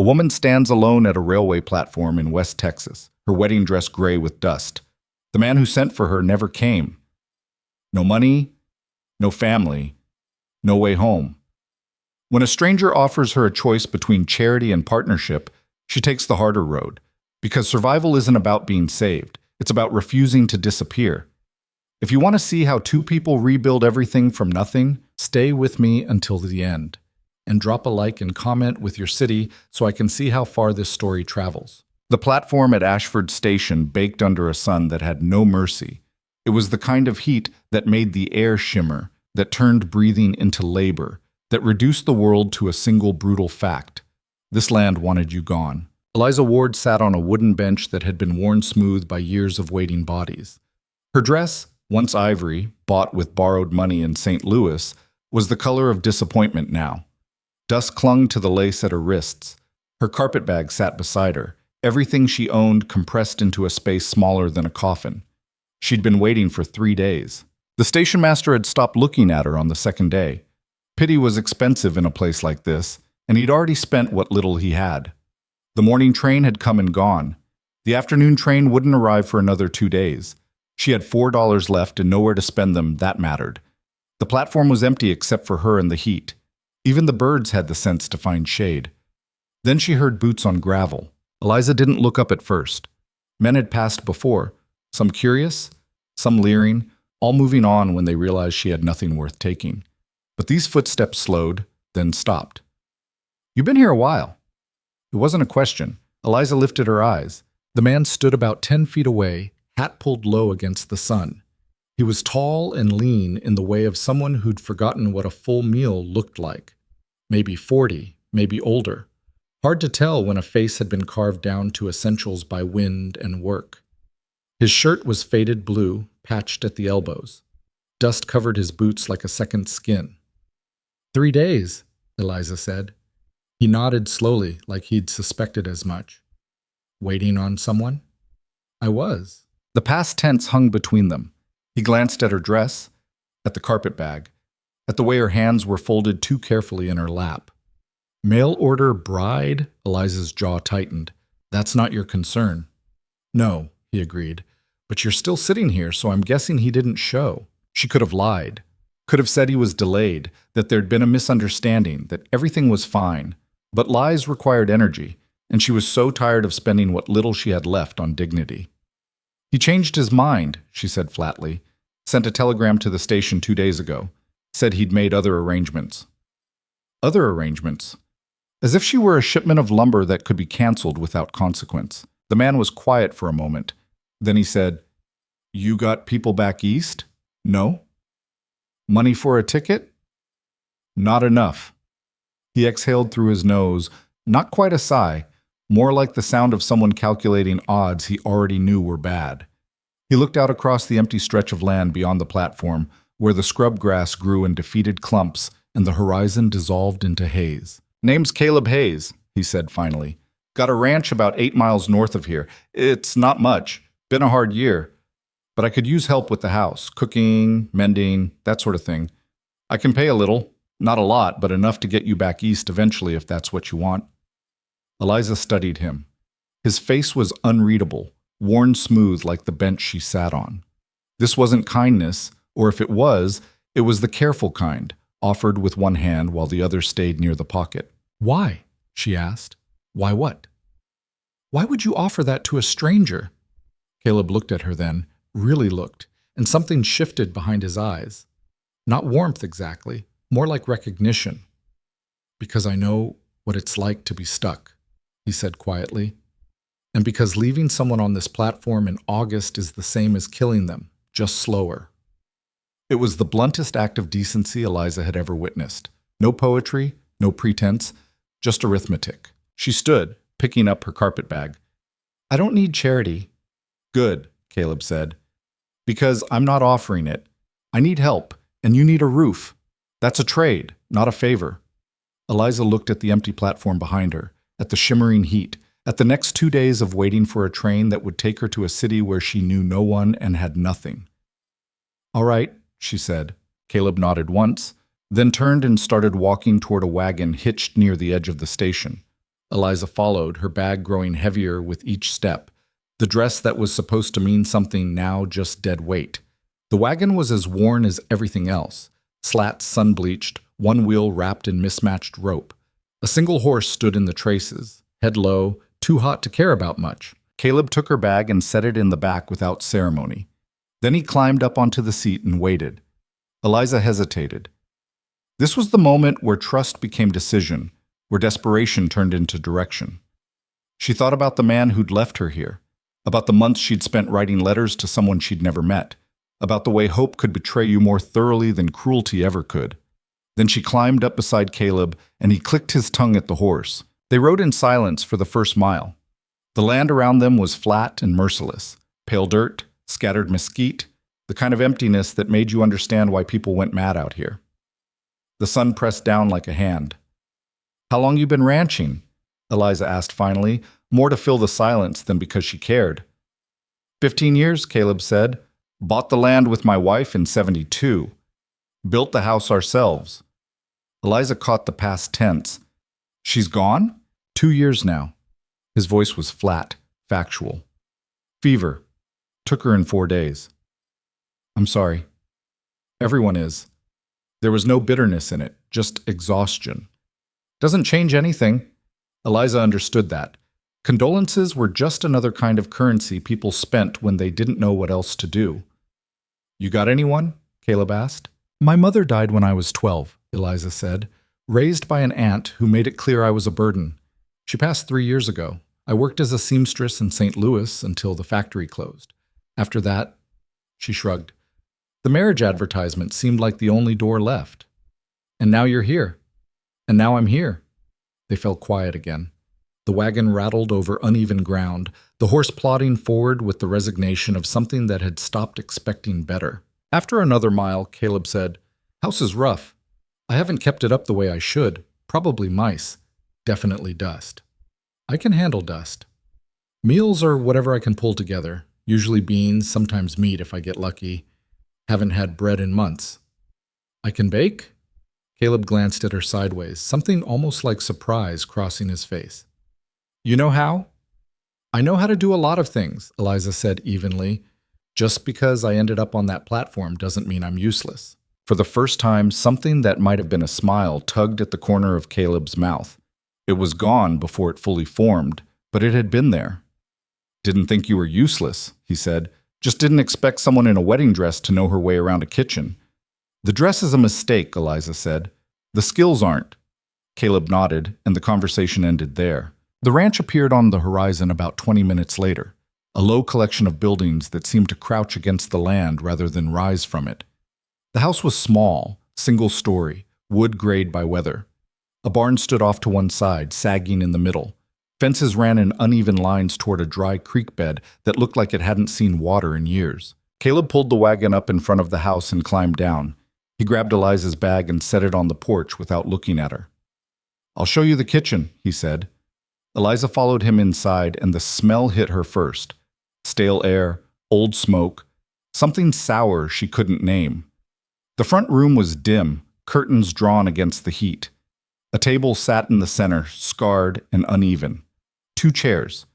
A woman stands alone at a railway platform in West Texas, her wedding dress gray with dust. The man who sent for her never came. No money, no family, no way home. When a stranger offers her a choice between charity and partnership, she takes the harder road, because survival isn't about being saved. It's about refusing to disappear. If you want to see how two people rebuild everything from nothing, stay with me until the end. And drop a like and comment with your city so I can see how far this story travels. The platform at Ashford Station baked under a sun that had no mercy. It was the kind of heat that made the air shimmer, that turned breathing into labor, that reduced the world to a single brutal fact. This land wanted you gone. Eliza Ward sat on a wooden bench that had been worn smooth by years of waiting bodies. Her dress, once ivory, bought with borrowed money in St. Louis, was the color of disappointment now. Dust clung to the lace at her wrists. Her carpetbag sat beside her, everything she owned compressed into a space smaller than a coffin. She'd been waiting for 3 days. The station master had stopped looking at her on the second day. Pity was expensive in a place like this, and he'd already spent what little he had. The morning train had come and gone. The afternoon train wouldn't arrive for another 2 days. She had $4 left and nowhere to spend them, that mattered. The platform was empty except for her and the heat. Even the birds had the sense to find shade. Then she heard boots on gravel. Eliza didn't look up at first. Men had passed before, some curious, some leering, all moving on when they realized she had nothing worth taking. But these footsteps slowed, then stopped. "You've been here a while." It wasn't a question. Eliza lifted her eyes. The man stood about 10 feet away, hat pulled low against the sun. He was tall and lean in the way of someone who'd forgotten what a full meal looked like. Maybe 40, maybe older. Hard to tell when a face had been carved down to essentials by wind and work. His shirt was faded blue, patched at the elbows. Dust covered his boots like a second skin. 3 days, Eliza said. He nodded slowly, like he'd suspected as much. Waiting on someone? I was. The past tense hung between them. He glanced at her dress, at the carpetbag, at the way her hands were folded too carefully in her lap. Mail order bride? Eliza's jaw tightened. That's not your concern. No, he agreed. But you're still sitting here, so I'm guessing he didn't show. She could have lied. Could have said he was delayed, that there'd been a misunderstanding, that everything was fine. But lies required energy, and she was so tired of spending what little she had left on dignity. He changed his mind, she said flatly. Sent a telegram to the station 2 days ago. Said he'd made other arrangements. Other arrangements? As if she were a shipment of lumber that could be canceled without consequence. The man was quiet for a moment. Then he said, You got people back east? No. Money for a ticket? Not enough. He exhaled through his nose, not quite a sigh, more like the sound of someone calculating odds he already knew were bad. He looked out across the empty stretch of land beyond the platform, where the scrub grass grew in defeated clumps and the horizon dissolved into haze. Name's Caleb Hayes, he said finally. Got a ranch about 8 miles north of here. It's not much. Been a hard year. But I could use help with the house, cooking, mending, that sort of thing. I can pay a little, not a lot, but enough to get you back east eventually if that's what you want. Eliza studied him. His face was unreadable, worn smooth like the bench she sat on. This wasn't kindness, or if it was the careful kind, offered with one hand while the other stayed near the pocket. Why? She asked. Why what? Why would you offer that to a stranger? Caleb looked at her then, really looked, and something shifted behind his eyes. Not warmth exactly, more like recognition. Because I know what it's like to be stuck, he said quietly. And because leaving someone on this platform in August is the same as killing them, just slower. It was the bluntest act of decency Eliza had ever witnessed. No poetry, no pretense, just arithmetic. She stood, picking up her carpetbag. I don't need charity. Good, Caleb said. Because I'm not offering it. I need help, and you need a roof. That's a trade, not a favor. Eliza looked at the empty platform behind her, at the shimmering heat, at the next 2 days of waiting for a train that would take her to a city where she knew no one and had nothing. All right, she said. Caleb nodded once, then turned and started walking toward a wagon hitched near the edge of the station. Eliza followed, her bag growing heavier with each step. The dress that was supposed to mean something now just dead weight. The wagon was as worn as everything else. Slats sun-bleached, one wheel wrapped in mismatched rope. A single horse stood in the traces, head low, too hot to care about much. Caleb took her bag and set it in the back without ceremony. Then he climbed up onto the seat and waited. Eliza hesitated. This was the moment where trust became decision, where desperation turned into direction. She thought about the man who'd left her here, about the months she'd spent writing letters to someone she'd never met, about the way hope could betray you more thoroughly than cruelty ever could. Then she climbed up beside Caleb, and he clicked his tongue at the horse. They rode in silence for the first mile. The land around them was flat and merciless. Pale dirt, scattered mesquite, the kind of emptiness that made you understand why people went mad out here. The sun pressed down like a hand. "How long you been ranching?" Eliza asked finally, more to fill the silence than because she cared. 15 years, Caleb said. Bought the land with my wife in 72. Built the house ourselves. Eliza caught the past tense. She's gone? 2 years now. His voice was flat, factual. Fever. Took her in 4 days. I'm sorry. Everyone is. There was no bitterness in it, just exhaustion. Doesn't change anything. Eliza understood that. Condolences were just another kind of currency people spent when they didn't know what else to do. You got anyone? Caleb asked. My mother died when I was 12, Eliza said, raised by an aunt who made it clear I was a burden. She passed 3 years ago. I worked as a seamstress in St. Louis until the factory closed. After that, she shrugged. The marriage advertisement seemed like the only door left. And now you're here. And now I'm here. They fell quiet again. The wagon rattled over uneven ground, the horse plodding forward with the resignation of something that had stopped expecting better. After another mile, Caleb said, House is rough. I haven't kept it up the way I should. Probably mice. Definitely dust. I can handle dust. Meals are whatever I can pull together. Usually beans, sometimes meat if I get lucky. Haven't had bread in months. I can bake? Caleb glanced at her sideways, something almost like surprise crossing his face. You know how? I know how to do a lot of things, Eliza said evenly. Just because I ended up on that platform doesn't mean I'm useless. For the first time, something that might have been a smile tugged at the corner of Caleb's mouth. It was gone before it fully formed, but it had been there. Didn't think you were useless, he said. Just didn't expect someone in a wedding dress to know her way around a kitchen. The dress is a mistake, Eliza said. The skills aren't. Caleb nodded, and the conversation ended there. The ranch appeared on the horizon about 20 minutes later, a low collection of buildings that seemed to crouch against the land rather than rise from it. The house was small, single-story, wood-grayed by weather. A barn stood off to one side, sagging in the middle. Fences ran in uneven lines toward a dry creek bed that looked like it hadn't seen water in years. Caleb pulled the wagon up in front of the house and climbed down. He grabbed Eliza's bag and set it on the porch without looking at her. I'll show you the kitchen, he said. Eliza followed him inside, and the smell hit her first. Stale air, old smoke, something sour she couldn't name. The front room was dim, curtains drawn against the heat. A table sat in the center, scarred and uneven. 2 chairs.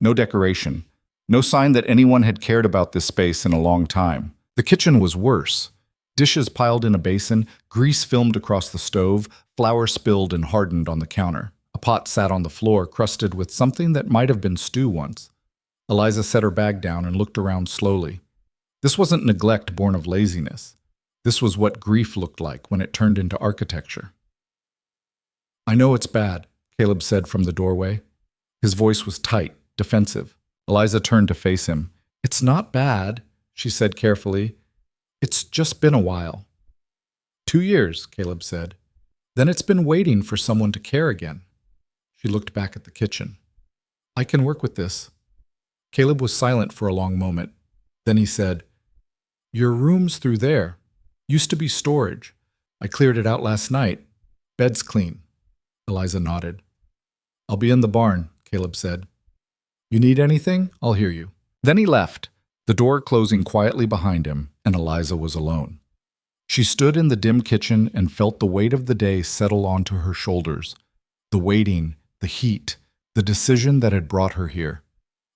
No decoration. No sign that anyone had cared about this space in a long time. The kitchen was worse. Dishes piled in a basin, grease filmed across the stove, flour spilled and hardened on the counter. A pot sat on the floor, crusted with something that might have been stew once. Eliza set her bag down and looked around slowly. This wasn't neglect born of laziness. This was what grief looked like when it turned into architecture. I know it's bad, Caleb said from the doorway. His voice was tight, defensive. Eliza turned to face him. It's not bad, she said carefully. It's just been a while. 2 years, Caleb said. Then it's been waiting for someone to care again. She looked back at the kitchen. I can work with this. Caleb was silent for a long moment. Then he said, Your room's through there. Used to be storage. I cleared it out last night. Bed's clean. Eliza nodded. I'll be in the barn, Caleb said. You need anything? I'll hear you. Then he left, the door closing quietly behind him, and Eliza was alone. She stood in the dim kitchen and felt the weight of the day settle onto her shoulders. The waiting, the heat, the decision that had brought her here.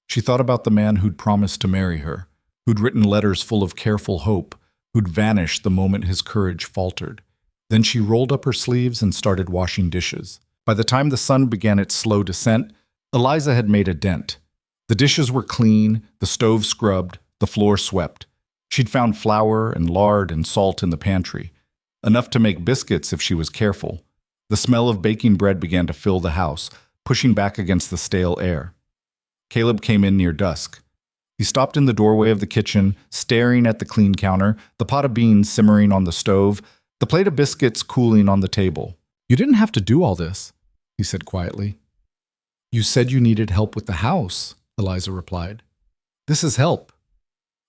She thought about the man who'd promised to marry her, who'd written letters full of careful hope, who'd vanished the moment his courage faltered. Then she rolled up her sleeves and started washing dishes. By the time the sun began its slow descent, Eliza had made a dent. The dishes were clean, the stove scrubbed, the floor swept. She'd found flour and lard and salt in the pantry, enough to make biscuits if she was careful. The smell of baking bread began to fill the house, pushing back against the stale air. Caleb came in near dusk. He stopped in the doorway of the kitchen, staring at the clean counter, the pot of beans simmering on the stove, the plate of biscuits cooling on the table. "You didn't have to do all this," he said quietly. "You said you needed help with the house," Eliza replied. "This is help."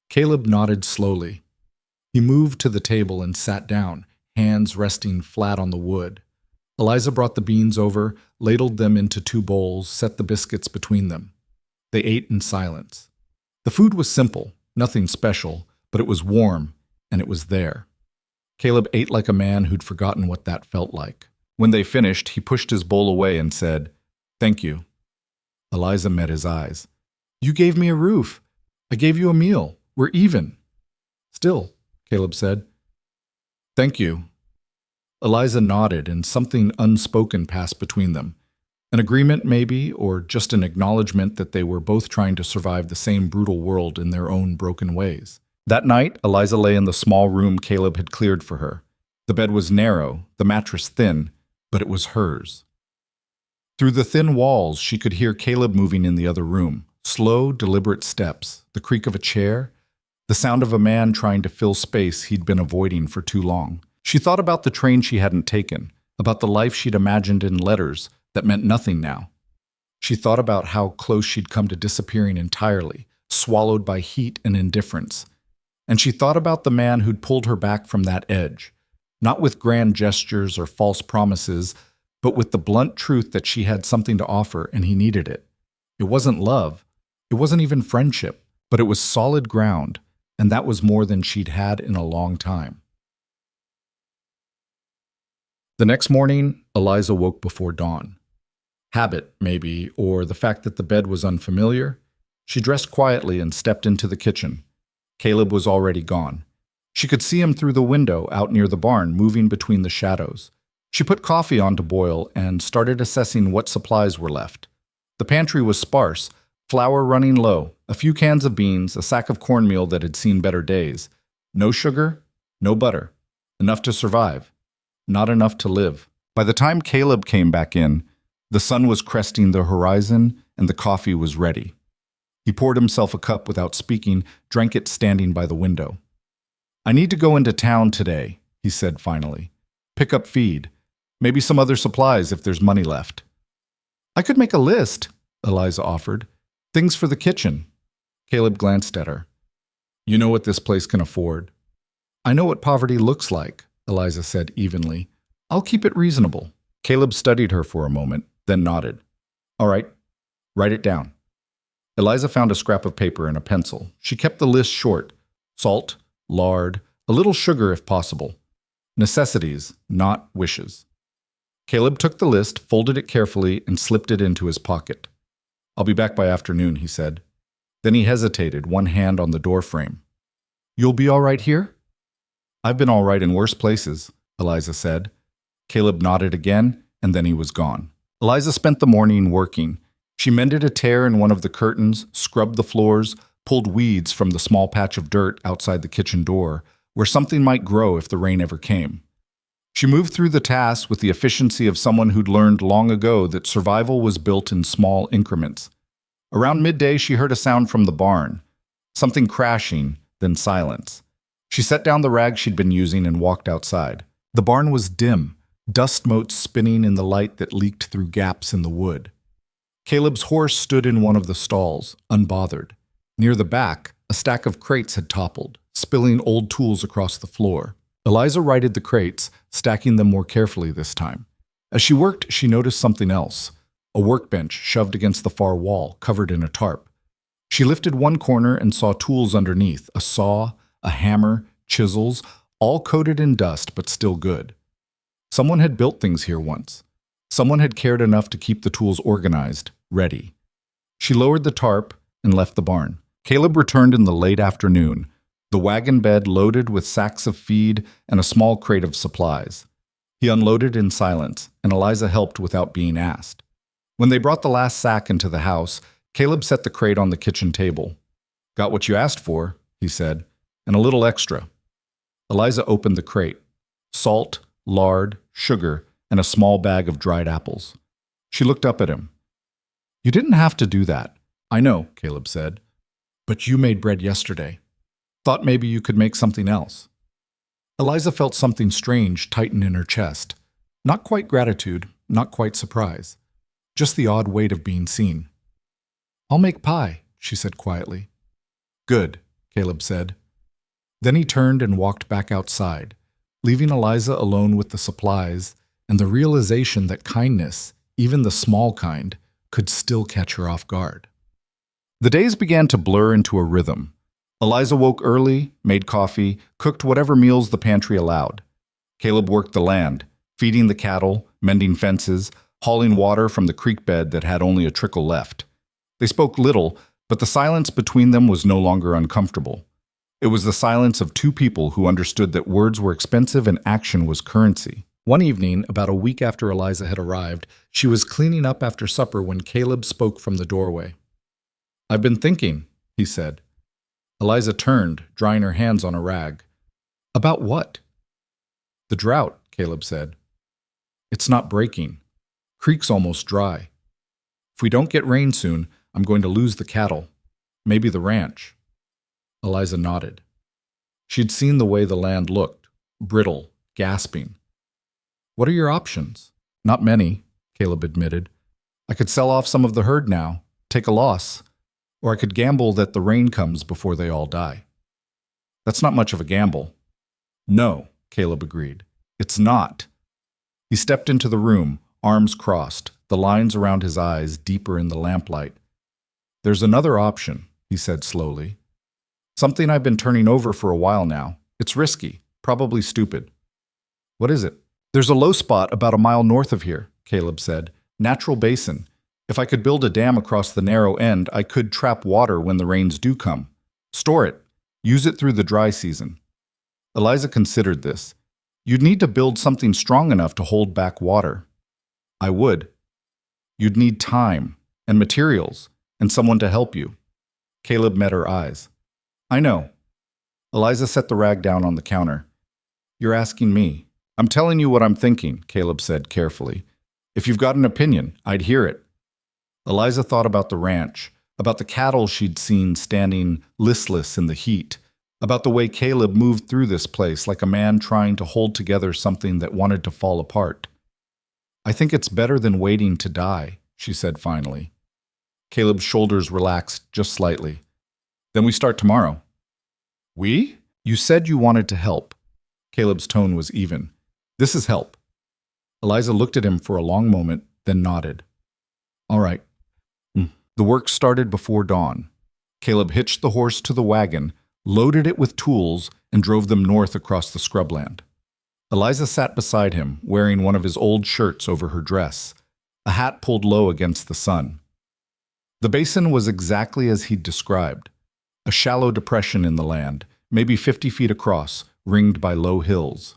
Caleb nodded slowly. He moved to the table and sat down, hands resting flat on the wood. Eliza brought the beans over, ladled them into 2 bowls, set the biscuits between them. They ate in silence. The food was simple, nothing special, but it was warm, and it was there. Caleb ate like a man who'd forgotten what that felt like. When they finished, he pushed his bowl away and said, "Thank you." Eliza met his eyes. "You gave me a roof. I gave you a meal. We're even." "Still," Caleb said. "Thank you." Eliza nodded, and something unspoken passed between them. An agreement, maybe, or just an acknowledgement that they were both trying to survive the same brutal world in their own broken ways. That night, Eliza lay in the small room Caleb had cleared for her. The bed was narrow, the mattress thin, but it was hers. Through the thin walls, she could hear Caleb moving in the other room. Slow, deliberate steps, the creak of a chair, the sound of a man trying to fill space he'd been avoiding for too long. She thought about the train she hadn't taken, about the life she'd imagined in letters that meant nothing now. She thought about how close she'd come to disappearing entirely, swallowed by heat and indifference. And she thought about the man who'd pulled her back from that edge, not with grand gestures or false promises, but with the blunt truth that she had something to offer and he needed it. It wasn't love, it wasn't even friendship, but it was solid ground, and that was more than she'd had in a long time. The next morning, Eliza woke before dawn. Habit, maybe, or the fact that the bed was unfamiliar. She dressed quietly and stepped into the kitchen. Caleb was already gone. She could see him through the window out near the barn, moving between the shadows. She put coffee on to boil and started assessing what supplies were left. The pantry was sparse, flour running low, a few cans of beans, a sack of cornmeal that had seen better days. No sugar, no butter. Enough to survive. Not enough to live. By the time Caleb came back in, the sun was cresting the horizon and the coffee was ready. He poured himself a cup without speaking, drank it standing by the window. "I need to go into town today," he said finally. "Pick up feed. Maybe some other supplies if there's money left." "I could make a list," Eliza offered. "Things for the kitchen." Caleb glanced at her. "You know what this place can afford." "I know what poverty looks like," Eliza said evenly. "I'll keep it reasonable." Caleb studied her for a moment, then nodded. "All right, write it down." Eliza found a scrap of paper and a pencil. She kept the list short. Salt, lard, a little sugar if possible. Necessities, not wishes. Caleb took the list, folded it carefully, and slipped it into his pocket. "I'll be back by afternoon," he said. Then he hesitated, one hand on the doorframe. "You'll be all right here?" "I've been all right in worse places," Eliza said. Caleb nodded again, and then he was gone. Eliza spent the morning working. She mended a tear in one of the curtains, scrubbed the floors, pulled weeds from the small patch of dirt outside the kitchen door, where something might grow if the rain ever came. She moved through the tasks with the efficiency of someone who'd learned long ago that survival was built in small increments. Around midday, she heard a sound from the barn. Something crashing, then silence. She set down the rag she'd been using and walked outside. The barn was dim, dust motes spinning in the light that leaked through gaps in the wood. Caleb's horse stood in one of the stalls, unbothered. Near the back, a stack of crates had toppled, spilling old tools across the floor. Eliza righted the crates, stacking them more carefully this time. As she worked, she noticed something else. A workbench shoved against the far wall, covered in a tarp. She lifted one corner and saw tools underneath, a saw, a hammer, chisels, all coated in dust but still good. Someone had built things here once. Someone had cared enough to keep the tools organized, ready. She lowered the tarp and left the barn. Caleb returned in the late afternoon, the wagon bed loaded with sacks of feed and a small crate of supplies. He unloaded in silence, and Eliza helped without being asked. When they brought the last sack into the house, Caleb set the crate on the kitchen table. "Got what you asked for," he said, "and a little extra." Eliza opened the crate. Salt, lard, sugar, and a small bag of dried apples. She looked up at him. "You didn't have to do that." "I know," Caleb said. "But you made bread yesterday. Thought maybe you could make something else." Eliza felt something strange tighten in her chest. Not quite gratitude, not quite surprise. Just the odd weight of being seen. "I'll make pie," she said quietly. "Good," Caleb said. Then he turned and walked back outside, leaving Eliza alone with the supplies and the realization that kindness, even the small kind, could still catch her off guard. The days began to blur into a rhythm. Eliza woke early, made coffee, cooked whatever meals the pantry allowed. Caleb worked the land, feeding the cattle, mending fences, hauling water from the creek bed that had only a trickle left. They spoke little, but the silence between them was no longer uncomfortable. It was the silence of two people who understood that words were expensive and action was currency. One evening, about a week after Eliza had arrived, she was cleaning up after supper when Caleb spoke from the doorway. "I've been thinking," he said. Eliza turned, drying her hands on a rag. "About what?" "The drought," Caleb said. "It's not breaking. Creek's almost dry. If we don't get rain soon, I'm going to lose the cattle. Maybe the ranch." Eliza nodded. She'd seen the way the land looked, brittle, gasping. "What are your options?" "Not many," Caleb admitted. "I could sell off some of the herd now, take a loss, or I could gamble that the rain comes before they all die." "That's not much of a gamble." "No," Caleb agreed. "It's not." He stepped into the room, arms crossed, the lines around his eyes deeper in the lamplight. "There's another option," he said slowly. "Something I've been turning over for a while now. It's risky, probably stupid." "What is it?" "There's a low spot about a mile north of here," Caleb said. "Natural basin. If I could build a dam across the narrow end, I could trap water when the rains do come. Store it. Use it through the dry season." Eliza considered this. "You'd need to build something strong enough to hold back water." "I would." "You'd need time, and materials, and someone to help you." Caleb met her eyes. "I know." Eliza set the rag down on the counter. "You're asking me." "I'm telling you what I'm thinking," Caleb said carefully. "If you've got an opinion, I'd hear it." Eliza thought about the ranch, about the cattle she'd seen standing listless in the heat, about the way Caleb moved through this place like a man trying to hold together something that wanted to fall apart. "I think it's better than waiting to die," she said finally. Caleb's shoulders relaxed just slightly. "Then we start tomorrow." "We?" "You said you wanted to help." Caleb's tone was even. "This is help." Eliza looked at him for a long moment, then nodded. "All right." The work started before dawn. Caleb hitched the horse to the wagon, loaded it with tools, and drove them north across the scrubland. Eliza sat beside him, wearing one of his old shirts over her dress, a hat pulled low against the sun. The basin was exactly as he'd described, a shallow depression in the land, maybe 50 feet across, ringed by low hills.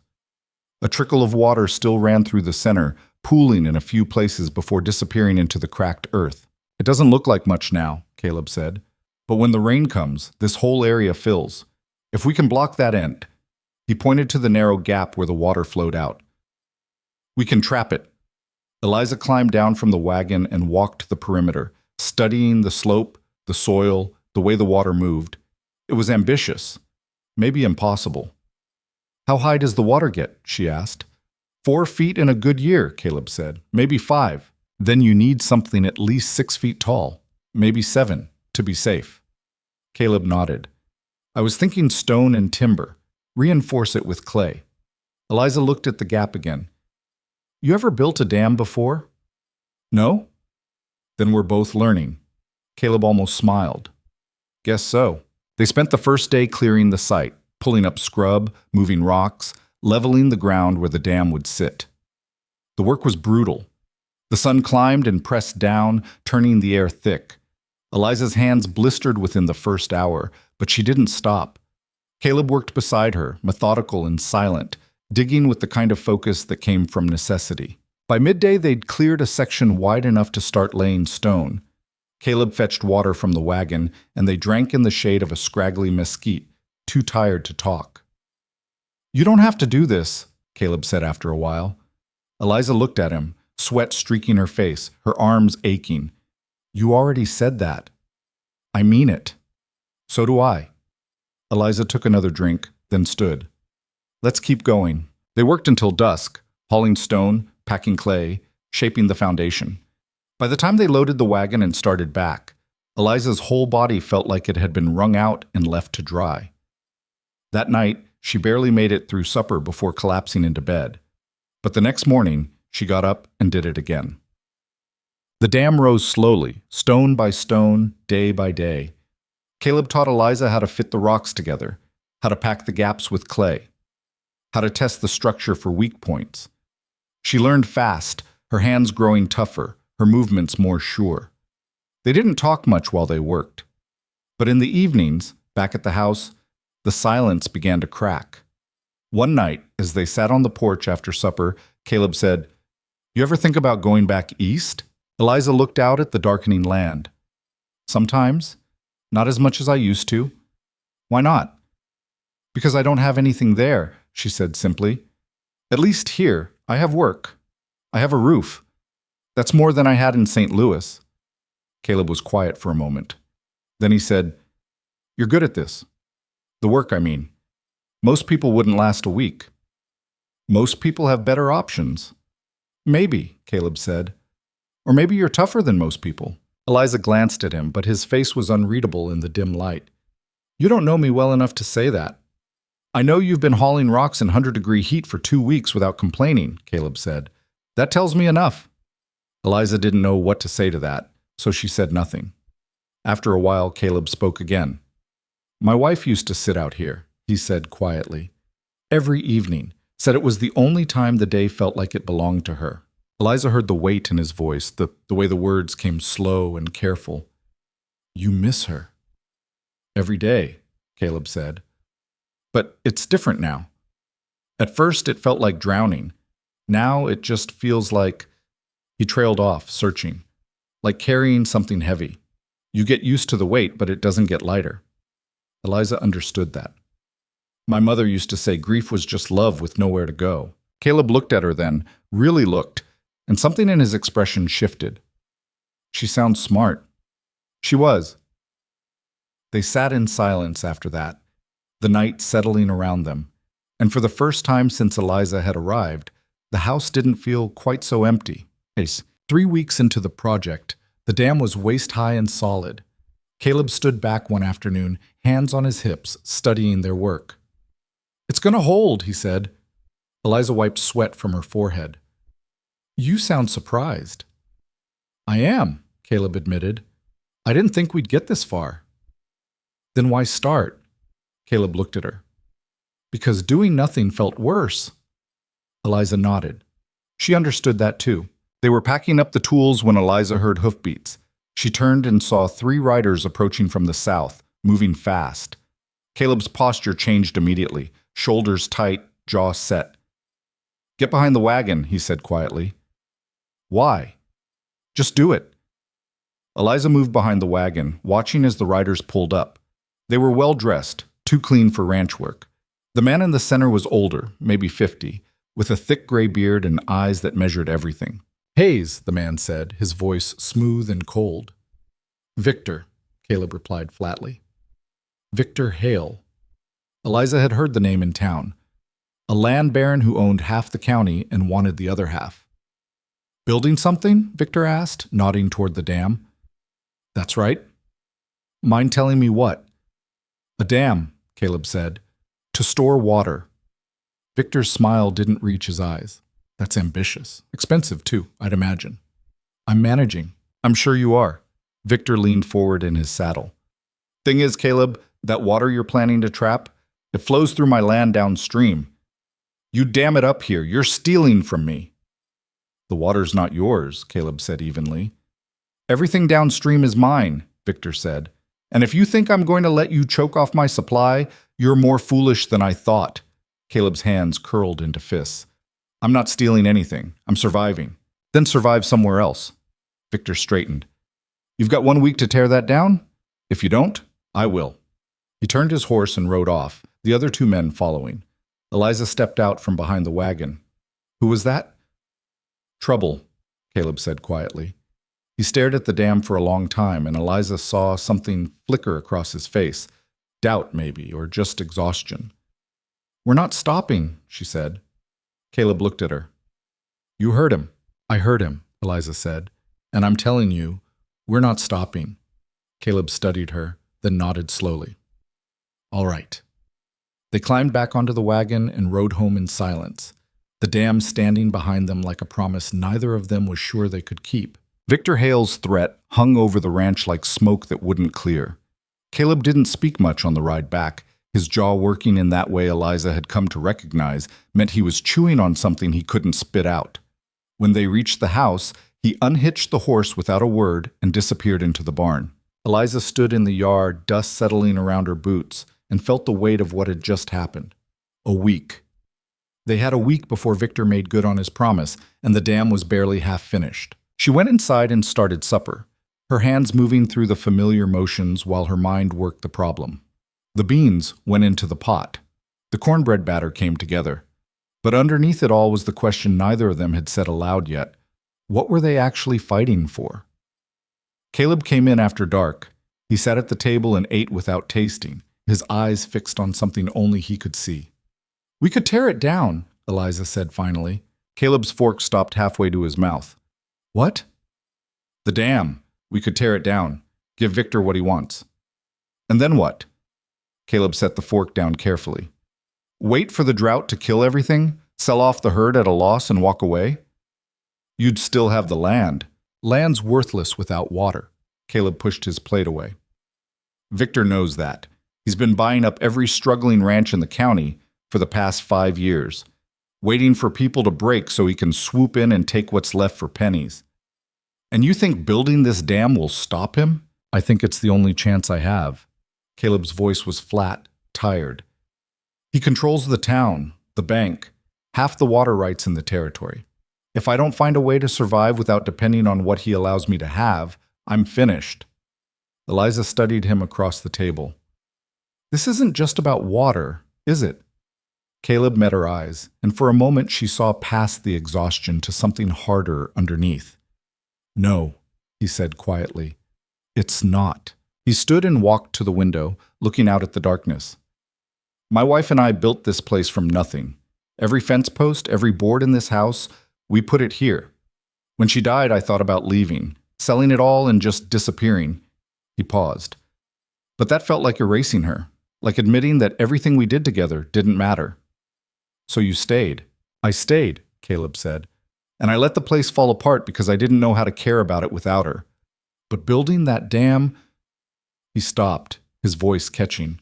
A trickle of water still ran through the center, pooling in a few places before disappearing into the cracked earth. "It doesn't look like much now," Caleb said, "but when the rain comes, this whole area fills. If we can block that end." He pointed to the narrow gap where the water flowed out. "We can trap it." Eliza climbed down from the wagon and walked the perimeter, studying the slope, the soil, the way the water moved. It was ambitious, maybe impossible. "How high does the water get?" she asked. 4 feet in a good year," Caleb said. "Maybe 5. Then you need something at least 6 feet tall, maybe 7, to be safe." Caleb nodded. "I was thinking stone and timber. Reinforce it with clay." Eliza looked at the gap again. "You ever built a dam before?" "No?" "Then we're both learning." Caleb almost smiled. "Guess so." They spent the first day clearing the site, pulling up scrub, moving rocks, leveling the ground where the dam would sit. The work was brutal. The sun climbed and pressed down, turning the air thick. Eliza's hands blistered within the first hour, but she didn't stop. Caleb worked beside her, methodical and silent, digging with the kind of focus that came from necessity. By midday, they'd cleared a section wide enough to start laying stone. Caleb fetched water from the wagon, and they drank in the shade of a scraggly mesquite, too tired to talk. "You don't have to do this," Caleb said after a while. Eliza looked at him, sweat streaking her face, her arms aching. "You already said that." "I mean it." "So do I." Eliza took another drink, then stood. "Let's keep going." They worked until dusk, hauling stone, packing clay, shaping the foundation. By the time they loaded the wagon and started back, Eliza's whole body felt like it had been wrung out and left to dry. That night, she barely made it through supper before collapsing into bed. But the next morning, she got up and did it again. The dam rose slowly, stone by stone, day by day. Caleb taught Eliza how to fit the rocks together, how to pack the gaps with clay, how to test the structure for weak points. She learned fast, her hands growing tougher, her movements more sure. They didn't talk much while they worked. But in the evenings, back at the house, the silence began to crack. One night, as they sat on the porch after supper, Caleb said, "You ever think about going back east?" Eliza looked out at the darkening land. "Sometimes. Not as much as I used to." "Why not?" "Because I don't have anything there," she said simply. "At least here, I have work. I have a roof. That's more than I had in St. Louis." Caleb was quiet for a moment. Then he said, "You're good at this. The work, I mean. Most people wouldn't last a week." "Most people have better options." "Maybe," Caleb said. "Or maybe you're tougher than most people." Eliza glanced at him, but his face was unreadable in the dim light. "You don't know me well enough to say that." "I know you've been hauling rocks in 100-degree heat for 2 weeks without complaining," Caleb said. "That tells me enough." Eliza didn't know what to say to that, so she said nothing. After a while, Caleb spoke again. "My wife used to sit out here," he said quietly. "Every evening, said it was the only time the day felt like it belonged to her." Eliza heard the weight in his voice, the way the words came slow and careful. "You miss her." "Every day," Caleb said. "But it's different now. At first it felt like drowning. Now it just feels like—" He trailed off, searching. "Like carrying something heavy. You get used to the weight, but it doesn't get lighter." Eliza understood that. "My mother used to say grief was just love with nowhere to go." Caleb looked at her then, really looked, and something in his expression shifted. "She sounds smart." She was. They sat in silence after that, the night settling around them, and for the first time since Eliza had arrived, the house didn't feel quite so empty. 3 weeks into the project, the dam was waist-high and solid. Caleb stood back one afternoon, hands on his hips, studying their work. "It's going to hold," he said. Eliza wiped sweat from her forehead. "You sound surprised." "I am," Caleb admitted. "I didn't think we'd get this far." "Then why start?" Caleb looked at her. "Because doing nothing felt worse." Eliza nodded. She understood that too. They were packing up the tools when Eliza heard hoofbeats. She turned and saw 3 riders approaching from the south, moving fast. Caleb's posture changed immediately, shoulders tight, jaw set. "Get behind the wagon," he said quietly. "Why?" "Just do it." Eliza moved behind the wagon, watching as the riders pulled up. They were well-dressed, too clean for ranch work. The man in the center was older, maybe 50, with a thick gray beard and eyes that measured everything. "Hayes," the man said, his voice smooth and cold. "Victor," Caleb replied flatly. "Victor Hale." Eliza had heard the name in town. A land baron who owned half the county and wanted the other half. "Building something?" Victor asked, nodding toward the dam. "That's right." "Mind telling me what?" "A dam," Caleb said, "to store water." Victor's smile didn't reach his eyes. "That's ambitious. Expensive, too, I'd imagine." "I'm managing." "I'm sure you are." Victor leaned forward in his saddle. "Thing is, Caleb, that water you're planning to trap, it flows through my land downstream. You dam it up here. You're stealing from me." The water's not yours, Caleb said evenly. Everything downstream is mine, Victor said. And if you think I'm going to let you choke off my supply, you're more foolish than I thought. Caleb's hands curled into fists. I'm not stealing anything. I'm surviving. Then survive somewhere else. Victor straightened. You've got 1 week to tear that down? If you don't, I will. He turned his horse and rode off, the other 2 men following. Eliza stepped out from behind the wagon. Who was that? Trouble, Caleb said quietly. He stared at the dam for a long time, and Eliza saw something flicker across his face. Doubt, maybe, or just exhaustion. We're not stopping, she said. Caleb looked at her. You heard him. I heard him, Eliza said. And I'm telling you, we're not stopping. Caleb studied her, then nodded slowly. All right. They climbed back onto the wagon and rode home in silence, the dam standing behind them like a promise neither of them was sure they could keep. Victor Hale's threat hung over the ranch like smoke that wouldn't clear. Caleb didn't speak much on the ride back. His jaw working in that way Eliza had come to recognize meant he was chewing on something he couldn't spit out. When they reached the house, he unhitched the horse without a word and disappeared into the barn. Eliza stood in the yard, dust settling around her boots, and felt the weight of what had just happened. A week. They had a week before Victor made good on his promise, and the dam was barely half finished. She went inside and started supper, her hands moving through the familiar motions while her mind worked the problem. The beans went into the pot. The cornbread batter came together. But underneath it all was the question neither of them had said aloud yet. What were they actually fighting for? Caleb came in after dark. He sat at the table and ate without tasting, his eyes fixed on something only he could see. We could tear it down, Eliza said finally. Caleb's fork stopped halfway to his mouth. What? The dam. We could tear it down. Give Victor what he wants. And then what? Caleb set the fork down carefully. Wait for the drought to kill everything? Sell off the herd at a loss and walk away? You'd still have the land. Land's worthless without water. Caleb pushed his plate away. Victor knows that. He's been buying up every struggling ranch in the county for the past 5 years, waiting for people to break so he can swoop in and take what's left for pennies. And you think building this dam will stop him? I think it's the only chance I have. Caleb's voice was flat, tired. He controls the town, the bank, half the water rights in the territory. If I don't find a way to survive without depending on what he allows me to have, I'm finished. Eliza studied him across the table. This isn't just about water, is it? Caleb met her eyes, and for a moment she saw past the exhaustion to something harder underneath. No, he said quietly. It's not. He stood and walked to the window, looking out at the darkness. My wife and I built this place from nothing. Every fence post, every board in this house, we put it here. When she died, I thought about leaving, selling it all and just disappearing. He paused. But that felt like erasing her, like admitting that everything we did together didn't matter. So you stayed. I stayed, Caleb said. And I let the place fall apart because I didn't know how to care about it without her. But building that dam... He stopped, his voice catching.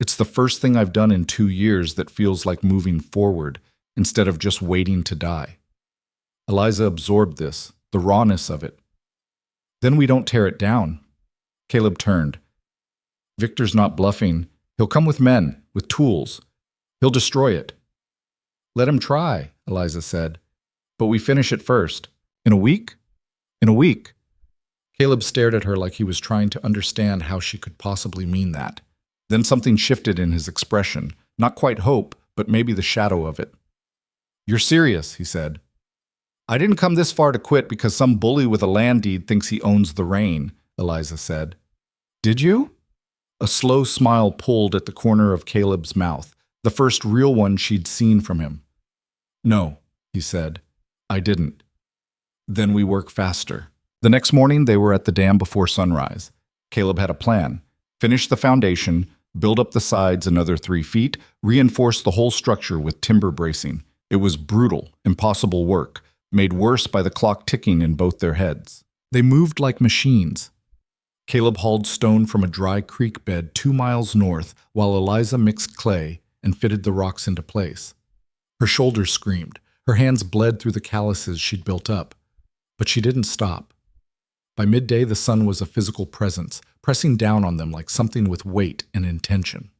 It's the first thing I've done in 2 years that feels like moving forward instead of just waiting to die. Eliza absorbed this, the rawness of it. Then we don't tear it down. Caleb turned. Victor's not bluffing. He'll come with men, with tools. He'll destroy it. Let him try, Eliza said. But we finish it first. In a week? In a week. Caleb stared at her like he was trying to understand how she could possibly mean that. Then something shifted in his expression, not quite hope, but maybe the shadow of it. You're serious, he said. I didn't come this far to quit because some bully with a land deed thinks he owns the rain, Eliza said. Did you? A slow smile pulled at the corner of Caleb's mouth, the first real one she'd seen from him. No, he said. I didn't. Then we work faster. The next morning, they were at the dam before sunrise. Caleb had a plan. Finish the foundation, build up the sides another 3 feet, reinforce the whole structure with timber bracing. It was brutal, impossible work, made worse by the clock ticking in both their heads. They moved like machines. Caleb hauled stone from a dry creek bed 2 miles north, while Eliza mixed clay and fitted the rocks into place. Her shoulders screamed. Her hands bled through the calluses she'd built up, but she didn't stop. By midday, the sun was a physical presence, pressing down on them like something with weight and intention.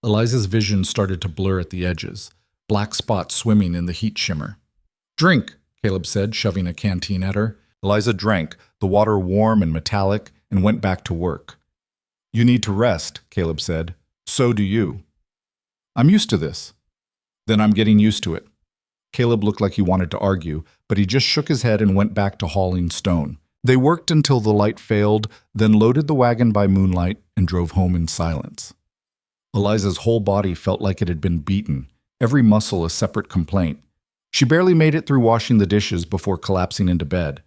Eliza's vision started to blur at the edges, black spots swimming in the heat shimmer. "Drink," Caleb said, shoving a canteen at her. Eliza drank, the water warm and metallic, and went back to work. "You need to rest," Caleb said. "So do you." "I'm used to this." "Then I'm getting used to it." Caleb looked like he wanted to argue, but he just shook his head and went back to hauling stone. They worked until the light failed, then loaded the wagon by moonlight and drove home in silence. Eliza's whole body felt like it had been beaten, every muscle a separate complaint. She barely made it through washing the dishes before collapsing into bed.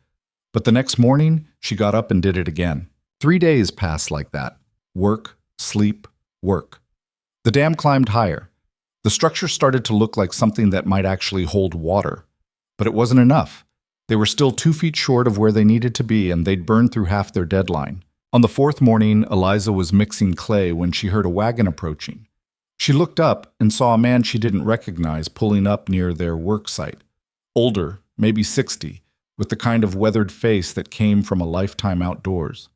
But the next morning, she got up and did it again. 3 days passed like that. Work, sleep, work. The dam climbed higher. The structure started to look like something that might actually hold water. But it wasn't enough. They were still 2 feet short of where they needed to be, and they'd burned through half their deadline. On the 4th morning, Eliza was mixing clay when she heard a wagon approaching. She looked up and saw a man she didn't recognize pulling up near their work site. Older, maybe 60, with the kind of weathered face that came from a lifetime outdoors.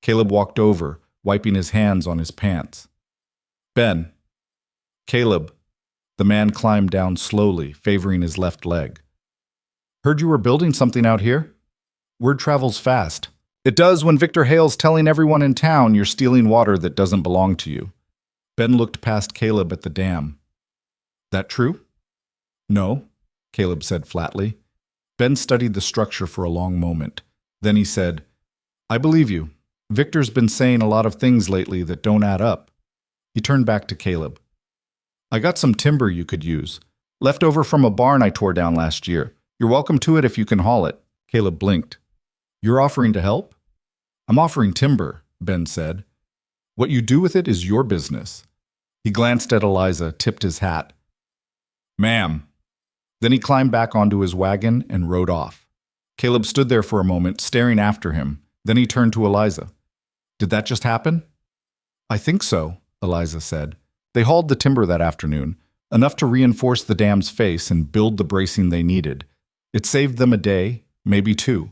Caleb walked over, wiping his hands on his pants. "Ben." "Caleb." The man climbed down slowly, favoring his left leg. "Heard you were building something out here?" "Word travels fast." "It does when Victor Hale's telling everyone in town you're stealing water that doesn't belong to you." Ben looked past Caleb at the dam. "That true?" "No," Caleb said flatly. Ben studied the structure for a long moment. Then he said, "I believe you. Victor's been saying a lot of things lately that don't add up." He turned back to Caleb. "I got some timber you could use. Left over from a barn I tore down last year. You're welcome to it if you can haul it." Caleb blinked. "You're offering to help?" "I'm offering timber," Ben said. "What you do with it is your business." He glanced at Eliza, tipped his hat. "Ma'am." Then he climbed back onto his wagon and rode off. Caleb stood there for a moment, staring after him. Then he turned to Eliza. "Did that just happen?" "I think so," Eliza said. They hauled the timber that afternoon, enough to reinforce the dam's face and build the bracing they needed. It saved them a day, maybe 2.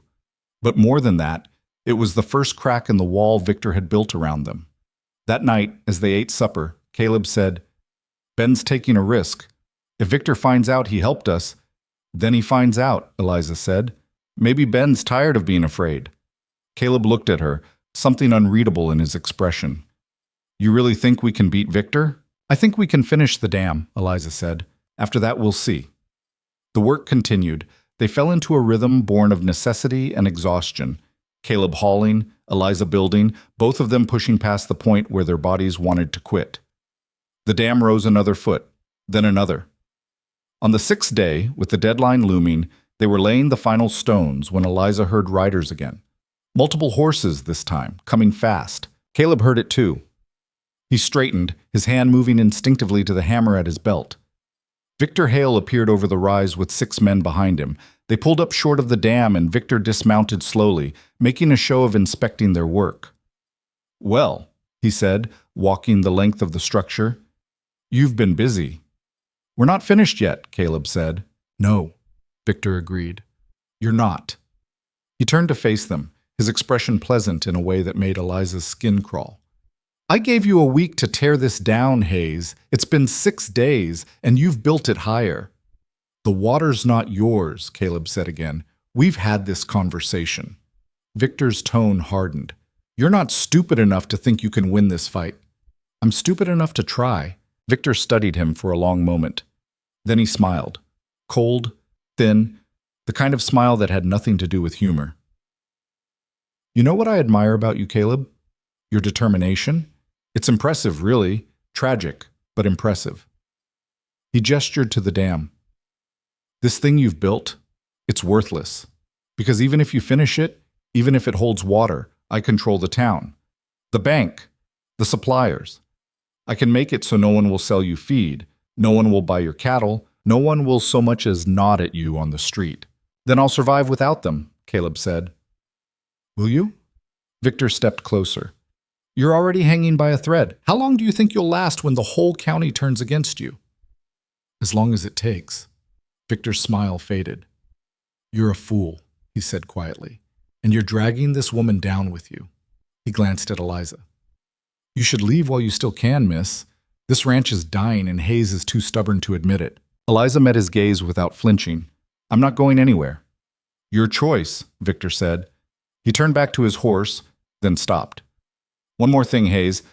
But more than that, it was the first crack in the wall Victor had built around them. That night, as they ate supper, Caleb said, "Ben's taking a risk. If Victor finds out he helped us..." "Then he finds out," Eliza said. "Maybe Ben's tired of being afraid." Caleb looked at her, something unreadable in his expression. "You really think we can beat Victor?" "I think we can finish the dam," Eliza said. "After that, we'll see." The work continued. They fell into a rhythm born of necessity and exhaustion. Caleb hauling, Eliza building, both of them pushing past the point where their bodies wanted to quit. The dam rose another foot, then another. On the 6th day, with the deadline looming, they were laying the final stones when Eliza heard riders again. Multiple horses this time, coming fast. Caleb heard it too. He straightened, his hand moving instinctively to the hammer at his belt. Victor Hale appeared over the rise with 6 men behind him. They pulled up short of the dam and Victor dismounted slowly, making a show of inspecting their work. "Well," he said, walking the length of the structure, "you've been busy." "We're not finished yet," Caleb said. "No," Victor agreed. "You're not." He turned to face them, his expression pleasant in a way that made Eliza's skin crawl. "I gave you a week to tear this down, Hayes. It's been 6 days, and you've built it higher." "The water's not yours," Caleb said again. "We've had this conversation." Victor's tone hardened. "You're not stupid enough to think you can win this fight." "I'm stupid enough to try." Victor studied him for a long moment. Then he smiled. Cold, thin, the kind of smile that had nothing to do with humor. "You know what I admire about you, Caleb? Your determination. It's impressive, really. Tragic, but impressive." He gestured to the dam. "This thing you've built, it's worthless. Because even if you finish it, even if it holds water, I control the town. The bank, the suppliers. I can make it so no one will sell you feed, no one will buy your cattle, no one will so much as nod at you on the street. Then I'll survive without them," Caleb said. "Will you?" Victor stepped closer. "You're already hanging by a thread. How long do you think you'll last when the whole county turns against you?" "As long as it takes." Victor's smile faded. "You're a fool," he said quietly, "and you're dragging this woman down with you." He glanced at Eliza. "You should leave while you still can, miss. This ranch is dying and Hayes is too stubborn to admit it." Eliza met his gaze without flinching. "I'm not going anywhere." "Your choice," Victor said. He turned back to his horse, then stopped. "One more thing, Hayes.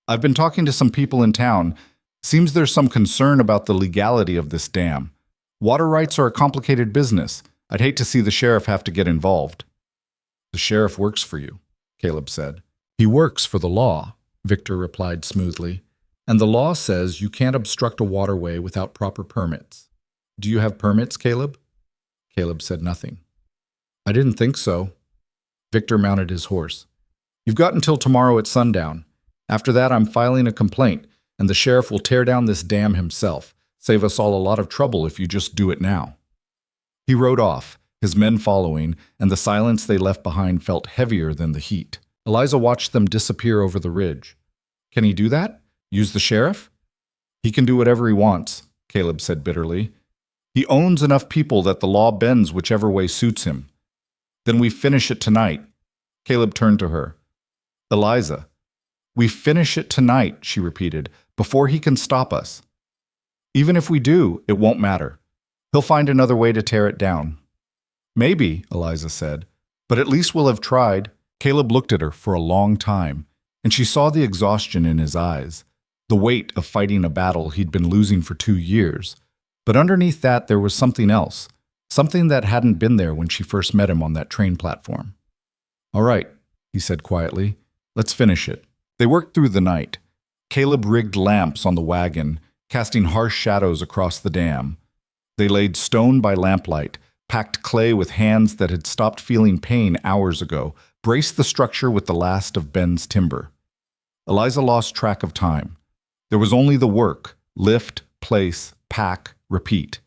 I've been talking to some people in town. Seems there's some concern about the legality of this dam. Water rights are a complicated business. I'd hate to see the sheriff have to get involved." "The sheriff works for you," Caleb said. "He works for the law," Victor replied smoothly. "And the law says you can't obstruct a waterway without proper permits. Do you have permits, Caleb?" Caleb said nothing. "I didn't think so." Victor mounted his horse. "You've got until tomorrow at sundown. After that, I'm filing a complaint, and the sheriff will tear down this dam himself. Save us all a lot of trouble if you just do it now." He rode off, his men following, and the silence they left behind felt heavier than the heat. Eliza watched them disappear over the ridge. "Can he do that? Use the sheriff?" "He can do whatever he wants," Caleb said bitterly. "He owns enough people that the law bends whichever way suits him." "Then we finish it tonight." Caleb turned to her. "Eliza, we finish it tonight," she repeated, "before he can stop us. Even if we do, it won't matter. He'll find another way to tear it down." "Maybe," Eliza said, "but at least we'll have tried." Caleb looked at her for a long time, and she saw the exhaustion in his eyes, the weight of fighting a battle he'd been losing for 2 years. But underneath that there was something else, something that hadn't been there when she first met him on that train platform. "All right," he said quietly, "let's finish it." They worked through the night. Caleb rigged lamps on the wagon, casting harsh shadows across the dam. They laid stone by lamplight, packed clay with hands that had stopped feeling pain hours ago, braced the structure with the last of Ben's timber. Eliza lost track of time. There was only the work: lift, place, pack, repeat.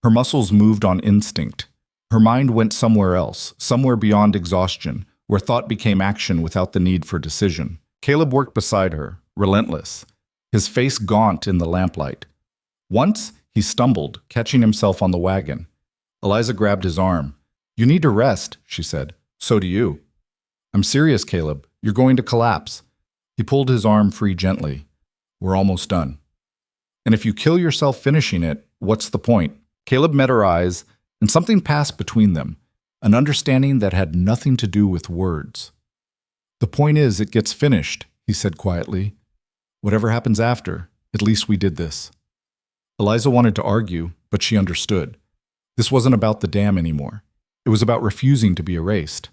Her muscles moved on instinct. Her mind went somewhere else, somewhere beyond exhaustion, where thought became action without the need for decision. Caleb worked beside her, relentless, his face gaunt in the lamplight. Once, he stumbled, catching himself on the wagon. Eliza grabbed his arm. "You need to rest," she said. "So do you." "I'm serious, Caleb. You're going to collapse." He pulled his arm free gently. "We're almost done." "And if you kill yourself finishing it, what's the point?" Caleb met her eyes, and something passed between them, an understanding that had nothing to do with words. "The point is, it gets finished," he said quietly. "Whatever happens after, at least we did this." Eliza wanted to argue, but she understood. This wasn't about the dam anymore. It was about refusing to be erased.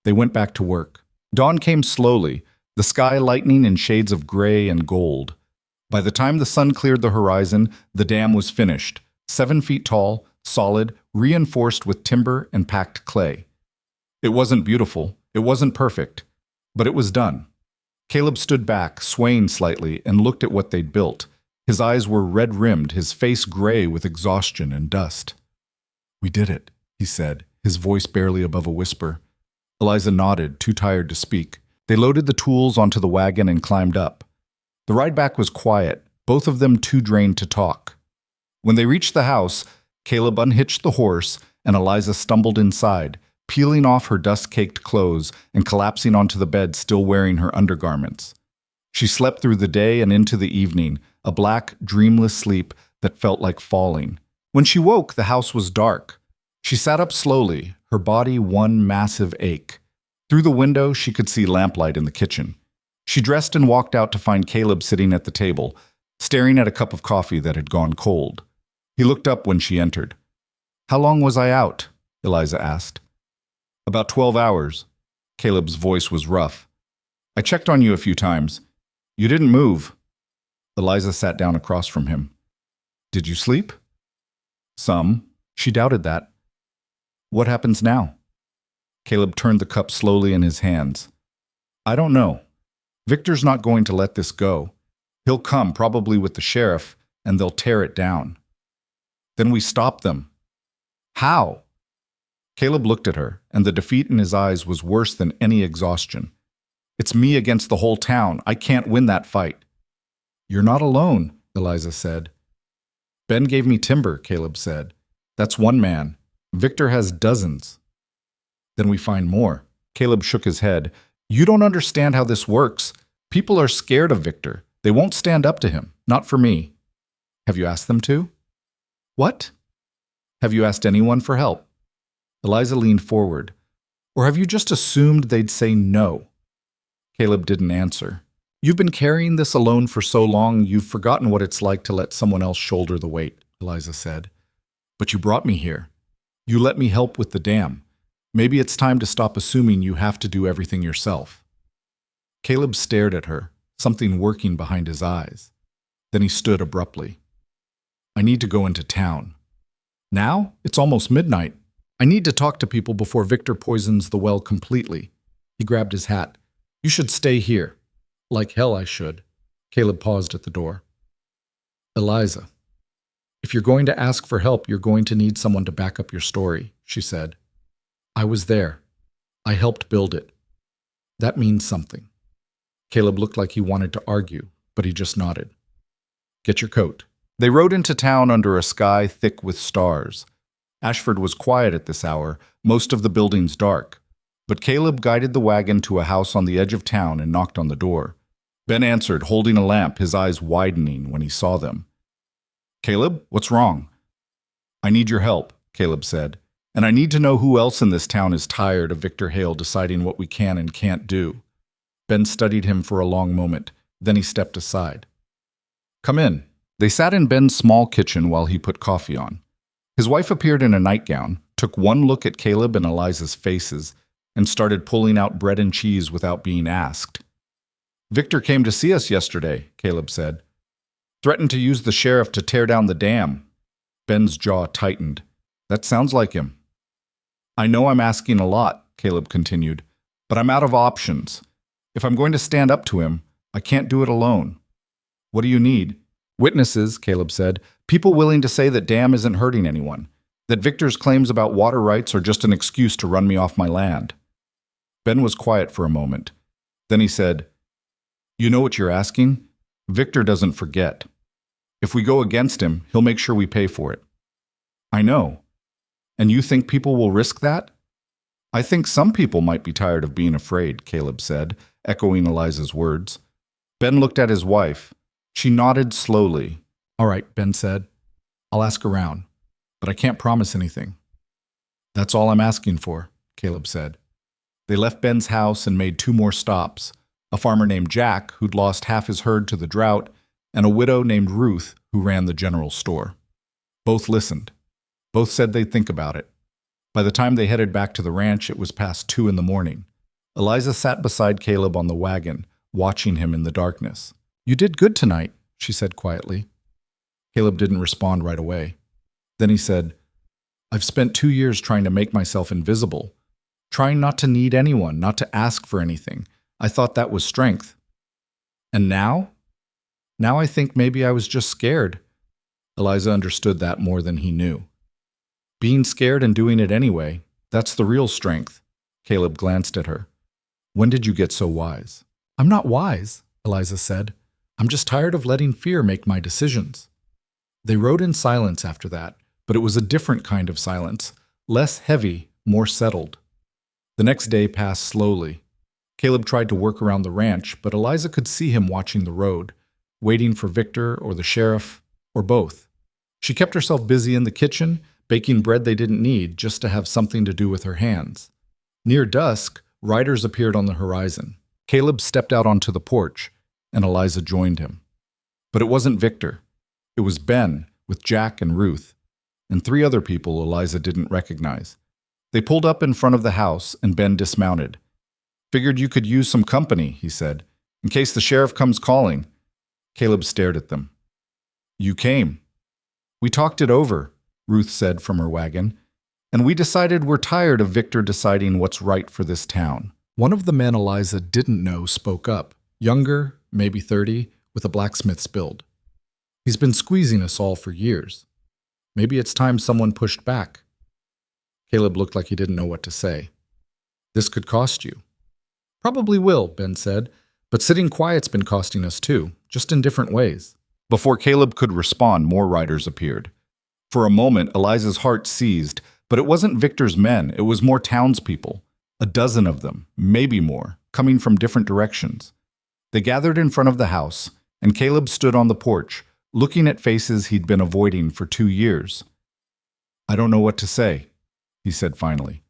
They went back to work. Dawn came slowly, the sky lightening in shades of gray and gold. By the time the sun cleared the horizon, the dam was finished, 7 feet tall, solid, reinforced with timber and packed clay. It wasn't beautiful, it wasn't perfect, but it was done. Caleb stood back, swaying slightly, and looked at what they'd built. His eyes were red-rimmed, his face gray with exhaustion and dust. "We did it," he said, his voice barely above a whisper. Eliza nodded, too tired to speak. They loaded the tools onto the wagon and climbed up. The ride back was quiet, both of them too drained to talk. When they reached the house, Caleb unhitched the horse, and Eliza stumbled inside, peeling off her dust-caked clothes and collapsing onto the bed still wearing her undergarments. She slept through the day and into the evening, a black, dreamless sleep that felt like falling. When she woke, the house was dark. She sat up slowly, her body one massive ache. Through the window, she could see lamplight in the kitchen. She dressed and walked out to find Caleb sitting at the table, staring at a cup of coffee that had gone cold. He looked up when she entered. "How long was I out?" Eliza asked. "About 12 hours. Caleb's voice was rough. "I checked on you a few times. You didn't move." Eliza sat down across from him. "Did you sleep?" "Some." She doubted that. "What happens now?" Caleb turned the cup slowly in his hands. "I don't know. Victor's not going to let this go. He'll come, probably with the sheriff, and they'll tear it down. Then we stop them." "How?" Caleb looked at her, and the defeat in his eyes was worse than any exhaustion. "It's me against the whole town. I can't win that fight." "You're not alone," Eliza said. "Ben gave me timber," Caleb said. That's one man. Victor has dozens. Then we find more. Caleb shook his head. You don't understand how this works. People are scared of Victor. They won't stand up to him. Not for me. Have you asked them to? What? Have you asked anyone for help? Eliza leaned forward. Or have you just assumed they'd say no? Caleb didn't answer. You've been carrying this alone for so long, you've forgotten what it's like to let someone else shoulder the weight, Eliza said. But you brought me here. You let me help with the dam. Maybe it's time to stop assuming you have to do everything yourself. Caleb stared at her, something working behind his eyes. Then he stood abruptly. I need to go into town. Now? It's almost midnight. I need to talk to people before Victor poisons the well completely. He grabbed his hat. You should stay here. Like hell I should. Caleb paused at the door. Eliza, if you're going to ask for help, you're going to need someone to back up your story, she said. I was there. I helped build it. That means something. Caleb looked like he wanted to argue, but he just nodded. Get your coat. They rode into town under a sky thick with stars. Ashford was quiet at this hour, most of the buildings dark. But Caleb guided the wagon to a house on the edge of town and knocked on the door. Ben answered, holding a lamp, his eyes widening when he saw them. Caleb, what's wrong? I need your help, Caleb said. And I need to know who else in this town is tired of Victor Hale deciding what we can and can't do. Ben studied him for a long moment. Then he stepped aside. Come in. They sat in Ben's small kitchen while he put coffee on. His wife appeared in a nightgown, took one look at Caleb and Eliza's faces, and started pulling out bread and cheese without being asked. Victor came to see us yesterday, Caleb said. Threatened to use the sheriff to tear down the dam. Ben's jaw tightened. That sounds like him. I know I'm asking a lot, Caleb continued, but I'm out of options. If I'm going to stand up to him, I can't do it alone. What do you need? Witnesses, Caleb said. People willing to say that dam isn't hurting anyone. That Victor's claims about water rights are just an excuse to run me off my land. Ben was quiet for a moment. Then he said, You know what you're asking? Victor doesn't forget. If we go against him, he'll make sure we pay for it. I know. And you think people will risk that? I think some people might be tired of being afraid, Caleb said, echoing Eliza's words. Ben looked at his wife. She nodded slowly. All right, Ben said. I'll ask around, but I can't promise anything. That's all I'm asking for, Caleb said. They left Ben's house and made 2 more stops, a farmer named Jack, who'd lost half his herd to the drought, and a widow named Ruth, who ran the general store. Both listened. Both said they'd think about it. By the time they headed back to the ranch, it was past 2 in the morning. Eliza sat beside Caleb on the wagon, watching him in the darkness. You did good tonight, she said quietly. Caleb didn't respond right away. Then he said, I've spent 2 years trying to make myself invisible, trying not to need anyone, not to ask for anything. I thought that was strength. And now? Now I think maybe I was just scared. Eliza understood that more than he knew. Being scared and doing it anyway, that's the real strength. Caleb glanced at her. When did you get so wise? I'm not wise, Eliza said. I'm just tired of letting fear make my decisions. They rode in silence after that, but it was a different kind of silence, less heavy, more settled. The next day passed slowly. Caleb tried to work around the ranch, but Eliza could see him watching the road, waiting for Victor or the sheriff, or both. She kept herself busy in the kitchen, baking bread they didn't need just to have something to do with her hands. Near dusk, riders appeared on the horizon. Caleb stepped out onto the porch, and Eliza joined him. But it wasn't Victor. It was Ben, with Jack and Ruth, and 3 other people Eliza didn't recognize. They pulled up in front of the house, and Ben dismounted. Figured you could use some company, he said, in case the sheriff comes calling. Caleb stared at them. You came. We talked it over, Ruth said from her wagon, and we decided we're tired of Victor deciding what's right for this town. One of the men Eliza didn't know spoke up, younger, maybe 30, with a blacksmith's build. He's been squeezing us all for years. Maybe it's time someone pushed back. Caleb looked like he didn't know what to say. This could cost you. Probably will, Ben said, but sitting quiet's been costing us too, just in different ways. Before Caleb could respond, more riders appeared. For a moment, Eliza's heart seized, but it wasn't Victor's men, it was more townspeople. A dozen of them, maybe more, coming from different directions. They gathered in front of the house, and Caleb stood on the porch, looking at faces he'd been avoiding for 2 years. "I don't know what to say," he said finally.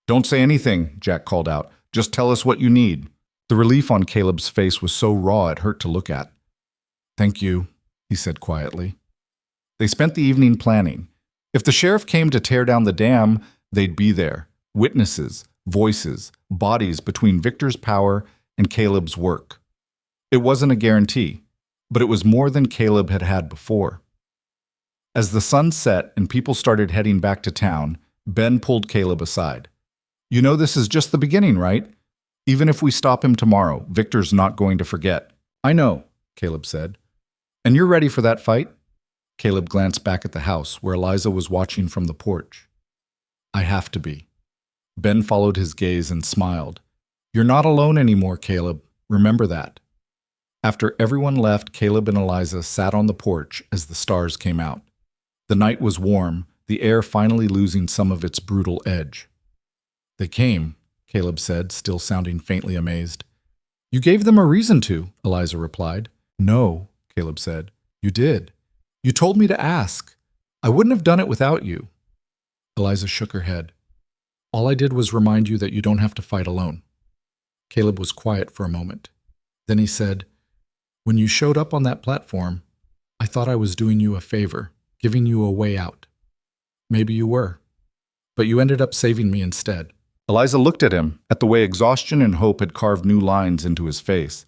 "Don't say anything," Jack called out. "Just tell us what you need." The relief on Caleb's face was so raw it hurt to look at. "Thank you," he said quietly. They spent the evening planning. If the sheriff came to tear down the dam, they'd be there. Witnesses, voices, bodies between Victor's power and Caleb's work. It wasn't a guarantee, but it was more than Caleb had had before. As the sun set and people started heading back to town, Ben pulled Caleb aside. "You know this is just the beginning, right? Even if we stop him tomorrow, Victor's not going to forget." "I know," Caleb said. "And you're ready for that fight?" Caleb glanced back at the house where Eliza was watching from the porch. "I have to be." Ben followed his gaze and smiled. "You're not alone anymore, Caleb. Remember that." After everyone left, Caleb and Eliza sat on the porch as the stars came out. The night was warm, the air finally losing some of its brutal edge. "They came," Caleb said, still sounding faintly amazed. "You gave them a reason to," Eliza replied. "No," Caleb said. "You did. You told me to ask. I wouldn't have done it without you." Eliza shook her head. "All I did was remind you that you don't have to fight alone." Caleb was quiet for a moment. Then he said, "When you showed up on that platform, I thought I was doing you a favor, giving you a way out. Maybe you were. But you ended up saving me instead." Eliza looked at him, at the way exhaustion and hope had carved new lines into his face.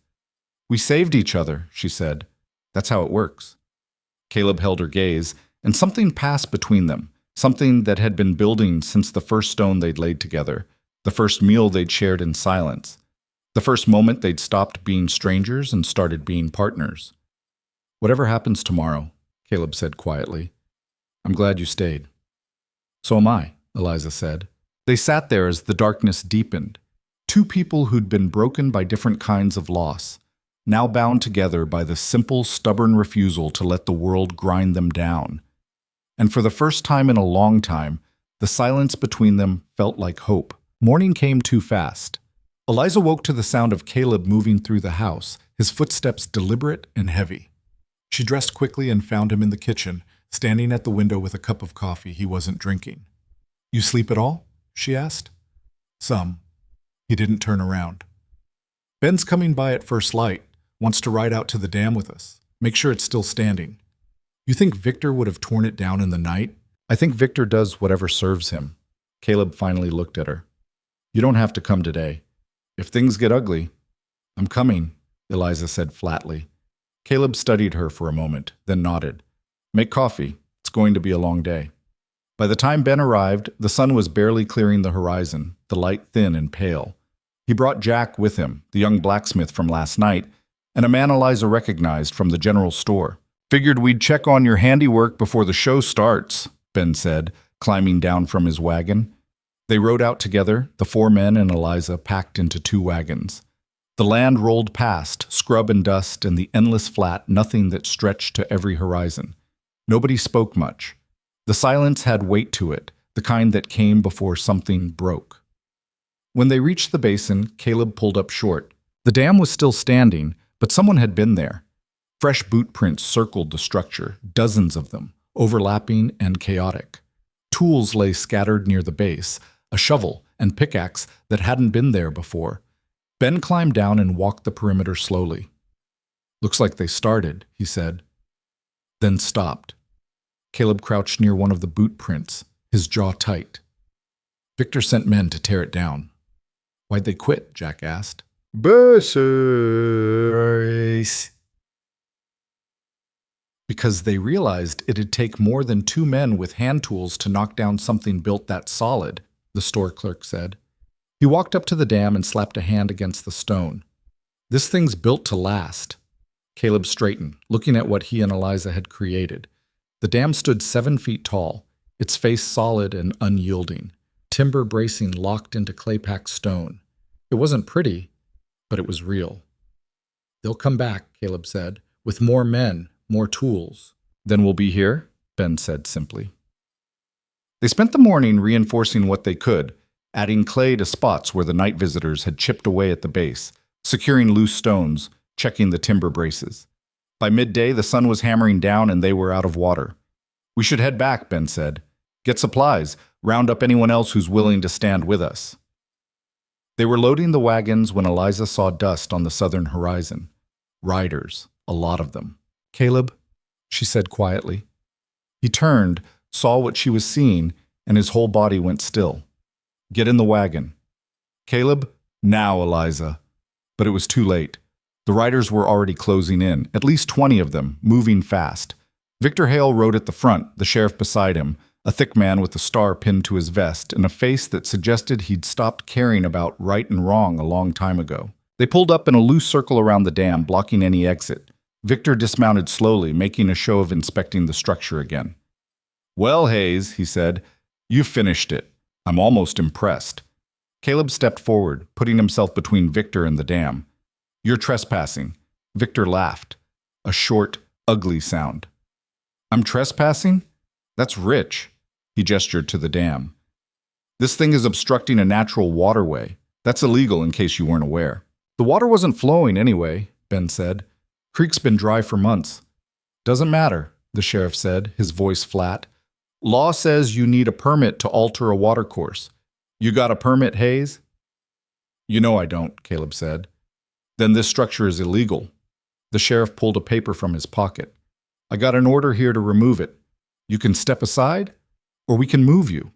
"We saved each other," she said. "That's how it works." Caleb held her gaze, and something passed between them, something that had been building since the first stone they'd laid together, the first meal they'd shared in silence, the first moment they'd stopped being strangers and started being partners. "Whatever happens tomorrow," Caleb said quietly, "I'm glad you stayed." "So am I," Eliza said. They sat there as the darkness deepened, two people who'd been broken by different kinds of loss, now bound together by the simple, stubborn refusal to let the world grind them down. And for the first time in a long time, the silence between them felt like hope. Morning came too fast. Eliza woke to the sound of Caleb moving through the house, his footsteps deliberate and heavy. She dressed quickly and found him in the kitchen, standing at the window with a cup of coffee he wasn't drinking. "You sleep at all?" she asked. "Some." He didn't turn around. "Ben's coming by at first light. Wants to ride out to the dam with us. Make sure it's still standing." "You think Victor would have torn it down in the night?" "I think Victor does whatever serves him." Caleb finally looked at her. "You don't have to come today. If things get ugly." "I'm coming," Eliza said flatly. Caleb studied her for a moment, then nodded. "Make coffee. It's going to be a long day." By the time Ben arrived, the sun was barely clearing the horizon, the light thin and pale. He brought Jack with him, the young blacksmith from last night, and a man Eliza recognized from the general store. "Figured we'd check on your handiwork before the show starts," Ben said, climbing down from his wagon. They rode out together, the 4 men and Eliza packed into 2 wagons. The land rolled past, scrub and dust and the endless flat, nothing that stretched to every horizon. Nobody spoke much. The silence had weight to it, the kind that came before something broke. When they reached the basin, Caleb pulled up short. The dam was still standing, but someone had been there. Fresh boot prints circled the structure, dozens of them, overlapping and chaotic. Tools lay scattered near the base, a shovel and pickaxe that hadn't been there before. Ben climbed down and walked the perimeter slowly. "Looks like they started," he said, then stopped. Caleb crouched near one of the boot prints, his jaw tight. "Victor sent men to tear it down." "Why'd they quit?" Jack asked. "Buses." "Because they realized it'd take more than 2 men with hand tools to knock down something built that solid," the store clerk said. He walked up to the dam and slapped a hand against the stone. "This thing's built to last." Caleb straightened, looking at what he and Eliza had created. The dam stood 7 feet tall, its face solid and unyielding, timber bracing locked into clay-packed stone. It wasn't pretty, but it was real. "They'll come back," Caleb said, "with more men, more tools." "Then we'll be here?" Ben said simply. They spent the morning reinforcing what they could, adding clay to spots where the night visitors had chipped away at the base, securing loose stones, checking the timber braces. By midday, the sun was hammering down and they were out of water. We should head back, Ben said. Get supplies, round up anyone else who's willing to stand with us. They were loading the wagons when Eliza saw dust on the southern horizon. Riders, a lot of them. Caleb, she said quietly. He turned, saw what she was seeing, and his whole body went still. Get in the wagon. Caleb, now, Eliza. But it was too late. The riders were already closing in, at least 20 of them, moving fast. Victor Hale rode at the front, the sheriff beside him, a thick man with a star pinned to his vest and a face that suggested he'd stopped caring about right and wrong a long time ago. They pulled up in a loose circle around the dam, blocking any exit. Victor dismounted slowly, making a show of inspecting the structure again. Well, Hayes, he said, you've finished it. I'm almost impressed. Caleb stepped forward, putting himself between Victor and the dam. You're trespassing. Victor laughed. A short, ugly sound. I'm trespassing? That's rich. He gestured to the dam. This thing is obstructing a natural waterway. That's illegal in case you weren't aware. The water wasn't flowing anyway, Ben said. Creek's been dry for months. Doesn't matter, the sheriff said, his voice flat. Law says you need a permit to alter a watercourse. You got a permit, Hayes? You know I don't, Caleb said. Then this structure is illegal. The sheriff pulled a paper from his pocket. I got an order here to remove it. You can step aside, or we can move you.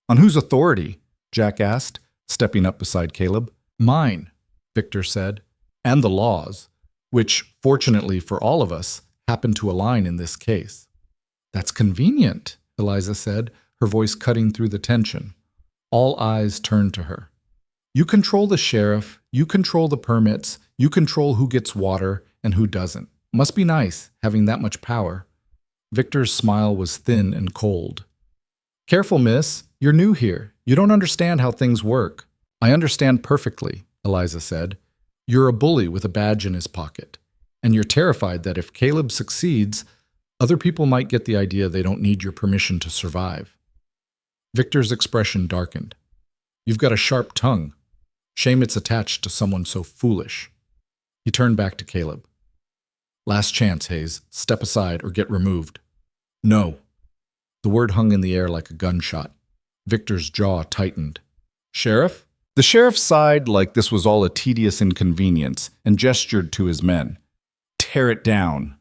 On whose authority? Jack asked, stepping up beside Caleb. Mine, Victor said, and the law's, which, fortunately for all of us, happen to align in this case. That's convenient, Eliza said, her voice cutting through the tension. All eyes turned to her. You control the sheriff, you control the permits, you control who gets water and who doesn't. Must be nice, having that much power. Victor's smile was thin and cold. Careful, miss. You're new here. You don't understand how things work. I understand perfectly, Eliza said. You're a bully with a badge in his pocket. And you're terrified that if Caleb succeeds, other people might get the idea they don't need your permission to survive. Victor's expression darkened. You've got a sharp tongue. Shame it's attached to someone so foolish. He turned back to Caleb. Last chance, Hayes. Step aside or get removed. No. The word hung in the air like a gunshot. Victor's jaw tightened. Sheriff? The sheriff sighed like this was all a tedious inconvenience and gestured to his men. Tear it down.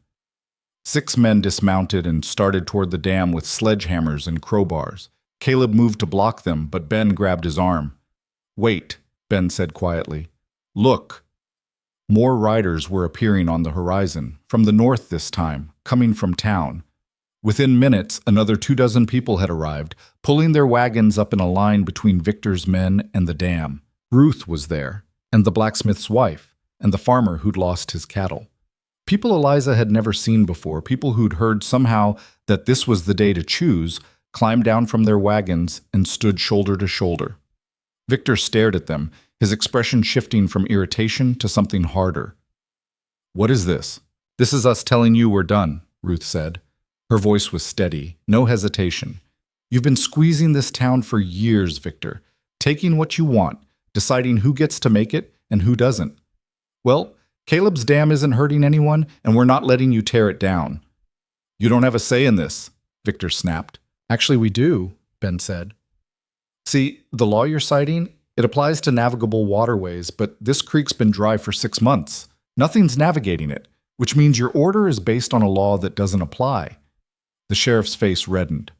6 men dismounted and started toward the dam with sledgehammers and crowbars. Caleb moved to block them, but Ben grabbed his arm. Wait, Ben said quietly. Look. More riders were appearing on the horizon, from the north this time, coming from town. Within minutes, another 24 people had arrived, pulling their wagons up in a line between Victor's men and the dam. Ruth was there, and the blacksmith's wife, and the farmer who'd lost his cattle. People Eliza had never seen before, people who'd heard somehow that this was the day to choose, climbed down from their wagons and stood shoulder to shoulder. Victor stared at them, his expression shifting from irritation to something harder. What is this? This is us telling you we're done, Ruth said. Her voice was steady, no hesitation. You've been squeezing this town for years, Victor, taking what you want, deciding who gets to make it and who doesn't. Well, Caleb's dam isn't hurting anyone, and we're not letting you tear it down. You don't have a say in this, Victor snapped. Actually, we do, Ben said. See, the law you're citing, it applies to navigable waterways, but this creek's been dry for 6 months. Nothing's navigating it, which means your order is based on a law that doesn't apply. The sheriff's face reddened.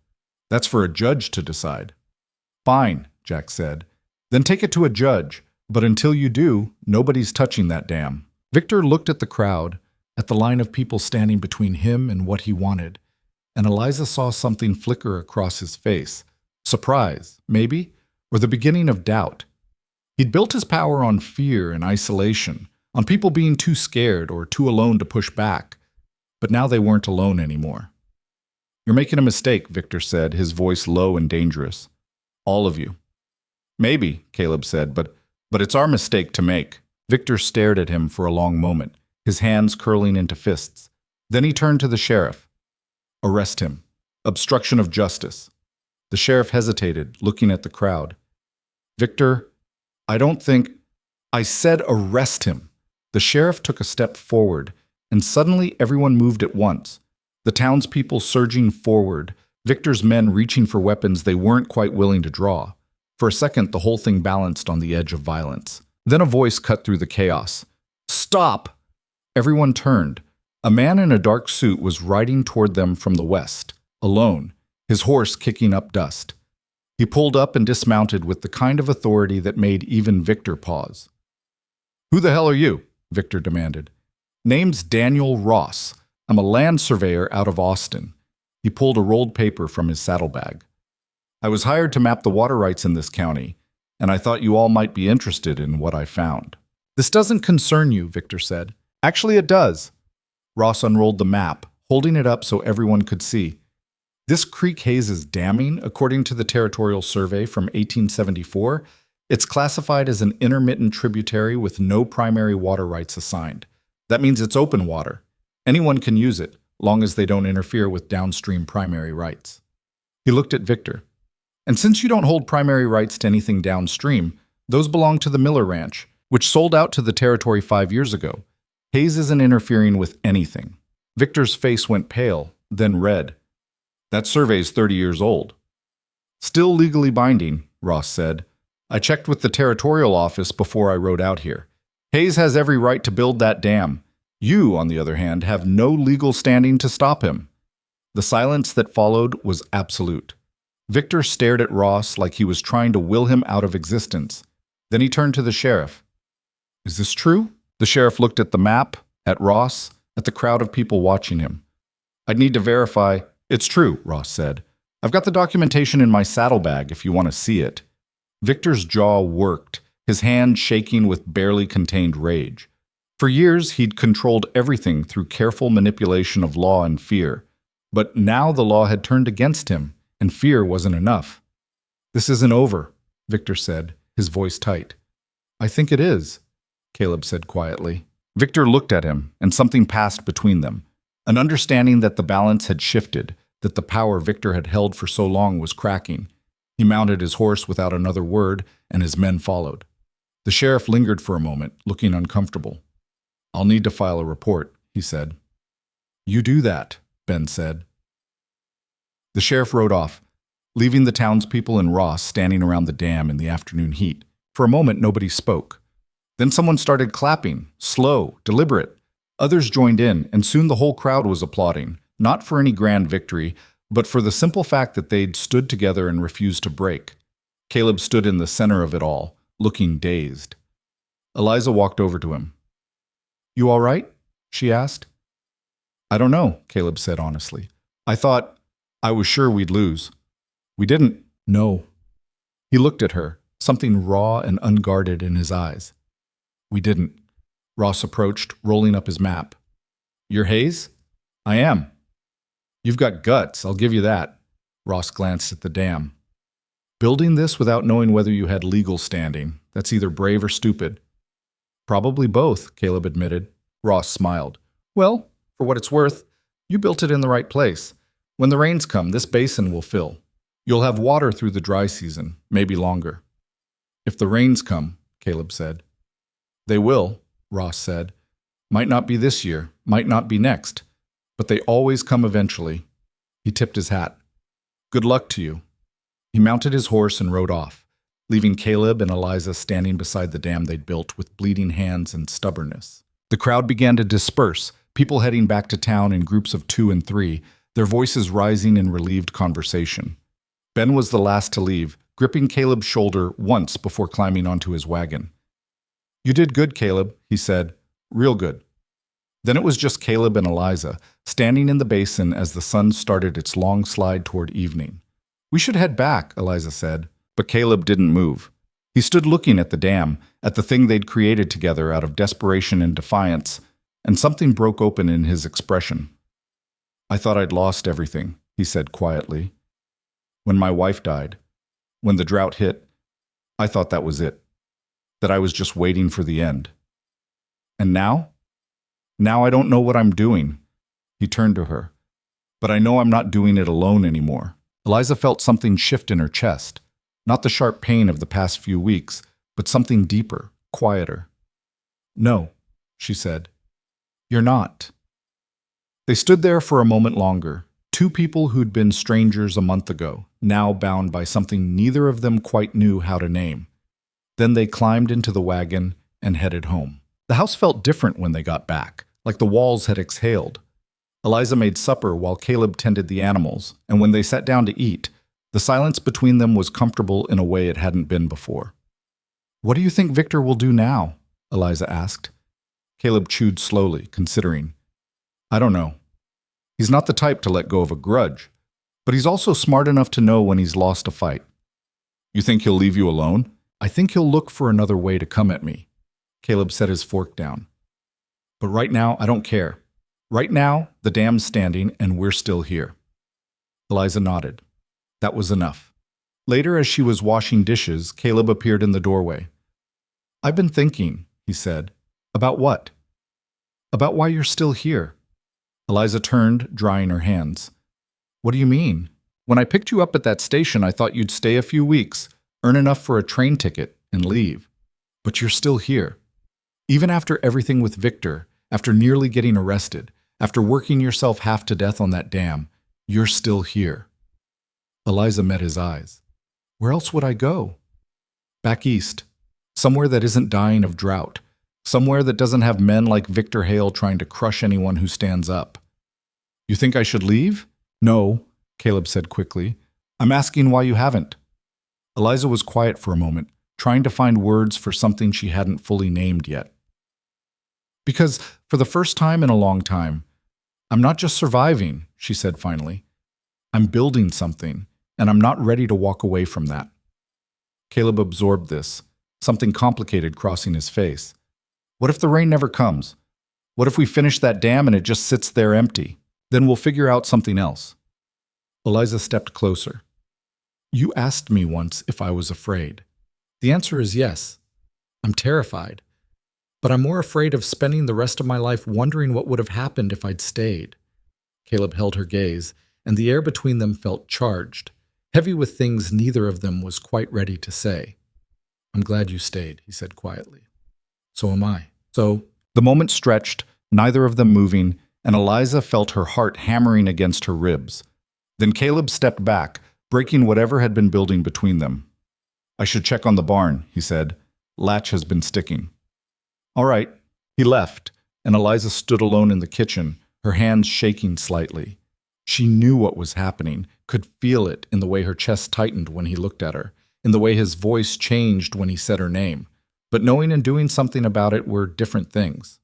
That's for a judge to decide. Fine, Jack said. Then take it to a judge, but until you do, nobody's touching that dam. Victor looked at the crowd, at the line of people standing between him and what he wanted, and Eliza saw something flicker across his face. Surprise, maybe, or the beginning of doubt. He'd built his power on fear and isolation, on people being too scared or too alone to push back, but now they weren't alone anymore. You're making a mistake, Victor said, his voice low and dangerous. All of you. Maybe, Caleb said, but it's our mistake to make. Victor stared at him for a long moment, his hands curling into fists. Then he turned to the sheriff. Arrest him. Obstruction of justice. The sheriff hesitated, looking at the crowd. Victor, I don't think... I said arrest him. The sheriff took a step forward, and suddenly everyone moved at once. The townspeople surging forward, Victor's men reaching for weapons they weren't quite willing to draw. For a second, the whole thing balanced on the edge of violence. Then a voice cut through the chaos. Stop! Everyone turned. A man in a dark suit was riding toward them from the west, alone, his horse kicking up dust. He pulled up and dismounted with the kind of authority that made even Victor pause. Who the hell are you? Victor demanded. Name's Daniel Ross. I'm a land surveyor out of Austin. He pulled a rolled paper from his saddlebag. I was hired to map the water rights in this county, and I thought you all might be interested in what I found. This doesn't concern you, Victor said. Actually, it does. Ross unrolled the map, holding it up so everyone could see. This creek Hayes is damming, according to the Territorial Survey from 1874. It's classified as an intermittent tributary with no primary water rights assigned. That means it's open water. Anyone can use it, long as they don't interfere with downstream primary rights. He looked at Victor. And since you don't hold primary rights to anything downstream, those belong to the Miller Ranch, which sold out to the territory 5 years ago. Hayes isn't interfering with anything. Victor's face went pale, then red. That survey's 30 years old. Still legally binding, Ross said. I checked with the territorial office before I rode out here. Hayes has every right to build that dam. You, on the other hand, have no legal standing to stop him. The silence that followed was absolute. Victor stared at Ross like he was trying to will him out of existence. Then he turned to the sheriff. Is this true? The sheriff looked at the map, at Ross, at the crowd of people watching him. I'd need to verify. It's true, Ross said. I've got the documentation in my saddlebag if you want to see it. Victor's jaw worked, his hand shaking with barely contained rage. For years, he'd controlled everything through careful manipulation of law and fear. But now the law had turned against him, and fear wasn't enough. This isn't over, Victor said, his voice tight. I think it is, Caleb said quietly. Victor looked at him, and something passed between them. An understanding that the balance had shifted, that the power Victor had held for so long was cracking. He mounted his horse without another word, and his men followed. The sheriff lingered for a moment, looking uncomfortable. I'll need to file a report, he said. You do that, Ben said. The sheriff rode off, leaving the townspeople and Ross standing around the dam in the afternoon heat. For a moment, nobody spoke. Then someone started clapping, slow, deliberate. Others joined in, and soon the whole crowd was applauding, not for any grand victory, but for the simple fact that they'd stood together and refused to break. Caleb stood in the center of it all, looking dazed. Eliza walked over to him. You all right? She asked. I don't know, Caleb said honestly. I was sure we'd lose. We didn't. No. He looked at her, something raw and unguarded in his eyes. We didn't. Ross approached, rolling up his map. You're Hayes? I am. You've got guts, I'll give you that. Ross glanced at the dam. Building this without knowing whether you had legal standing, that's either brave or stupid. Probably both, Caleb admitted. Ross smiled. Well, for what it's worth, you built it in the right place. When the rains come, this basin will fill. You'll have water through the dry season, maybe longer. If the rains come, Caleb said. They will, Ross said. Might not be this year, might not be next, but they always come eventually. He tipped his hat. Good luck to you. He mounted his horse and rode off, leaving Caleb and Eliza standing beside the dam they'd built with bleeding hands and stubbornness. The crowd began to disperse, people heading back to town in groups of 2 and 3, their voices rising in relieved conversation. Ben was the last to leave, gripping Caleb's shoulder once before climbing onto his wagon. You did good, Caleb, he said. Real good. Then it was just Caleb and Eliza, standing in the basin as the sun started its long slide toward evening. We should head back, Eliza said, but Caleb didn't move. He stood looking at the dam, at the thing they'd created together out of desperation and defiance, and something broke open in his expression. I thought I'd lost everything, he said quietly. When my wife died, when the drought hit, I thought that was it, that I was just waiting for the end. And now? Now I don't know what I'm doing. He turned to her. But I know I'm not doing it alone anymore. Eliza felt something shift in her chest. Not the sharp pain of the past few weeks, but something deeper, quieter. No, she said. You're not. They stood there for a moment longer, two people who'd been strangers a month ago, now bound by something neither of them quite knew how to name. Then they climbed into the wagon and headed home. The house felt different when they got back, like the walls had exhaled. Eliza made supper while Caleb tended the animals, and when they sat down to eat, the silence between them was comfortable in a way it hadn't been before. What do you think Victor will do now? Eliza asked. Caleb chewed slowly, considering. I don't know. He's not the type to let go of a grudge, but he's also smart enough to know when he's lost a fight. You think he'll leave you alone? I think he'll look for another way to come at me. Caleb set his fork down. But right now, I don't care. Right now, the dam's standing and we're still here. Eliza nodded. That was enough. Later, as she was washing dishes, Caleb appeared in the doorway. I've been thinking, he said. About what? About why you're still here. Eliza turned, drying her hands. What do you mean? When I picked you up at that station, I thought you'd stay a few weeks, earn enough for a train ticket, and leave. But you're still here. Even after everything with Victor, after nearly getting arrested, after working yourself half to death on that dam, you're still here. Eliza met his eyes. Where else would I go? Back east. Somewhere that isn't dying of drought. Somewhere that doesn't have men like Victor Hale trying to crush anyone who stands up. You think I should leave? No, Caleb said quickly. I'm asking why you haven't. Eliza was quiet for a moment, trying to find words for something she hadn't fully named yet. Because, for the first time in a long time, I'm not just surviving, she said finally. I'm building something, and I'm not ready to walk away from that. Caleb absorbed this, something complicated crossing his face. What if the rain never comes? What if we finish that dam and it just sits there empty? Then we'll figure out something else. Eliza stepped closer. You asked me once if I was afraid. The answer is yes. I'm terrified. But I'm more afraid of spending the rest of my life wondering what would have happened if I'd stayed. Caleb held her gaze, and the air between them felt charged, heavy with things neither of them was quite ready to say. I'm glad you stayed, he said quietly. So am I. So, the moment stretched, neither of them moving, and Eliza felt her heart hammering against her ribs. Then Caleb stepped back, breaking whatever had been building between them. I should check on the barn, he said. Latch has been sticking. All right. He left, and Eliza stood alone in the kitchen, her hands shaking slightly. She knew what was happening, could feel it in the way her chest tightened when he looked at her, in the way his voice changed when he said her name. But knowing and doing something about it were different things.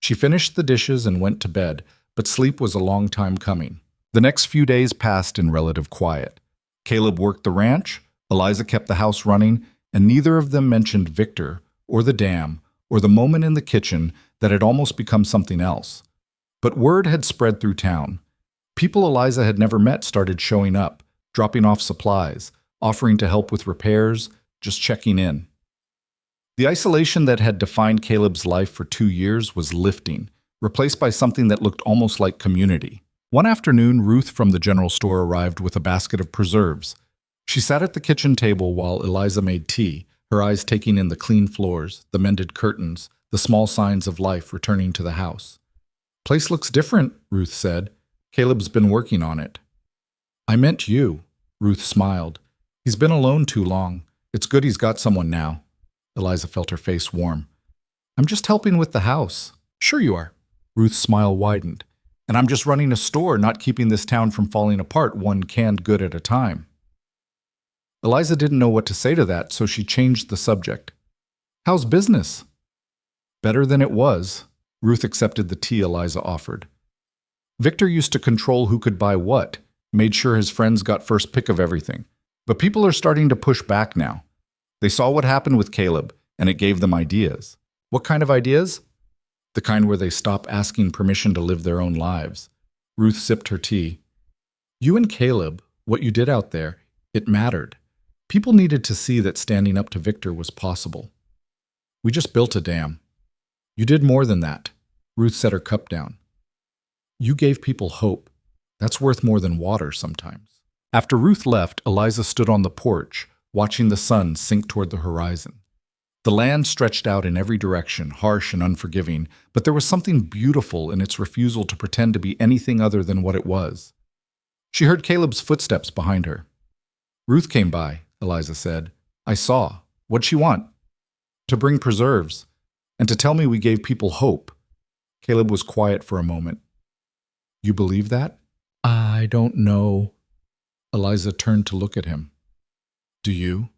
She finished the dishes and went to bed, but sleep was a long time coming. The next few days passed in relative quiet. Caleb worked the ranch, Eliza kept the house running, and neither of them mentioned Victor, or the dam, or the moment in the kitchen that had almost become something else. But word had spread through town. People Eliza had never met started showing up, dropping off supplies, offering to help with repairs, just checking in. The isolation that had defined Caleb's life for 2 years was lifting, replaced by something that looked almost like community. One afternoon, Ruth from the general store arrived with a basket of preserves. She sat at the kitchen table while Eliza made tea, her eyes taking in the clean floors, the mended curtains, the small signs of life returning to the house. Place looks different, Ruth said. Caleb's been working on it. I meant you, Ruth smiled. He's been alone too long. It's good he's got someone now. Eliza felt her face warm. I'm just helping with the house. Sure you are. Ruth's smile widened. And I'm just running a store, not keeping this town from falling apart one canned good at a time. Eliza didn't know what to say to that, so she changed the subject. How's business? Better than it was. Ruth accepted the tea Eliza offered. Victor used to control who could buy what, made sure his friends got first pick of everything. But people are starting to push back now. They saw what happened with Caleb, and it gave them ideas. What kind of ideas? The kind where they stop asking permission to live their own lives. Ruth sipped her tea. You and Caleb, what you did out there, it mattered. People needed to see that standing up to Victor was possible. We just built a dam. You did more than that. Ruth set her cup down. You gave people hope. That's worth more than water sometimes. After Ruth left, Eliza stood on the porch, watching the sun sink toward the horizon. The land stretched out in every direction, harsh and unforgiving, but there was something beautiful in its refusal to pretend to be anything other than what it was. She heard Caleb's footsteps behind her. Ruth came by, Eliza said. I saw. What'd she want? To bring preserves, and to tell me we gave people hope. Caleb was quiet for a moment. You believe that? I don't know. Eliza turned to look at him. Do you?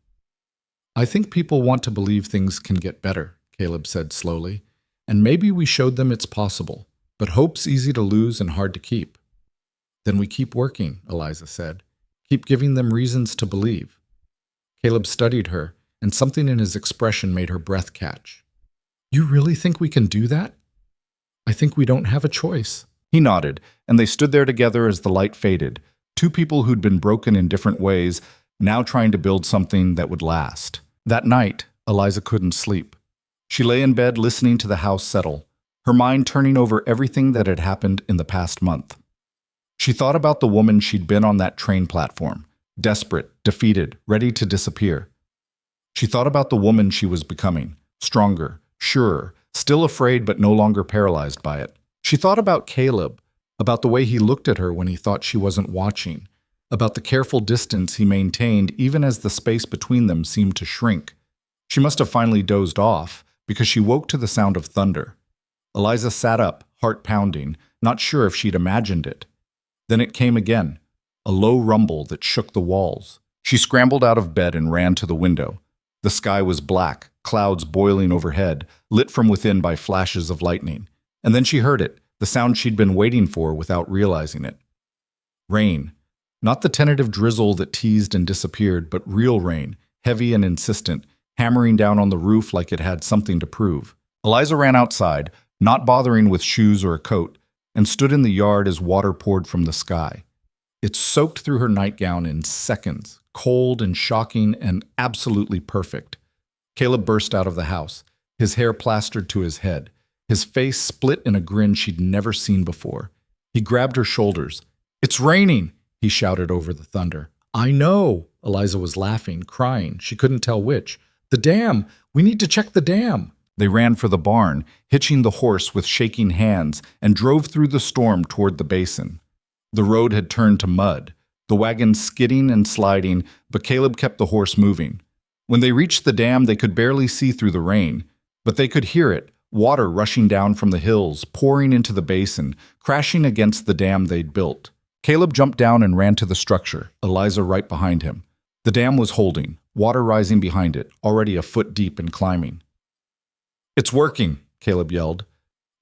I think people want to believe things can get better, Caleb said slowly, and maybe we showed them it's possible, but hope's easy to lose and hard to keep. Then we keep working, Eliza said. Keep giving them reasons to believe. Caleb studied her, and something in his expression made her breath catch. You really think we can do that? I think we don't have a choice. He nodded, and they stood there together as the light faded, two people who'd been broken in different ways, now trying to build something that would last. That night, Eliza couldn't sleep. She lay in bed listening to the house settle, her mind turning over everything that had happened in the past month. She thought about the woman she'd been on that train platform, desperate, defeated, ready to disappear. She thought about the woman she was becoming, stronger, surer, still afraid but no longer paralyzed by it. She thought about Caleb, about the way he looked at her when he thought she wasn't watching, about the careful distance he maintained even as the space between them seemed to shrink. She must have finally dozed off, because she woke to the sound of thunder. Eliza sat up, heart pounding, not sure if she'd imagined it. Then it came again, a low rumble that shook the walls. She scrambled out of bed and ran to the window. The sky was black, clouds boiling overhead, lit from within by flashes of lightning. And then she heard it, the sound she'd been waiting for without realizing it. Rain. Not the tentative drizzle that teased and disappeared, but real rain, heavy and insistent, hammering down on the roof like it had something to prove. Eliza ran outside, not bothering with shoes or a coat, and stood in the yard as water poured from the sky. It soaked through her nightgown in seconds, cold and shocking and absolutely perfect. Caleb burst out of the house, his hair plastered to his head, his face split in a grin she'd never seen before. He grabbed her shoulders. It's raining, he shouted over the thunder. I know, Eliza was laughing, crying. She couldn't tell which. The dam! We need to check the dam! They ran for the barn, hitching the horse with shaking hands, and drove through the storm toward the basin. The road had turned to mud, the wagon skidding and sliding, but Caleb kept the horse moving. When they reached the dam, they could barely see through the rain, but they could hear it, water rushing down from the hills, pouring into the basin, crashing against the dam they'd built. Caleb jumped down and ran to the structure, Eliza right behind him. The dam was holding, water rising behind it, already a foot deep and climbing. It's working, Caleb yelled.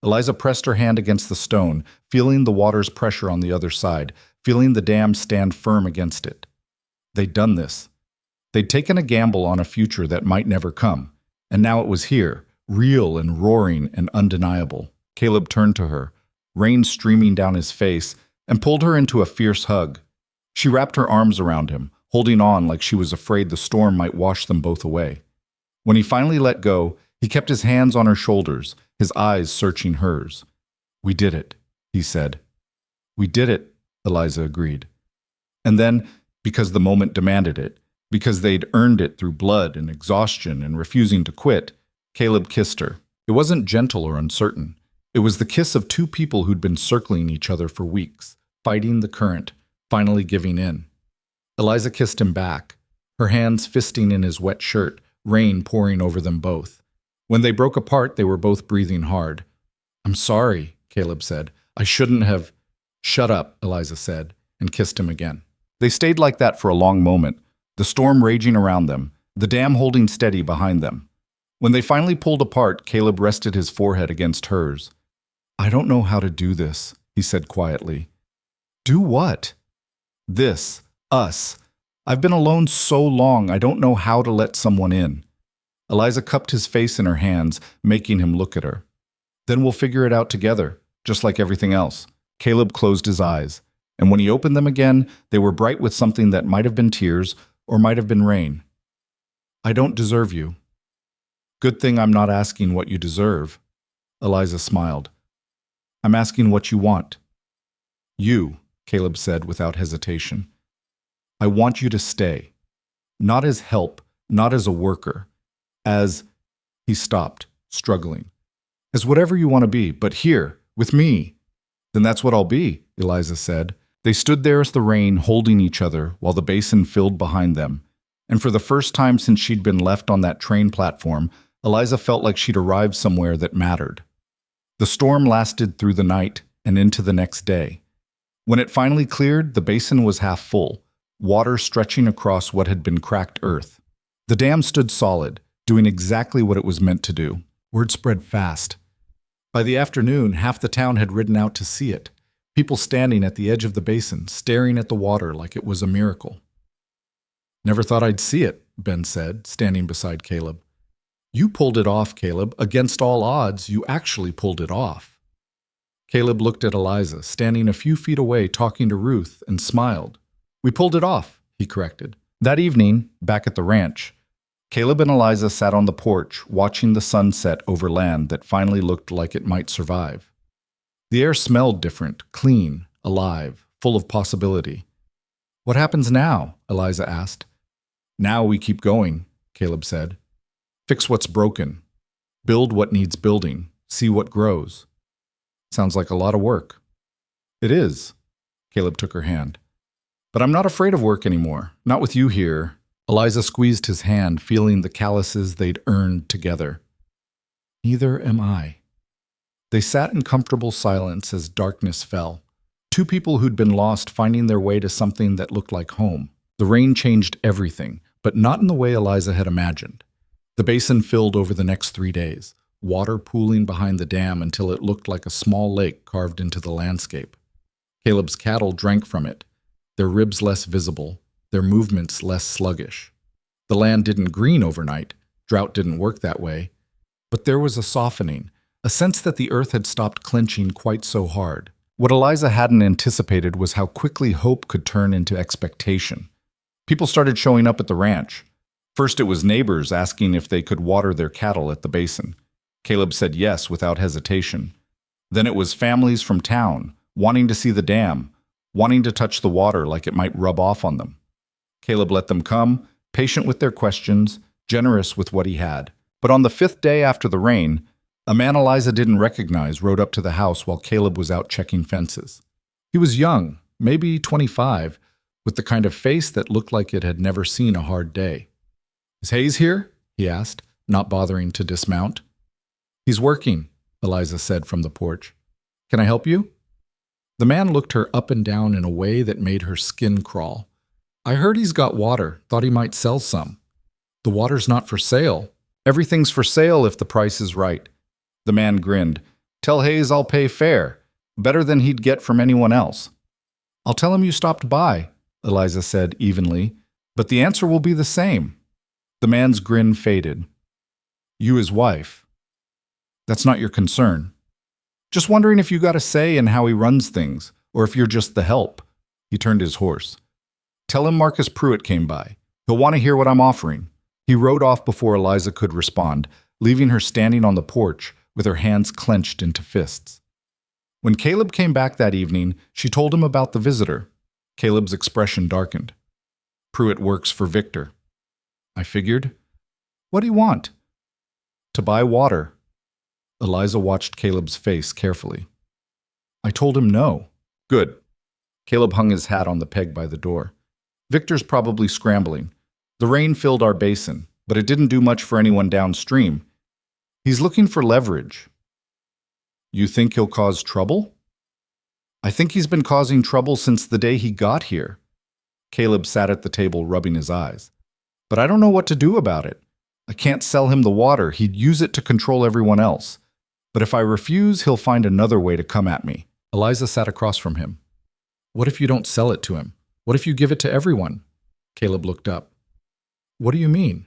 Eliza pressed her hand against the stone, feeling the water's pressure on the other side, feeling the dam stand firm against it. They'd done this. They'd taken a gamble on a future that might never come, and now it was here, real and roaring and undeniable. Caleb turned to her, rain streaming down his face, and pulled her into a fierce hug. She wrapped her arms around him, holding on like she was afraid the storm might wash them both away. When he finally let go, he kept his hands on her shoulders, his eyes searching hers. We did it, he said. We did it, Eliza agreed. And then, because the moment demanded it, because they'd earned it through blood and exhaustion and refusing to quit, Caleb kissed her. It wasn't gentle or uncertain. It was the kiss of two people who'd been circling each other for weeks, fighting the current, finally giving in. Eliza kissed him back, her hands fisting in his wet shirt, rain pouring over them both. When they broke apart, they were both breathing hard. I'm sorry, Caleb said. I shouldn't have. Shut up, Eliza said, and kissed him again. They stayed like that for a long moment, the storm raging around them, the dam holding steady behind them. When they finally pulled apart, Caleb rested his forehead against hers. I don't know how to do this, he said quietly. Do what? This, us. I've been alone so long, I don't know how to let someone in. Eliza cupped his face in her hands, making him look at her. Then we'll figure it out together, just like everything else. Caleb closed his eyes, and when he opened them again, they were bright with something that might have been tears or might have been rain. I don't deserve you. Good thing I'm not asking what you deserve. Eliza smiled. I'm asking what you want. You, Caleb said without hesitation. I want you to stay. Not as help, not as a worker. As... He stopped, struggling. As whatever you want to be, but here, with me. Then that's what I'll be, Eliza said. They stood there as the rain, holding each other while the basin filled behind them. And for the first time since she'd been left on that train platform, Eliza felt like she'd arrived somewhere that mattered. The storm lasted through the night and into the next day. When it finally cleared, the basin was half full, water stretching across what had been cracked earth. The dam stood solid, doing exactly what it was meant to do. Word spread fast. By the afternoon, half the town had ridden out to see it, people standing at the edge of the basin, staring at the water like it was a miracle. Never thought I'd see it, Ben said, standing beside Caleb. You pulled it off, Caleb. Against all odds, you actually pulled it off. Caleb looked at Eliza, standing a few feet away talking to Ruth, and smiled. We pulled it off, he corrected. That evening, back at the ranch, Caleb and Eliza sat on the porch, watching the sun set over land that finally looked like it might survive. The air smelled different, clean, alive, full of possibility. What happens now? Eliza asked. Now we keep going, Caleb said. Fix what's broken. Build what needs building. See what grows. Sounds like a lot of work. It is. Caleb took her hand. But I'm not afraid of work anymore. Not with you here. Eliza squeezed his hand, feeling the calluses they'd earned together. Neither am I. They sat in comfortable silence as darkness fell. Two people who'd been lost finding their way to something that looked like home. The rain changed everything, but not in the way Eliza had imagined. The basin filled over the next 3 days, water pooling behind the dam until it looked like a small lake carved into the landscape. Caleb's cattle drank from it, their ribs less visible, their movements less sluggish. The land didn't green overnight, drought didn't work that way, but there was a softening, a sense that the earth had stopped clenching quite so hard. What Eliza hadn't anticipated was how quickly hope could turn into expectation. People started showing up at the ranch. First it was neighbors asking if they could water their cattle at the basin. Caleb said yes without hesitation. Then it was families from town, wanting to see the dam, wanting to touch the water like it might rub off on them. Caleb let them come, patient with their questions, generous with what he had. But on the 5th day after the rain, a man Eliza didn't recognize rode up to the house while Caleb was out checking fences. He was young, maybe 25, with the kind of face that looked like it had never seen a hard day. Is Hayes here? He asked, not bothering to dismount. He's working, Eliza said from the porch. Can I help you? The man looked her up and down in a way that made her skin crawl. I heard he's got water, thought he might sell some. The water's not for sale. Everything's for sale if the price is right. The man grinned. Tell Hayes I'll pay fair, better than he'd get from anyone else. I'll tell him you stopped by, Eliza said evenly, but the answer will be the same. The man's grin faded. You his wife. That's not your concern. Just wondering if you got a say in how he runs things, or if you're just the help. He turned his horse. Tell him Marcus Pruitt came by. He'll want to hear what I'm offering. He rode off before Eliza could respond, leaving her standing on the porch with her hands clenched into fists. When Caleb came back that evening, she told him about the visitor. Caleb's expression darkened. Pruitt works for Victor. I figured. What do you want? To buy water. Eliza watched Caleb's face carefully. I told him no. Good. Caleb hung his hat on the peg by the door. Victor's probably scrambling. The rain filled our basin, but it didn't do much for anyone downstream. He's looking for leverage. You think he'll cause trouble? I think he's been causing trouble since the day he got here. Caleb sat at the table rubbing his eyes. But I don't know what to do about it. I can't sell him the water. He'd use it to control everyone else. But if I refuse, he'll find another way to come at me. Eliza sat across from him. What if you don't sell it to him? What if you give it to everyone? Caleb looked up. What do you mean?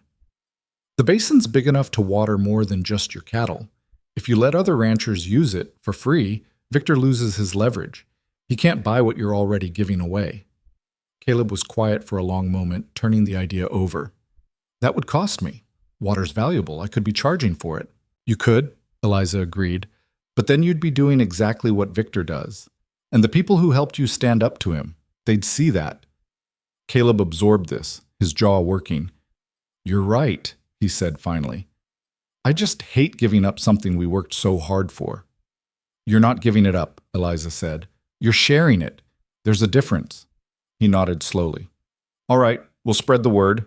The basin's big enough to water more than just your cattle. If you let other ranchers use it for free, Victor loses his leverage. He can't buy what you're already giving away. Caleb was quiet for a long moment, turning the idea over. That would cost me. Water's valuable. I could be charging for it. You could, Eliza agreed, but then you'd be doing exactly what Victor does. And the people who helped you stand up to him, they'd see that. Caleb absorbed this, his jaw working. You're right, he said finally. I just hate giving up something we worked so hard for. You're not giving it up, Eliza said. You're sharing it. There's a difference. He nodded slowly. All right, we'll spread the word.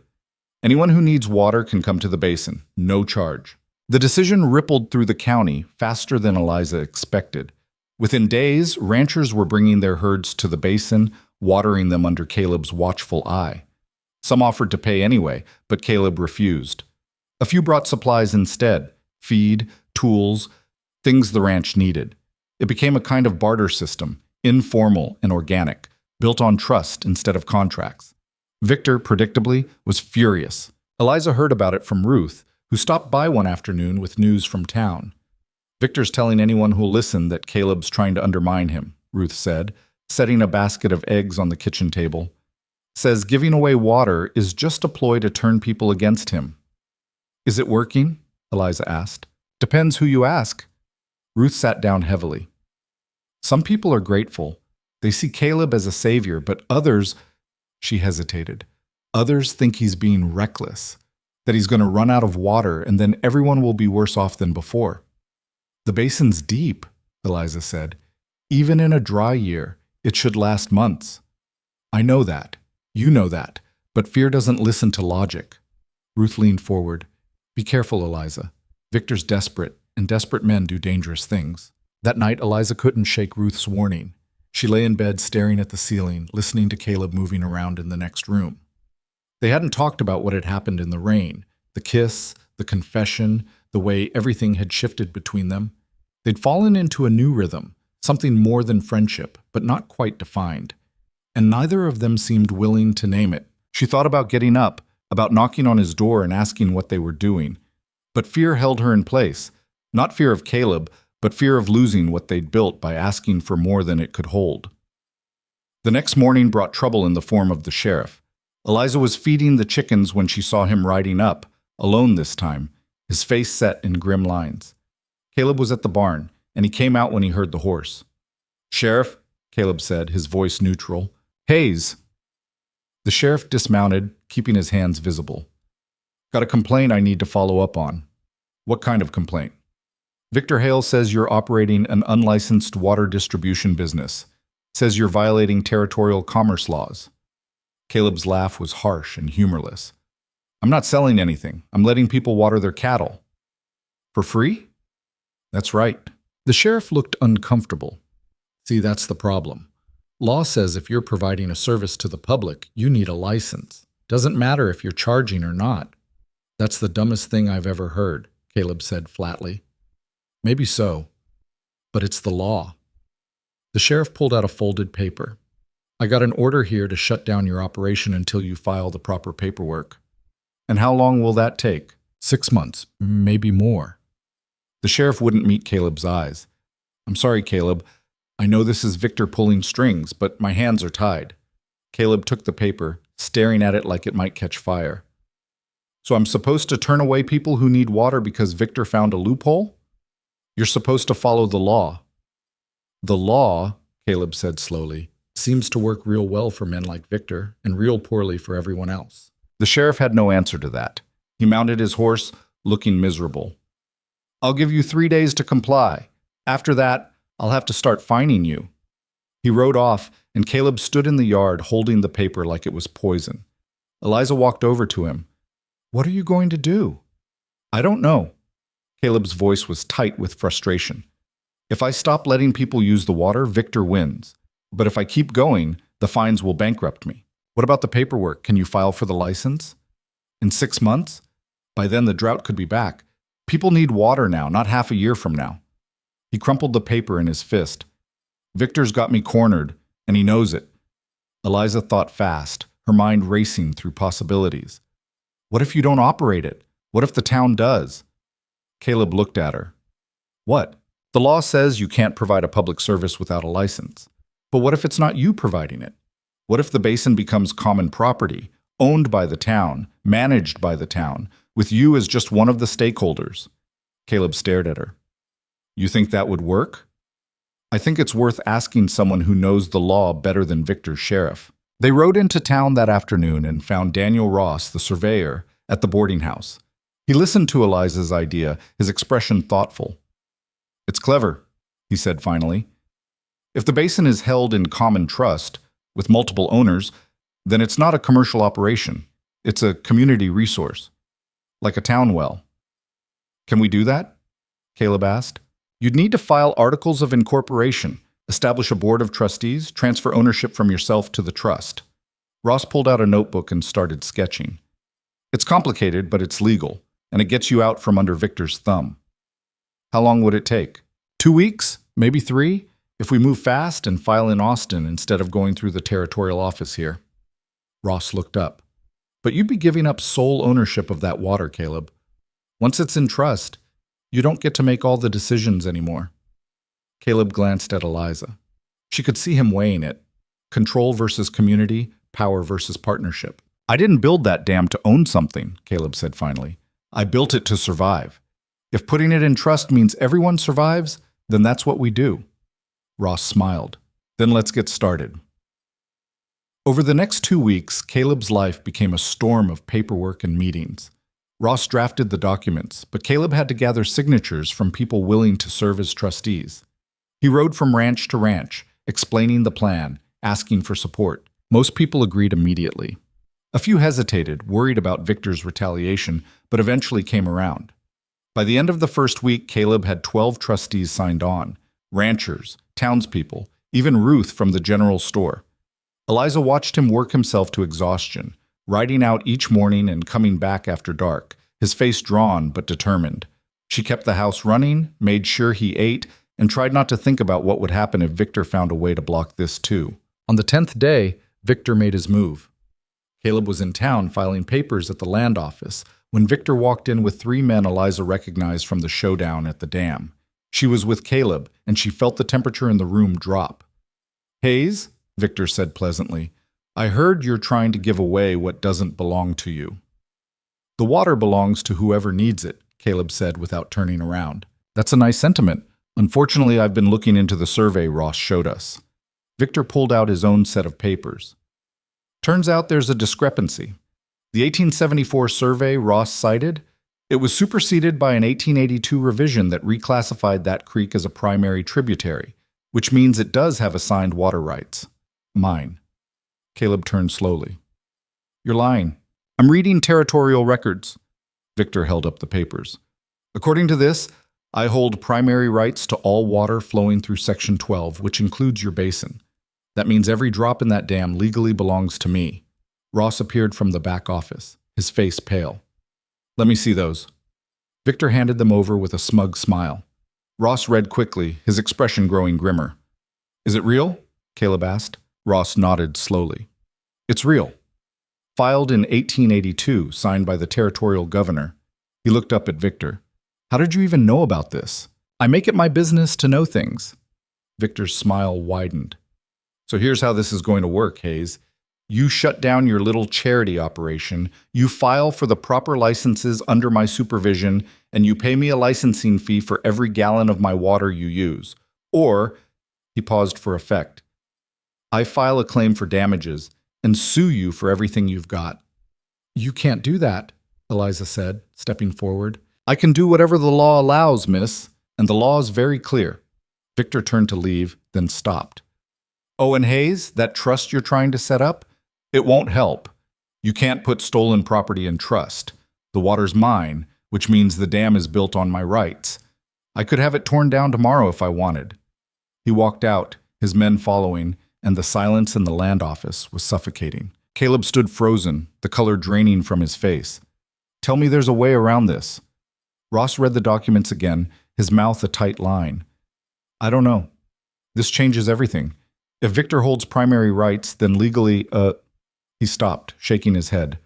Anyone who needs water can come to the basin, no charge. The decision rippled through the county faster than Eliza expected. Within days, ranchers were bringing their herds to the basin, watering them under Caleb's watchful eye. Some offered to pay anyway, but Caleb refused. A few brought supplies instead, feed, tools, things the ranch needed. It became a kind of barter system, informal and organic, built on trust instead of contracts. Victor, predictably, was furious. Eliza heard about it from Ruth, who stopped by one afternoon with news from town. Victor's telling anyone who'll listen that Caleb's trying to undermine him, Ruth said, setting a basket of eggs on the kitchen table. Says giving away water is just a ploy to turn people against him. Is it working? Eliza asked. Depends who you ask. Ruth sat down heavily. Some people are grateful. They see Caleb as a savior, but others, she hesitated, others think he's being reckless, that he's going to run out of water and then everyone will be worse off than before. The basin's deep, Eliza said. Even in a dry year, it should last months. I know that. You know that. But fear doesn't listen to logic. Ruth leaned forward. Be careful, Eliza. Victor's desperate, and desperate men do dangerous things. That night, Eliza couldn't shake Ruth's warning. She lay in bed staring at the ceiling, listening to Caleb moving around in the next room. They hadn't talked about what had happened in the rain, the kiss, the confession, the way everything had shifted between them. They'd fallen into a new rhythm, something more than friendship, but not quite defined. And neither of them seemed willing to name it. She thought about getting up, about knocking on his door and asking what they were doing. But fear held her in place. Not fear of Caleb, but fear of losing what they'd built by asking for more than it could hold. The next morning brought trouble in the form of the sheriff. Eliza was feeding the chickens when she saw him riding up, alone this time, his face set in grim lines. Caleb was at the barn, and he came out when he heard the horse. Sheriff, Caleb said, his voice neutral. Hayes. The sheriff dismounted, keeping his hands visible. Got a complaint I need to follow up on. What kind of complaint? Victor Hale says you're operating an unlicensed water distribution business. Says you're violating territorial commerce laws. Caleb's laugh was harsh and humorless. I'm not selling anything. I'm letting people water their cattle. For free? That's right. The sheriff looked uncomfortable. See, that's the problem. Law says if you're providing a service to the public, you need a license. Doesn't matter if you're charging or not. That's the dumbest thing I've ever heard, Caleb said flatly. Maybe so, but it's the law. The sheriff pulled out a folded paper. I got an order here to shut down your operation until you file the proper paperwork. And how long will that take? 6 months, maybe more. The sheriff wouldn't meet Caleb's eyes. I'm sorry, Caleb. I know this is Victor pulling strings, but my hands are tied. Caleb took the paper, staring at it like it might catch fire. So I'm supposed to turn away people who need water because Victor found a loophole? You're supposed to follow the law. The law, Caleb said slowly, seems to work real well for men like Victor and real poorly for everyone else. The sheriff had no answer to that. He mounted his horse, looking miserable. I'll give you 3 days to comply. After that, I'll have to start fining you. He rode off, and Caleb stood in the yard holding the paper like it was poison. Eliza walked over to him. What are you going to do? I don't know. Caleb's voice was tight with frustration. If I stop letting people use the water, Victor wins. But if I keep going, the fines will bankrupt me. What about the paperwork? Can you file for the license? In 6 months? By then the drought could be back. People need water now, not half a year from now. He crumpled the paper in his fist. Victor's got me cornered, and he knows it. Eliza thought fast, her mind racing through possibilities. What if you don't operate it? What if the town does? Caleb looked at her. What? The law says you can't provide a public service without a license. But what if it's not you providing it? What if the basin becomes common property, owned by the town, managed by the town, with you as just one of the stakeholders? Caleb stared at her. You think that would work? I think it's worth asking someone who knows the law better than Victor's sheriff. They rode into town that afternoon and found Daniel Ross, the surveyor, at the boarding house. He listened to Eliza's idea, his expression thoughtful. "It's clever," he said finally. "If the basin is held in common trust, with multiple owners, then it's not a commercial operation. It's a community resource, like a town well." "Can we do that?" Caleb asked. "You'd need to file articles of incorporation, establish a board of trustees, transfer ownership from yourself to the trust." Ross pulled out a notebook and started sketching. "It's complicated, but it's legal, and it gets you out from under Victor's thumb." "How long would it take?" 2 weeks, maybe 3, if we move fast and file in Austin instead of going through the territorial office here." Ross looked up. "But you'd be giving up sole ownership of that water, Caleb. Once it's in trust, you don't get to make all the decisions anymore." Caleb glanced at Eliza. She could see him weighing it. Control versus community, power versus partnership. "I didn't build that dam to own something," Caleb said finally. "I built it to survive. If putting it in trust means everyone survives, then that's what we do." Ross smiled. "Then let's get started." Over the next 2 weeks, Caleb's life became a storm of paperwork and meetings. Ross drafted the documents, but Caleb had to gather signatures from people willing to serve as trustees. He rode from ranch to ranch, explaining the plan, asking for support. Most people agreed immediately. A few hesitated, worried about Victor's retaliation, but eventually came around. By the end of the first week, Caleb had 12 trustees signed on, ranchers, townspeople, even Ruth from the general store. Eliza watched him work himself to exhaustion, riding out each morning and coming back after dark, his face drawn but determined. She kept the house running, made sure he ate, and tried not to think about what would happen if Victor found a way to block this too. On the 10th day, Victor made his move. Caleb was in town filing papers at the land office when Victor walked in with 3 men Eliza recognized from the showdown at the dam. She was with Caleb, and she felt the temperature in the room drop. "Hayes," Victor said pleasantly, "I heard you're trying to give away what doesn't belong to you." "The water belongs to whoever needs it," Caleb said without turning around. "That's a nice sentiment. Unfortunately, I've been looking into the survey Ross showed us." Victor pulled out his own set of papers. "Turns out there's a discrepancy. The 1874 survey Ross cited, it was superseded by an 1882 revision that reclassified that creek as a primary tributary, which means it does have assigned water rights. Mine." Caleb turned slowly. "You're lying. I'm reading territorial records." Victor held up the papers. "According to this, I hold primary rights to all water flowing through Section 12, which includes your basin. That means every drop in that dam legally belongs to me." Ross appeared from the back office, his face pale. "Let me see those." Victor handed them over with a smug smile. Ross read quickly, his expression growing grimmer. "Is it real?" Caleb asked. Ross nodded slowly. "It's real. Filed in 1882, signed by the territorial governor." He looked up at Victor. "How did you even know about this?" "I make it my business to know things." Victor's smile widened. "So here's how this is going to work, Hayes. You shut down your little charity operation, you file for the proper licenses under my supervision, and you pay me a licensing fee for every gallon of my water you use. Or," he paused for effect, "I file a claim for damages and sue you for everything you've got." "You can't do that," Eliza said, stepping forward. "I can do whatever the law allows, miss, and the law is very clear." Victor turned to leave, then stopped. "Oh, and Hayes, that trust you're trying to set up? It won't help. You can't put stolen property in trust. The water's mine, which means the dam is built on my rights. I could have it torn down tomorrow if I wanted." He walked out, his men following, and the silence in the land office was suffocating. Caleb stood frozen, the color draining from his face. "Tell me there's a way around this." Ross read the documents again, his mouth a tight line. "I don't know. This changes everything. If Victor holds primary rights, then legally, He stopped, shaking his head.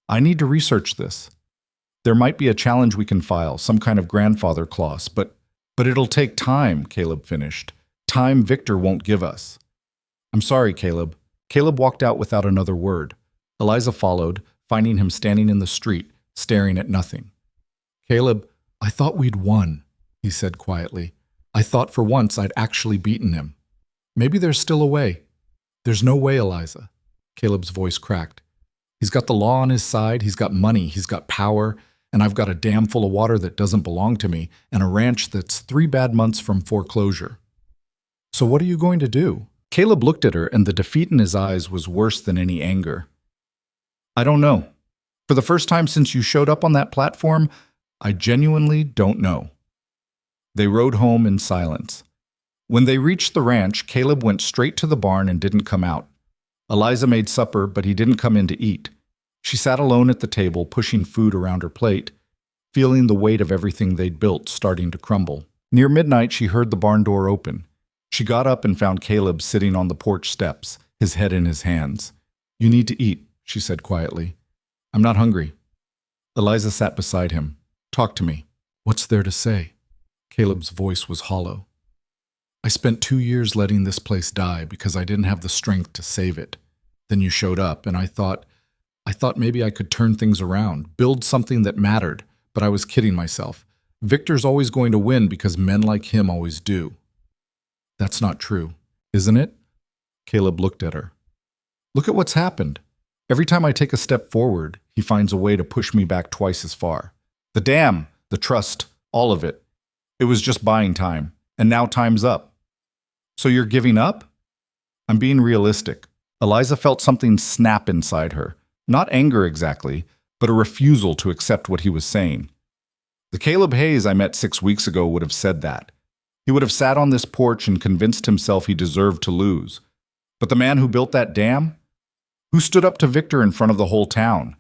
"I need to research this. There might be a challenge we can file, some kind of grandfather clause, but it'll take time," Caleb finished. "Time Victor won't give us." "I'm sorry, Caleb." Caleb walked out without another word. Eliza followed, finding him standing in the street, staring at nothing. "Caleb, I thought we'd won," he said quietly. I thought for once I'd actually beaten him. Maybe there's still a way. There's no way, Eliza. Caleb's voice cracked. He's got the law on his side, he's got money, he's got power, and I've got a dam full of water that doesn't belong to me, and a ranch that's 3 bad months from foreclosure. So what are you going to do? Caleb looked at her, and the defeat in his eyes was worse than any anger. I don't know. For the first time since you showed up on that platform, I genuinely don't know. They rode home in silence. When they reached the ranch, Caleb went straight to the barn and didn't come out. Eliza made supper, but he didn't come in to eat. She sat alone at the table, pushing food around her plate, feeling the weight of everything they'd built starting to crumble. Near midnight, she heard the barn door open. She got up and found Caleb sitting on the porch steps, his head in his hands. You need to eat, she said quietly. I'm not hungry. Eliza sat beside him. Talk to me. What's there to say? Caleb's voice was hollow. I spent 2 years letting this place die because I didn't have the strength to save it. Then you showed up, and I thought maybe I could turn things around, build something that mattered, but I was kidding myself. Victor's always going to win because men like him always do. That's not true, isn't it? Caleb looked at her. Look at what's happened. Every time I take a step forward, he finds a way to push me back twice as far. The dam, the trust, all of it. It was just buying time, and now time's up. So you're giving up? I'm being realistic. Eliza felt something snap inside her. Not anger exactly, but a refusal to accept what he was saying. The Caleb Hayes I met 6 weeks ago would have said that. He would have sat on this porch and convinced himself he deserved to lose. But the man who built that dam? Who stood up to Victor in front of the whole town?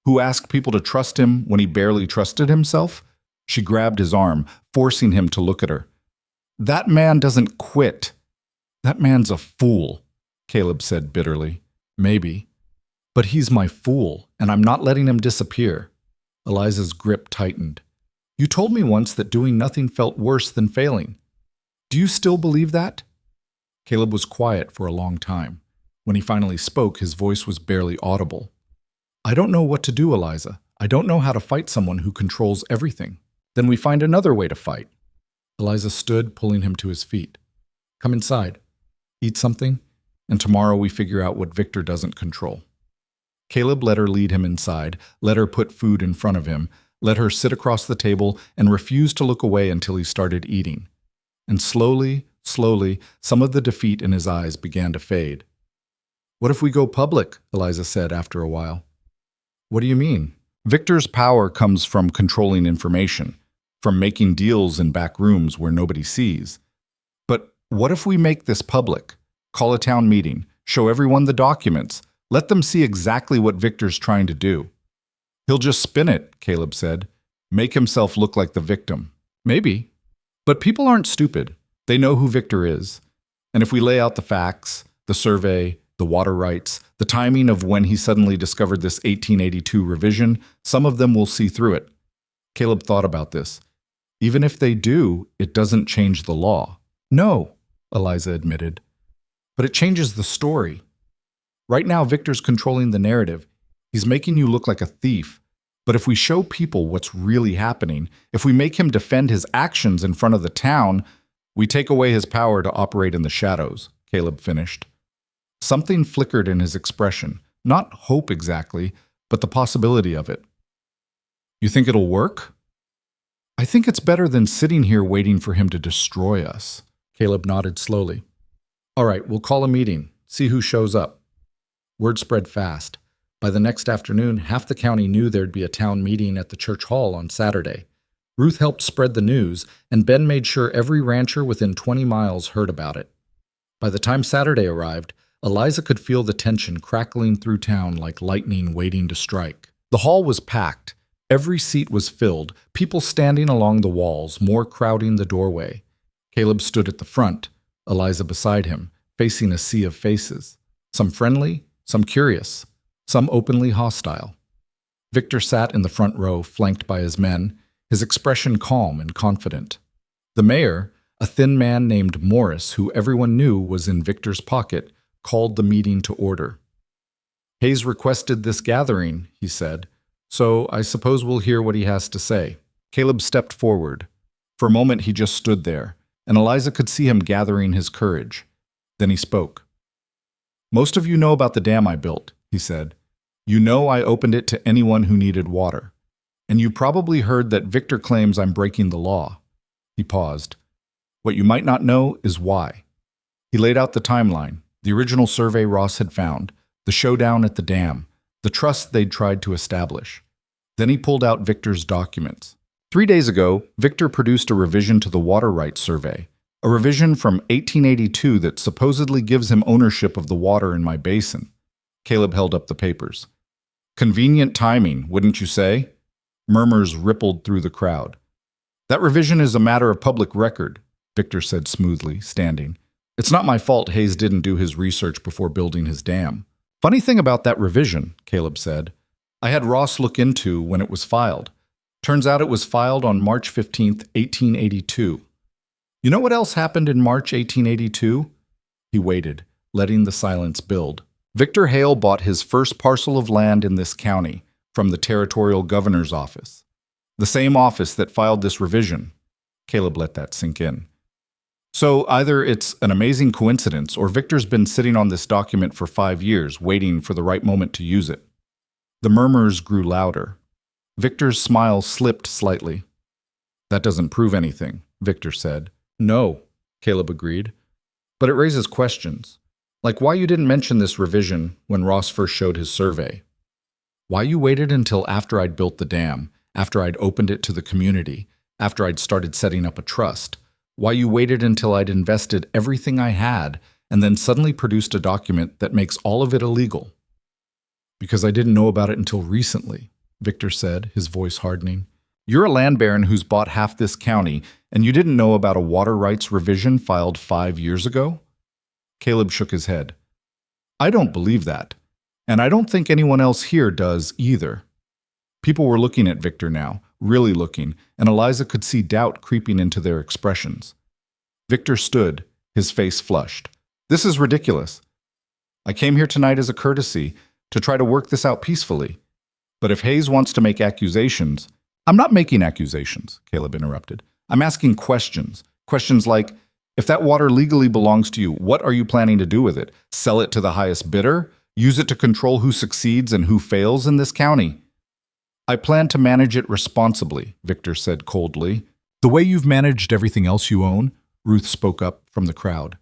Who asked people to trust him when he barely trusted himself? She grabbed his arm, forcing him to look at her. That man doesn't quit. That man's a fool, Caleb said bitterly. Maybe. But he's my fool, and I'm not letting him disappear. Eliza's grip tightened. You told me once that doing nothing felt worse than failing. Do you still believe that? Caleb was quiet for a long time. When he finally spoke, his voice was barely audible. I don't know what to do, Eliza. I don't know how to fight someone who controls everything. Then we find another way to fight. Eliza stood, pulling him to his feet. Come inside. Eat something, and tomorrow we figure out what Victor doesn't control. Caleb let her lead him inside, let her put food in front of him, let her sit across the table, and refused to look away until he started eating. And slowly, some of the defeat in his eyes began to fade. What if we go public? Eliza said after a while. What do you mean? Victor's power comes from controlling information, from making deals in back rooms where nobody sees. But what if we make this public? Call a town meeting, show everyone the documents, let them see exactly what Victor's trying to do. He'll just spin it, Caleb said. Make himself look like the victim. Maybe. But people aren't stupid. They know who Victor is. And if we lay out the facts, the survey, the water rights, the timing of when he suddenly discovered this 1882 revision, some of them will see through it. Caleb thought about this. Even if they do, it doesn't change the law. No, Eliza admitted. But it changes the story. Right now, Victor's controlling the narrative. He's making you look like a thief. But if we show people what's really happening, if we make him defend his actions in front of the town, we take away his power to operate in the shadows, Caleb finished. Something flickered in his expression, not hope exactly, but the possibility of it. You think it'll work? I think it's better than sitting here waiting for him to destroy us. Caleb nodded slowly. All right, we'll call a meeting, see who shows up. Word spread fast. By the next afternoon, half the county knew there'd be a town meeting at the church hall on Saturday. Ruth helped spread the news, and Ben made sure every rancher within 20 miles heard about it. By the time Saturday arrived, Eliza could feel the tension crackling through town like lightning waiting to strike. The hall was packed. Every seat was filled, people standing along the walls, more crowding the doorway. Caleb stood at the front, Eliza beside him, facing a sea of faces. Some friendly, some curious, some openly hostile. Victor sat in the front row, flanked by his men, his expression calm and confident. The mayor, a thin man named Morris, who everyone knew was in Victor's pocket, called the meeting to order. Hayes requested this gathering, he said, so I suppose we'll hear what he has to say. Caleb stepped forward. For a moment he just stood there, and Eliza could see him gathering his courage. Then he spoke. "Most of you know about the dam I built," he said. "You know I opened it to anyone who needed water. And you probably heard that Victor claims I'm breaking the law." He paused. "What you might not know is why." He laid out the timeline, the original survey Ross had found, the showdown at the dam, the trust they'd tried to establish. Then he pulled out Victor's documents. 3 days ago, Victor produced a revision to the water rights survey, a revision from 1882 that supposedly gives him ownership of the water in my basin. Caleb held up the papers. "Convenient timing, wouldn't you say?" Murmurs rippled through the crowd. "That revision is a matter of public record," Victor said smoothly, standing. "It's not my fault Hayes didn't do his research before building his dam." "Funny thing about that revision," Caleb said, "I had Ross look into when it was filed. Turns out it was filed on March 15th, 1882. You know what else happened in March 1882? He waited, letting the silence build. Victor Hale bought his first parcel of land in this county from the territorial governor's office. The same office that filed this revision. Caleb let that sink in. So either it's an amazing coincidence or Victor's been sitting on this document for 5 years, waiting for the right moment to use it. The murmurs grew louder. Victor's smile slipped slightly. "That doesn't prove anything," Victor said. "No," Caleb agreed. "But it raises questions. Like why you didn't mention this revision when Ross first showed his survey. Why you waited until after I'd built the dam, after I'd opened it to the community, after I'd started setting up a trust. Why you waited until I'd invested everything I had and then suddenly produced a document that makes all of it illegal." "Because I didn't know about it until recently," Victor said, his voice hardening. "You're a land baron who's bought half this county, and you didn't know about a water rights revision filed 5 years ago?" Caleb shook his head. "I don't believe that, and I don't think anyone else here does either." People were looking at Victor now, really looking, and Eliza could see doubt creeping into their expressions. Victor stood, his face flushed. "This is ridiculous. I came here tonight as a courtesy, to try to work this out peacefully. But if Hayes wants to make accusations—" "I'm not making accusations," Caleb interrupted. "I'm asking questions. Questions like, if that water legally belongs to you, what are you planning to do with it? Sell it to the highest bidder? Use it to control who succeeds and who fails in this county?" "I plan to manage it responsibly," Victor said coldly. "The way you've managed everything else you own," Ruth spoke up from the crowd.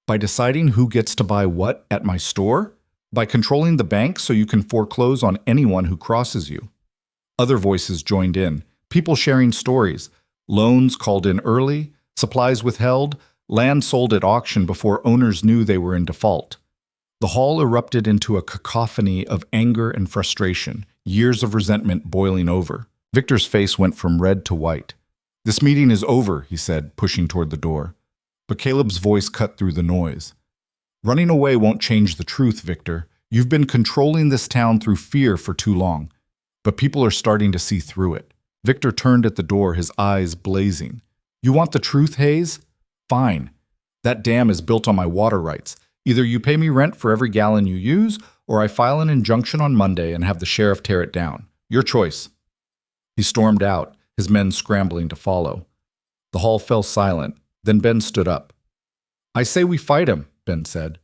"By deciding who gets to buy what at my store? By controlling the bank so you can foreclose on anyone who crosses you." Other voices joined in, people sharing stories. Loans called in early, supplies withheld, land sold at auction before owners knew they were in default. The hall erupted into a cacophony of anger and frustration, years of resentment boiling over. Victor's face went from red to white. "This meeting is over," he said, pushing toward the door. But Caleb's voice cut through the noise. "Running away won't change the truth, Victor. You've been controlling this town through fear for too long. But people are starting to see through it." Victor turned at the door, his eyes blazing. "You want the truth, Hayes? Fine. That dam is built on my water rights. Either you pay me rent for every gallon you use, or I file an injunction on Monday and have the sheriff tear it down. Your choice." He stormed out, his men scrambling to follow. The hall fell silent. Then Ben stood up. "I say we fight him," Ben said.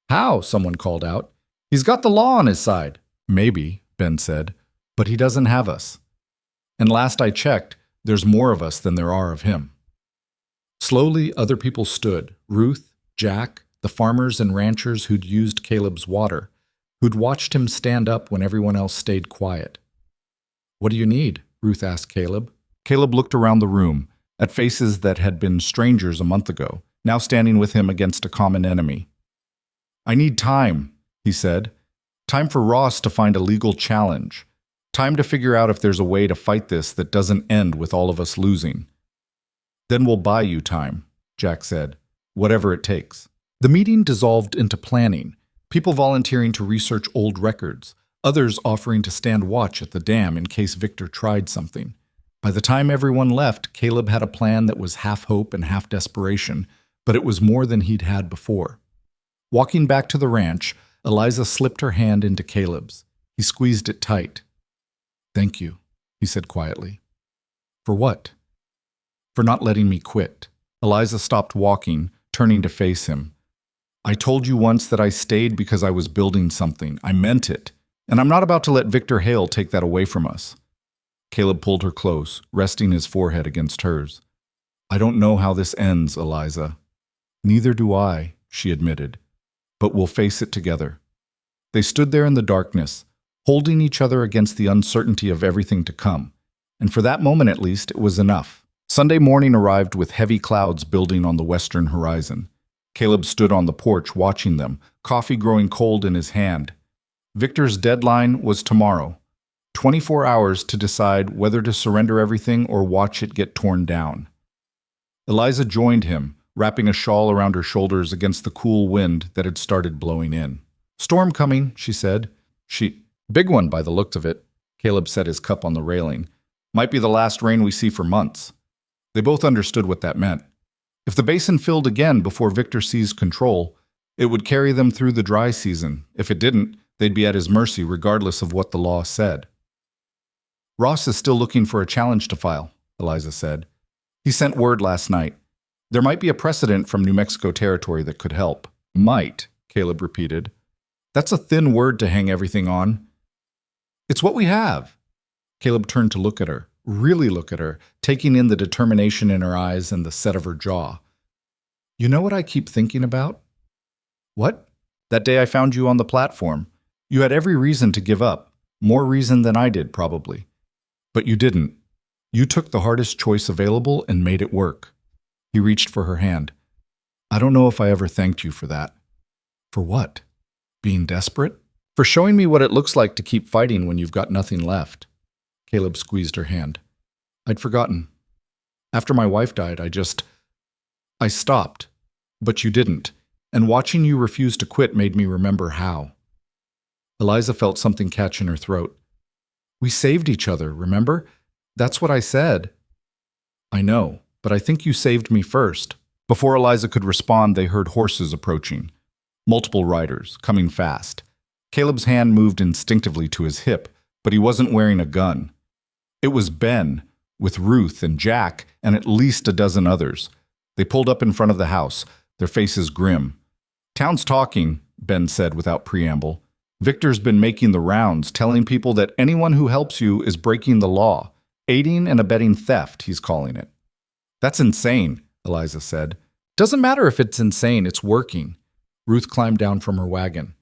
"How?" someone called out. "He's got the law on his side." "Maybe," Ben said, "but he doesn't have us. And last I checked, there's more of us than there are of him." Slowly, other people stood. Ruth, Jack, the farmers and ranchers who'd used Caleb's water, who'd watched him stand up when everyone else stayed quiet. "What do you need?" Ruth asked Caleb. Caleb looked around the room, at faces that had been strangers a month ago, now standing with him against a common enemy. "I need time," he said. "Time for Ross to find a legal challenge. Time to figure out if there's a way to fight this that doesn't end with all of us losing." "Then we'll buy you time," Jack said. "Whatever it takes." The meeting dissolved into planning, people volunteering to research old records, others offering to stand watch at the dam in case Victor tried something. By the time everyone left, Caleb had a plan that was half hope and half desperation, but it was more than he'd had before. Walking back to the ranch, Eliza slipped her hand into Caleb's. He squeezed it tight. "Thank you," he said quietly. "For what?" "For not letting me quit." Eliza stopped walking, turning to face him. I told you once that I stayed because I was building something. I meant it. And I'm not about to let Victor Hale take that away from us. Caleb pulled her close, resting his forehead against hers. I don't know how this ends, Eliza. Neither do I, she admitted. But we'll face it together. They stood there in the darkness, holding each other against the uncertainty of everything to come. And for that moment at least, it was enough. Sunday morning arrived with heavy clouds building on the western horizon. Caleb stood on the porch watching them, coffee growing cold in his hand. Victor's deadline was tomorrow. 24 hours to decide whether to surrender everything or watch it get torn down. Eliza joined him, wrapping a shawl around her shoulders against the cool wind that had started blowing in. Storm coming, she said. Big one by the looks of it. Caleb set his cup on the railing. Might be the last rain we see for months. They both understood what that meant. If the basin filled again before Victor seized control, it would carry them through the dry season. If it didn't, they'd be at his mercy regardless of what the law said. Ross is still looking for a challenge to file, Eliza said. He sent word last night. There might be a precedent from New Mexico territory that could help. Might, Caleb repeated. That's a thin word to hang everything on. It's what we have. Caleb turned to look at her, really look at her, taking in the determination in her eyes and the set of her jaw. You know what I keep thinking about? What? That day I found you on the platform. You had every reason to give up. More reason than I did, probably. But you didn't. You took the hardest choice available and made it work. He reached for her hand. I don't know if I ever thanked you for that. For what? Being desperate? For showing me what it looks like to keep fighting when you've got nothing left. Caleb squeezed her hand. I'd forgotten. After my wife died, I stopped. But you didn't. And watching you refuse to quit made me remember how. Eliza felt something catch in her throat. We saved each other, remember? That's what I said. I know, but I think you saved me first. Before Eliza could respond, they heard horses approaching. Multiple riders, coming fast. Caleb's hand moved instinctively to his hip, but he wasn't wearing a gun. It was Ben, with Ruth and Jack, and at least a dozen others. They pulled up in front of the house, their faces grim. Town's talking, Ben said without preamble. Victor's been making the rounds, telling people that anyone who helps you is breaking the law. Aiding and abetting theft, he's calling it. That's insane, Eliza said. Doesn't matter if it's insane, it's working. Ruth climbed down from her wagon.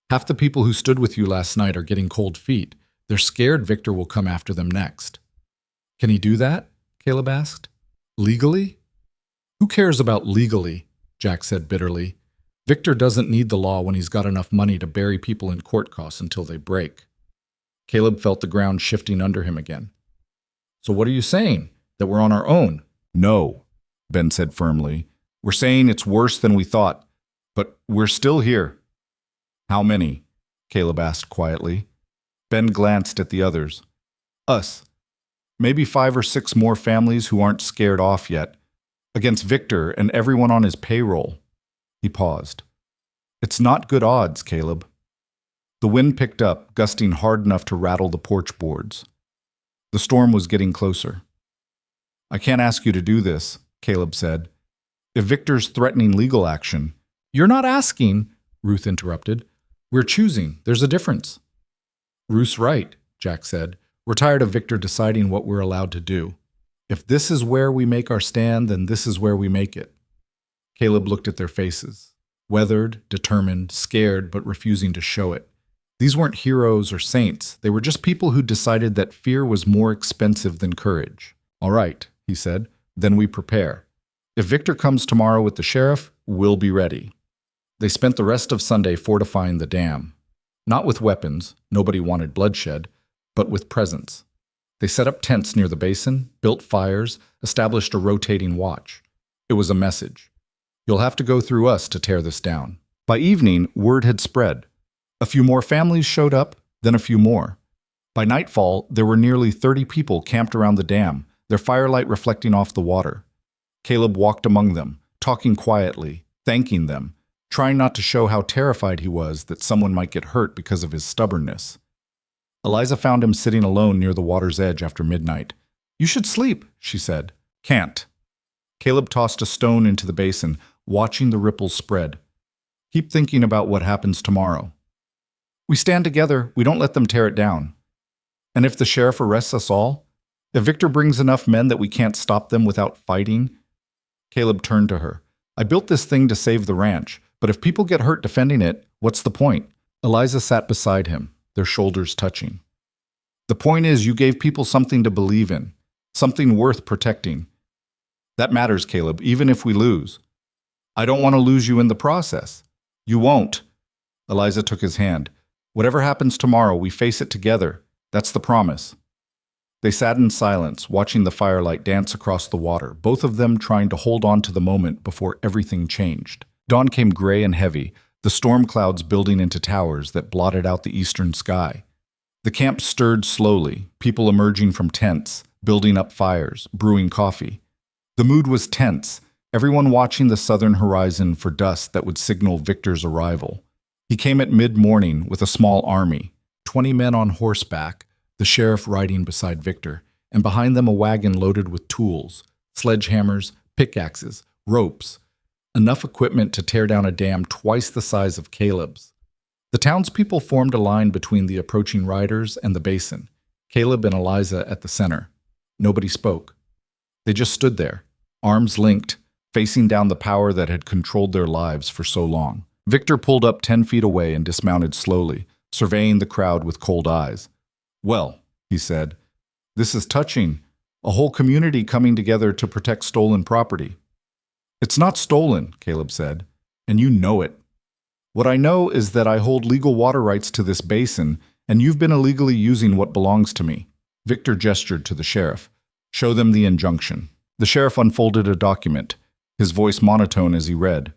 Half the people who stood with you last night are getting cold feet. They're scared Victor will come after them next. Can he do that? Caleb asked. Legally? Who cares about legally? Jack said bitterly. Victor doesn't need the law when he's got enough money to bury people in court costs until they break. Caleb felt the ground shifting under him again. So what are you saying? That we're on our own? No, Ben said firmly. We're saying it's worse than we thought, but we're still here. How many? Caleb asked quietly. Ben glanced at the others. Us. Maybe 5 or 6 more families who aren't scared off yet. Against Victor and everyone on his payroll. He paused. It's not good odds, Caleb. The wind picked up, gusting hard enough to rattle the porch boards. The storm was getting closer. I can't ask you to do this, Caleb said. If Victor's threatening legal action. You're not asking, Ruth interrupted. We're choosing. There's a difference. Ruth's right, Jack said. We're tired of Victor deciding what we're allowed to do. If this is where we make our stand, then this is where we make it. Caleb looked at their faces, weathered, determined, scared, but refusing to show it. These weren't heroes or saints. They were just people who decided that fear was more expensive than courage. All right, he said, then we prepare. If Victor comes tomorrow with the sheriff, we'll be ready. They spent the rest of Sunday fortifying the dam. Not with weapons, nobody wanted bloodshed, but with presence. They set up tents near the basin, built fires, established a rotating watch. It was a message. You'll have to go through us to tear this down. By evening, word had spread. A few more families showed up, then a few more. By nightfall, there were nearly 30 people camped around the dam, their firelight reflecting off the water. Caleb walked among them, talking quietly, thanking them, trying not to show how terrified he was that someone might get hurt because of his stubbornness. Eliza found him sitting alone near the water's edge after midnight. You should sleep, she said. Can't. Caleb tossed a stone into the basin, watching the ripples spread. Keep thinking about what happens tomorrow. We stand together, we don't let them tear it down. And if the sheriff arrests us all? If Victor brings enough men that we can't stop them without fighting? Caleb turned to her. I built this thing to save the ranch, but if people get hurt defending it, what's the point? Eliza sat beside him, their shoulders touching. The point is you gave people something to believe in, something worth protecting. That matters, Caleb, even if we lose. I don't want to lose you in the process. You won't. Eliza took his hand. Whatever happens tomorrow, we face it together. That's the promise. They sat in silence, watching the firelight dance across the water, both of them trying to hold on to the moment before everything changed. Dawn came gray and heavy, the storm clouds building into towers that blotted out the eastern sky. The camp stirred slowly, people emerging from tents, building up fires, brewing coffee. The mood was tense, everyone watching the southern horizon for dust that would signal Victor's arrival. He came at mid-morning with a small army, 20 men on horseback, the sheriff riding beside Victor, and behind them a wagon loaded with tools, sledgehammers, pickaxes, ropes, enough equipment to tear down a dam twice the size of Caleb's. The townspeople formed a line between the approaching riders and the basin, Caleb and Eliza at the center. Nobody spoke. They just stood there, arms linked, facing down the power that had controlled their lives for so long. Victor pulled up 10 feet away and dismounted slowly, surveying the crowd with cold eyes. Well, he said, this is touching. A whole community coming together to protect stolen property. It's not stolen, Caleb said, and you know it. What I know is that I hold legal water rights to this basin, and you've been illegally using what belongs to me. Victor gestured to the sheriff. Show them the injunction. The sheriff unfolded a document, his voice monotone as he read.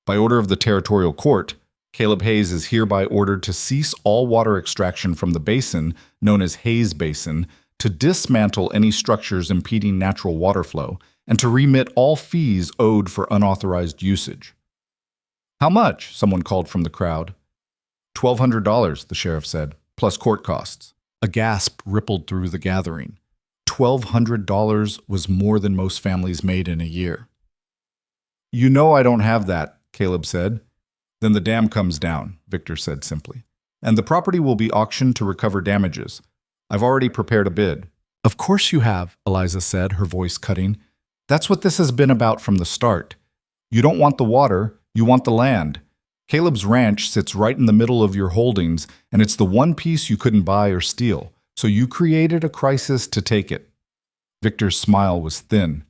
By order of the territorial court, Caleb Hayes is hereby ordered to cease all water extraction from the basin, known as Hayes Basin, to dismantle any structures impeding natural water flow, and to remit all fees owed for unauthorized usage. How much? Someone called from the crowd. $1,200, the sheriff said, plus court costs. A gasp rippled through the gathering. $1,200 was more than most families made in a year. You know I don't have that, Caleb said. Then the dam comes down, Victor said simply. And the property will be auctioned to recover damages. I've already prepared a bid. Of course you have, Eliza said, her voice cutting. That's what this has been about from the start. You don't want the water, you want the land. Caleb's ranch sits right in the middle of your holdings, and it's the one piece you couldn't buy or steal, so you created a crisis to take it. Victor's smile was thin.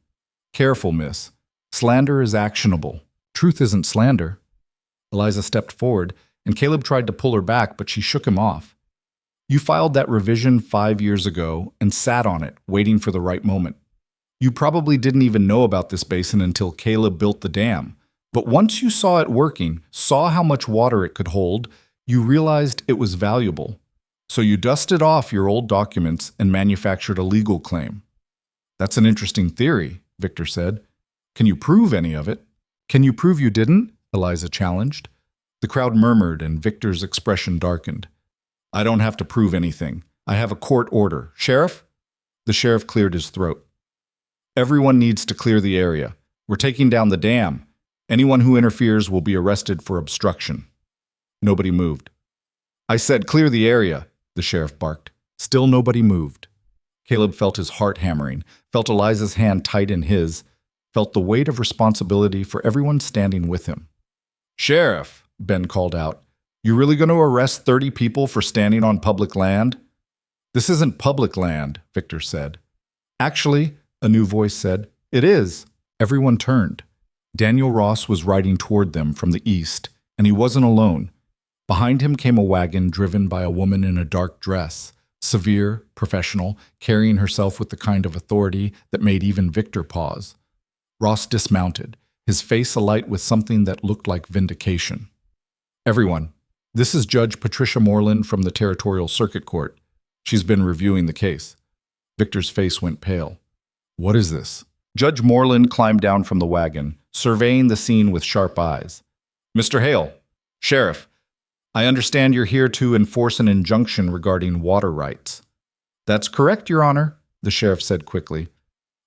Careful, miss. Slander is actionable. Truth isn't slander. Eliza stepped forward, and Caleb tried to pull her back, but she shook him off. You filed that revision 5 years ago and sat on it, waiting for the right moment. You probably didn't even know about this basin until Caleb built the dam. But once you saw it working, saw how much water it could hold, you realized it was valuable. So you dusted off your old documents and manufactured a legal claim. That's an interesting theory, Victor said. Can you prove any of it? Can you prove you didn't? Eliza challenged. The crowd murmured and Victor's expression darkened. I don't have to prove anything. I have a court order. Sheriff? The sheriff cleared his throat. Everyone needs to clear the area. We're taking down the dam. Anyone who interferes will be arrested for obstruction. Nobody moved. I said clear the area, the sheriff barked. Still nobody moved. Caleb felt his heart hammering, felt Eliza's hand tight in his, felt the weight of responsibility for everyone standing with him. Sheriff, Ben called out, you really going to arrest 30 people for standing on public land? This isn't public land, Victor said. Actually, a new voice said, it is. Everyone turned. Daniel Ross was riding toward them from the east, and he wasn't alone. Behind him came a wagon driven by a woman in a dark dress, severe, professional, carrying herself with the kind of authority that made even Victor pause. Ross dismounted, his face alight with something that looked like vindication. Everyone, this is Judge Patricia Moreland from the Territorial Circuit Court. She's been reviewing the case. Victor's face went pale. What is this? Judge Moreland climbed down from the wagon, surveying the scene with sharp eyes. Mr. Hale, Sheriff, I understand you're here to enforce an injunction regarding water rights. That's correct, Your Honor, the sheriff said quickly.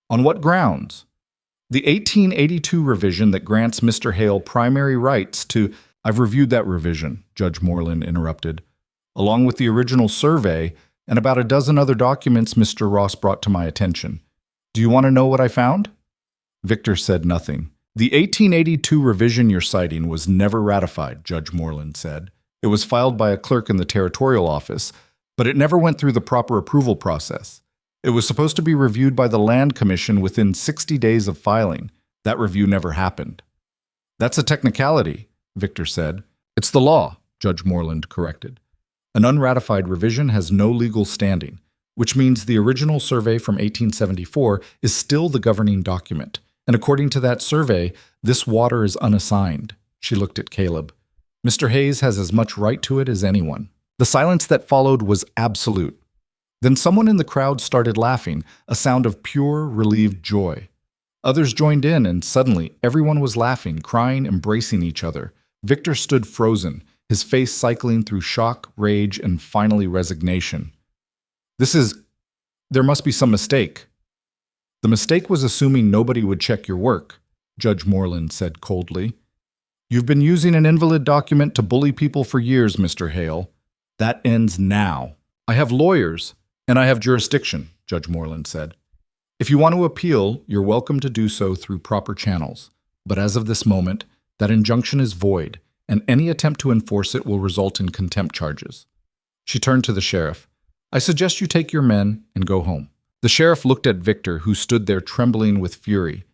On what grounds? The 1882 revision that grants Mr. Hale primary rights to— I've reviewed that revision, Judge Moreland interrupted, along with the original survey and about a dozen other documents Mr. Ross brought to my attention. Do you want to know what I found? Victor said nothing. The 1882 revision you're citing was never ratified, Judge Moreland said. It was filed by a clerk in the territorial office, but it never went through the proper approval process. It was supposed to be reviewed by the Land Commission within 60 days of filing. That review never happened. That's a technicality, Victor said. It's the law, Judge Moreland corrected. An unratified revision has no legal standing, which means the original survey from 1874 is still the governing document. And according to that survey, this water is unassigned. She looked at Caleb. Mr. Hayes has as much right to it as anyone. The silence that followed was absolute. Then someone in the crowd started laughing, a sound of pure, relieved joy. Others joined in, and suddenly everyone was laughing, crying, embracing each other. Victor stood frozen, his face cycling through shock, rage, and finally resignation. There must be some mistake. The mistake was assuming nobody would check your work, Judge Moreland said coldly. You've been using an invalid document to bully people for years, Mr. Hale. That ends now. I have lawyers, and I have jurisdiction, Judge Moreland said. If you want to appeal, you're welcome to do so through proper channels. But as of this moment, that injunction is void, and any attempt to enforce it will result in contempt charges. She turned to the sheriff. I suggest you take your men and go home. The sheriff looked at Victor, who stood there trembling with fury.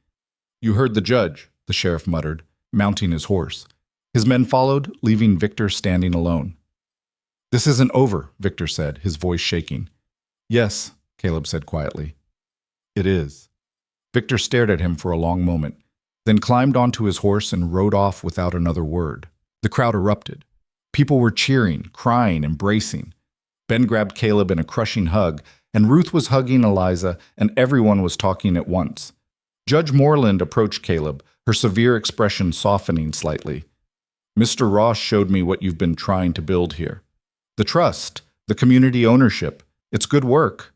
You heard the judge, the sheriff muttered, mounting his horse. His men followed, leaving Victor standing alone. This isn't over, Victor said, his voice shaking. Yes, Caleb said quietly. It is. Victor stared at him for a long moment, then climbed onto his horse and rode off without another word. The crowd erupted. People were cheering, crying, embracing. Ben grabbed Caleb in a crushing hug, and Ruth was hugging Eliza, and everyone was talking at once. Judge Moreland approached Caleb, her severe expression softening slightly. Mr. Ross showed me what you've been trying to build here. The trust, the community ownership. It's good work.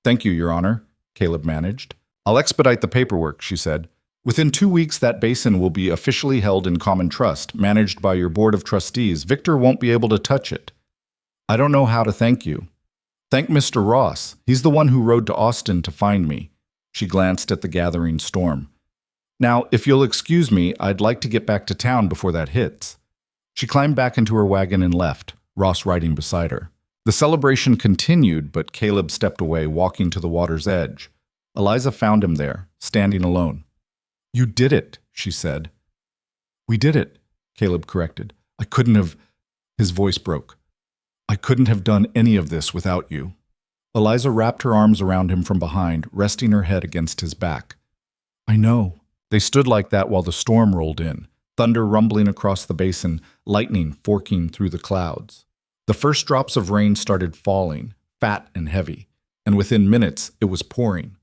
Thank you, Your Honor, Caleb managed. I'll expedite the paperwork, she said. Within 2 weeks, that basin will be officially held in common trust, managed by your board of trustees. Victor won't be able to touch it. I don't know how to thank you. Thank Mr. Ross. He's the one who rode to Austin to find me. She glanced at the gathering storm. Now, if you'll excuse me, I'd like to get back to town before that hits. She climbed back into her wagon and left, Ross riding beside her. The celebration continued, but Caleb stepped away, walking to the water's edge. Eliza found him there, standing alone. You did it, she said. We did it, Caleb corrected. I couldn't have— His voice broke. I couldn't have done any of this without you. Eliza wrapped her arms around him from behind, resting her head against his back. I know. They stood like that while the storm rolled in, thunder rumbling across the basin, lightning forking through the clouds. The first drops of rain started falling, fat and heavy, and within minutes it was pouring.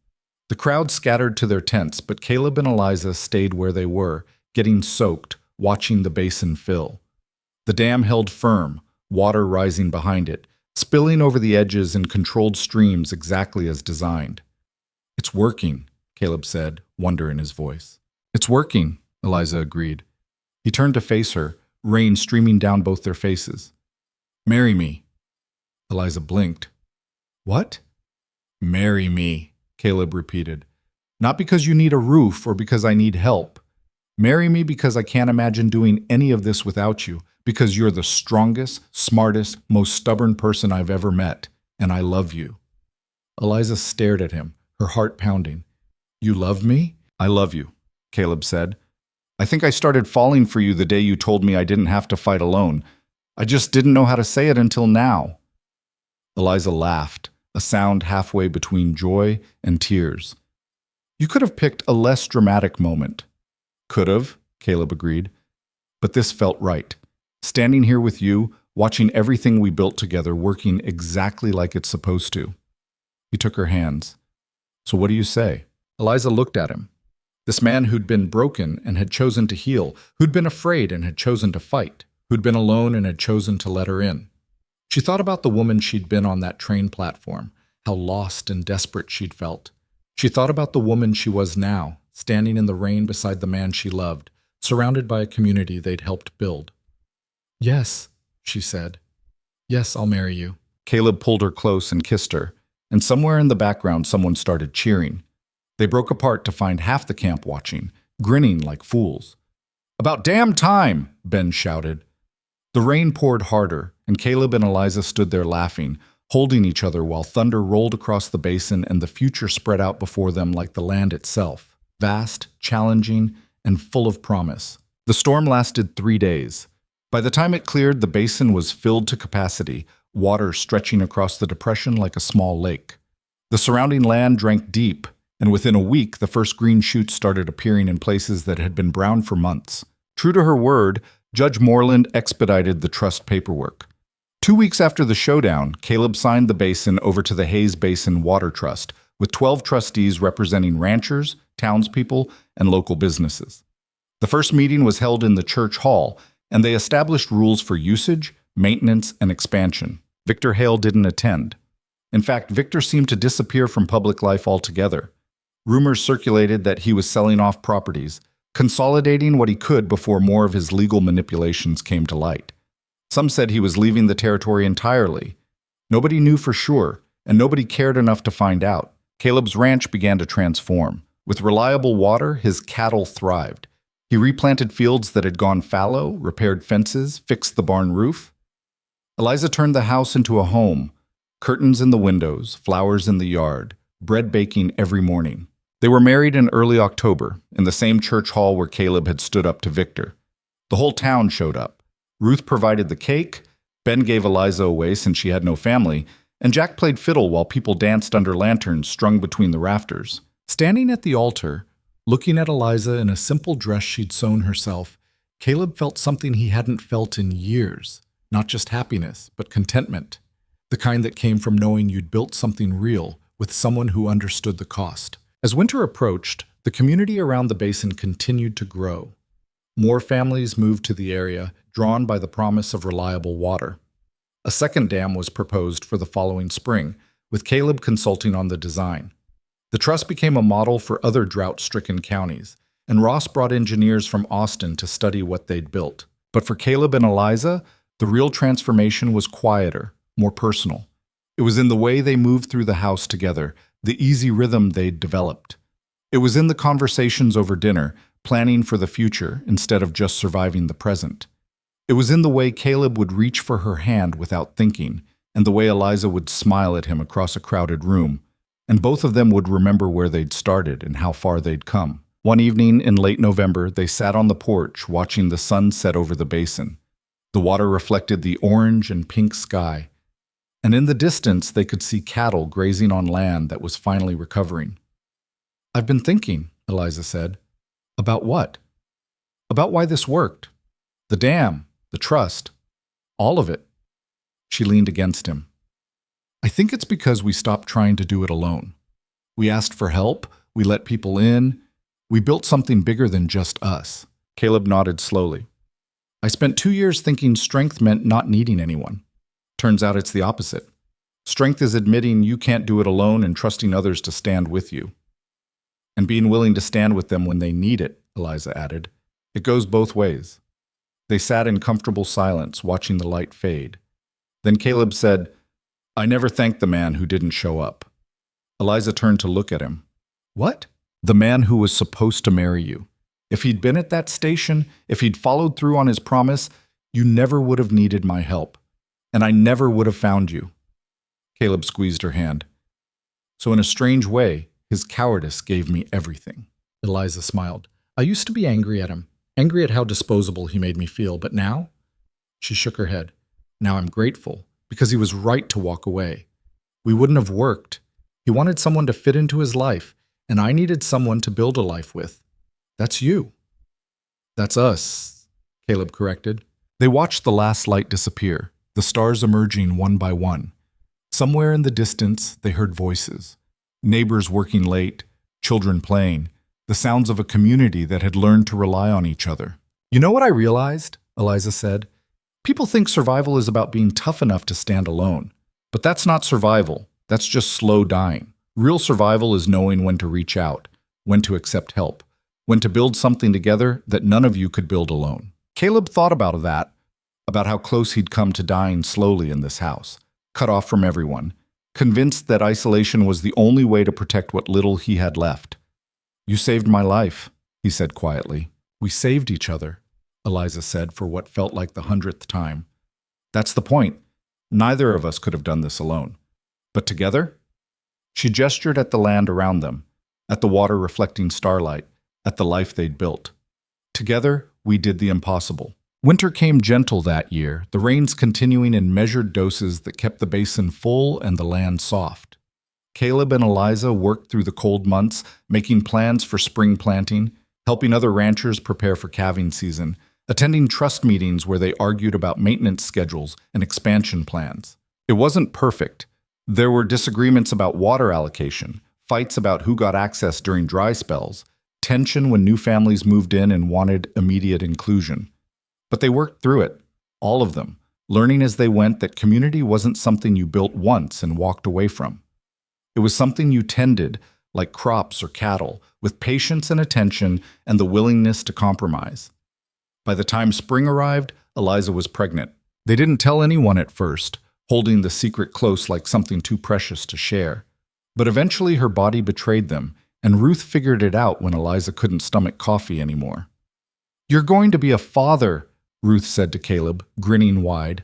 The crowd scattered to their tents, but Caleb and Eliza stayed where they were, getting soaked, watching the basin fill. The dam held firm, water rising behind it, spilling over the edges in controlled streams exactly as designed. It's working, Caleb said, wonder in his voice. It's working, Eliza agreed. He turned to face her, rain streaming down both their faces. Marry me. Eliza blinked. What? Marry me, Caleb repeated. Not because you need a roof or because I need help. Marry me because I can't imagine doing any of this without you, because you're the strongest, smartest, most stubborn person I've ever met, and I love you. Eliza stared at him, her heart pounding. You love me? I love you, Caleb said. I think I started falling for you the day you told me I didn't have to fight alone. I just didn't know how to say it until now. Eliza laughed, a sound halfway between joy and tears. You could have picked a less dramatic moment. Could have, Caleb agreed. But this felt right. Standing here with you, watching everything we built together working exactly like it's supposed to. He took her hands. So what do you say? Eliza looked at him. This man who'd been broken and had chosen to heal, who'd been afraid and had chosen to fight, who'd been alone and had chosen to let her in. She thought about the woman she'd been on that train platform, how lost and desperate she'd felt. She thought about the woman she was now, standing in the rain beside the man she loved, surrounded by a community they'd helped build. "Yes," she said. "Yes, I'll marry you." Caleb pulled her close and kissed her, and somewhere in the background someone started cheering. They broke apart to find half the camp watching, grinning like fools. "About damn time!" Ben shouted. The rain poured harder, and Caleb and Eliza stood there laughing, holding each other while thunder rolled across the basin and the future spread out before them like the land itself, vast, challenging, and full of promise. The storm lasted 3 days. By the time it cleared, the basin was filled to capacity, water stretching across the depression like a small lake. The surrounding land drank deep, and within a week the first green shoots started appearing in places that had been brown for months. True to her word, Judge Moreland expedited the trust paperwork. 2 weeks after the showdown, Caleb signed the basin over to the Hayes Basin Water Trust, with 12 trustees representing ranchers, townspeople, and local businesses. The first meeting was held in the church hall, and they established rules for usage, maintenance, and expansion. Victor Hale didn't attend. In fact, Victor seemed to disappear from public life altogether. Rumors circulated that he was selling off properties, consolidating what he could before more of his legal manipulations came to light. Some said he was leaving the territory entirely. Nobody knew for sure, and nobody cared enough to find out. Caleb's ranch began to transform. With reliable water, his cattle thrived. He replanted fields that had gone fallow, repaired fences, fixed the barn roof. Eliza turned the house into a home. Curtains in the windows, flowers in the yard, bread baking every morning. They were married in early October, in the same church hall where Caleb had stood up to Victor. The whole town showed up. Ruth provided the cake, Ben gave Eliza away since she had no family, and Jack played fiddle while people danced under lanterns strung between the rafters. Standing at the altar, looking at Eliza in a simple dress she'd sewn herself, Caleb felt something he hadn't felt in years. Not just happiness, but contentment. The kind that came from knowing you'd built something real with someone who understood the cost. As winter approached, the community around the basin continued to grow. More families moved to the area, drawn by the promise of reliable water. A second dam was proposed for the following spring, with Caleb consulting on the design. The trust became a model for other drought-stricken counties, and Ross brought engineers from Austin to study what they'd built. But for Caleb and Eliza, the real transformation was quieter, more personal. It was in the way they moved through the house together, the easy rhythm they'd developed. It was in the conversations over dinner, planning for the future instead of just surviving the present. It was in the way Caleb would reach for her hand without thinking, and the way Eliza would smile at him across a crowded room, and both of them would remember where they'd started and how far they'd come. One evening in late November, they sat on the porch watching the sun set over the basin. The water reflected the orange and pink sky, and in the distance they could see cattle grazing on land that was finally recovering. "I've been thinking," Eliza said. "About what?" "About why this worked. The dam, the trust, all of it." She leaned against him. "I think it's because we stopped trying to do it alone. We asked for help, we let people in, we built something bigger than just us." Caleb nodded slowly. "I spent 2 years thinking strength meant not needing anyone. Turns out it's the opposite. Strength is admitting you can't do it alone and trusting others to stand with you. And being willing to stand with them when they need it," Eliza added. "It goes both ways." They sat in comfortable silence, watching the light fade. Then Caleb said, "I never thanked the man who didn't show up." Eliza turned to look at him. "What?" "The man who was supposed to marry you. If he'd been at that station, if he'd followed through on his promise, you never would have needed my help. And I never would have found you." Caleb squeezed her hand. "So in a strange way, his cowardice gave me everything." Eliza smiled. "I used to be angry at him, angry at how disposable he made me feel, but now?" She shook her head. "Now I'm grateful, because he was right to walk away. We wouldn't have worked. He wanted someone to fit into his life, and I needed someone to build a life with. That's you." "That's us," Caleb corrected. They watched the last light disappear, the stars emerging one by one. Somewhere in the distance, they heard voices. Neighbors working late, children playing, the sounds of a community that had learned to rely on each other. "You know what I realized?" Eliza said. "People think survival is about being tough enough to stand alone. But that's not survival. That's just slow dying. Real survival is knowing when to reach out, when to accept help, when to build something together that none of you could build alone. Caleb thought about that, about how close he'd come to dying slowly in this house, cut off from everyone, convinced that isolation was the only way to protect what little he had left. "You saved my life," he said quietly. "We saved each other," Eliza said for what felt like the 100th time. "That's the point. Neither of us could have done this alone. But together?" She gestured at the land around them, at the water reflecting starlight, at the life they'd built. "Together, we did the impossible." Winter came gentle that year, the rains continuing in measured doses that kept the basin full and the land soft. Caleb and Eliza worked through the cold months, making plans for spring planting, helping other ranchers prepare for calving season, attending trust meetings where they argued about maintenance schedules and expansion plans. It wasn't perfect. There were disagreements about water allocation, fights about who got access during dry spells, tension when new families moved in and wanted immediate inclusion. But they worked through it, all of them, learning as they went that community wasn't something you built once and walked away from. It was something you tended, like crops or cattle, with patience and attention and the willingness to compromise. By the time spring arrived, Eliza was pregnant. They didn't tell anyone at first, holding the secret close like something too precious to share. But eventually her body betrayed them, and Ruth figured it out when Eliza couldn't stomach coffee anymore. "You're going to be a father," Ruth said to Caleb, grinning wide.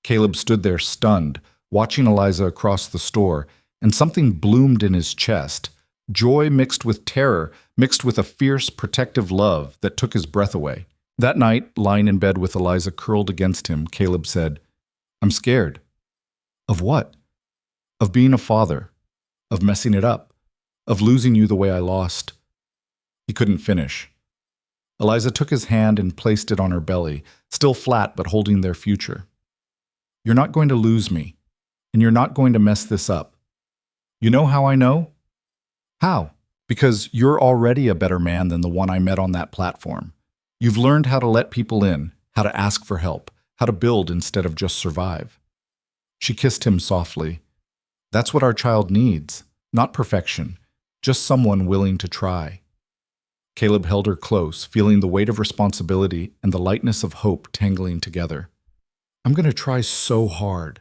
Caleb stood there stunned, watching Eliza across the store, and something bloomed in his chest. Joy mixed with terror, mixed with a fierce, protective love that took his breath away. That night, lying in bed with Eliza curled against him, Caleb said, "I'm scared." "Of what?" "Of being a father. Of messing it up. Of losing you the way I lost." He couldn't finish. Eliza took his hand and placed it on her belly, still flat but holding their future. "You're not going to lose me, and you're not going to mess this up. You know how I know?" "How?" "Because you're already a better man than the one I met on that platform. You've learned how to let people in, how to ask for help, how to build instead of just survive." She kissed him softly. "That's what our child needs, not perfection, just someone willing to try." Caleb held her close, feeling the weight of responsibility and the lightness of hope tangling together. "I'm going to try so hard."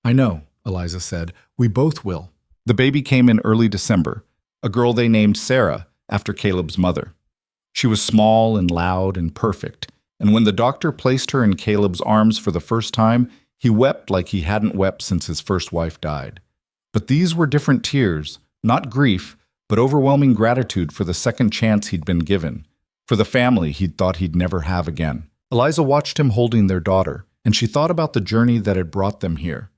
"I know," Eliza said. "We both will." The baby came in early December, a girl they named Sarah after Caleb's mother. She was small and loud and perfect, and when the doctor placed her in Caleb's arms for the first time, he wept like he hadn't wept since his first wife died. But these were different tears, not grief, but overwhelming gratitude for the second chance he'd been given, for the family he'd thought he'd never have again. Eliza watched him holding their daughter, and she thought about the journey that had brought them here.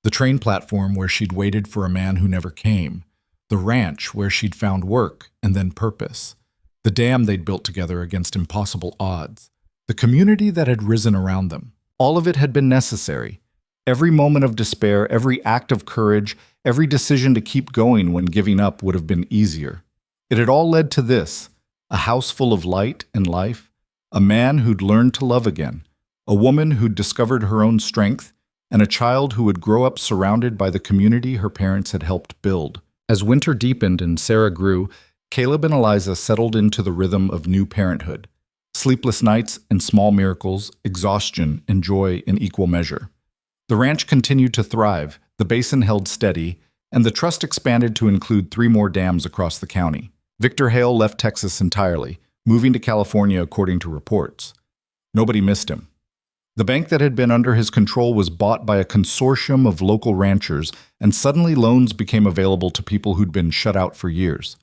The train platform where she'd waited for a man who never came. The ranch where she'd found work and then purpose. The dam they'd built together against impossible odds. The community that had risen around them. All of it had been necessary. Every moment of despair, every act of courage, every decision to keep going when giving up would have been easier. It had all led to this, a house full of light and life, a man who'd learned to love again, a woman who'd discovered her own strength, and a child who would grow up surrounded by the community her parents had helped build. As winter deepened and Sarah grew, Caleb and Eliza settled into the rhythm of new parenthood. Sleepless nights and small miracles, exhaustion and joy in equal measure. The ranch continued to thrive, the basin held steady, and the trust expanded to include 3 more dams across the county. Victor Hale left Texas entirely, moving to California according to reports. Nobody missed him. The bank that had been under his control was bought by a consortium of local ranchers, and suddenly loans became available to people who'd been shut out for years.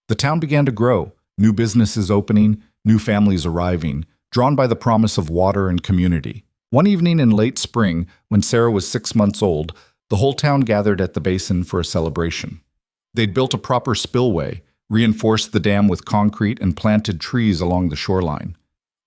The town began to grow, new businesses opening, new families arriving, drawn by the promise of water and community. One evening in late spring, when Sarah was 6 months old, the whole town gathered at the basin for a celebration. They'd built a proper spillway, reinforced the dam with concrete, and planted trees along the shoreline.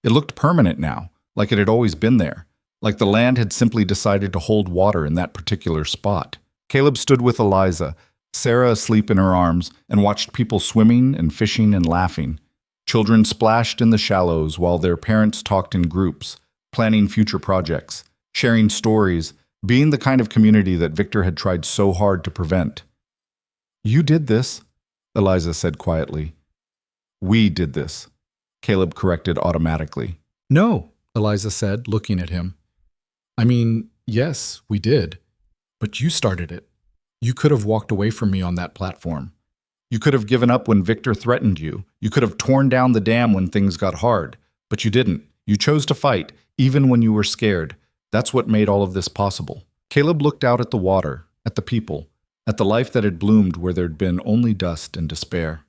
It looked permanent now, like it had always been there, like the land had simply decided to hold water in that particular spot. Caleb stood with Eliza, Sarah asleep in her arms, and watched people swimming and fishing and laughing. Children splashed in the shallows while their parents talked in groups, planning future projects, sharing stories, being the kind of community that Victor had tried so hard to prevent. "You did this," Eliza said quietly. We did this, Caleb corrected automatically. No, Eliza said, looking at him. I mean, yes, we did. But you started it. You could have walked away from me on that platform. You could have given up when Victor threatened you. You could have torn down the dam when things got hard. But you didn't. You chose to fight, even when you were scared. That's what made all of this possible. Caleb looked out at the water, at the people, at the life that had bloomed where there'd been only dust and despair.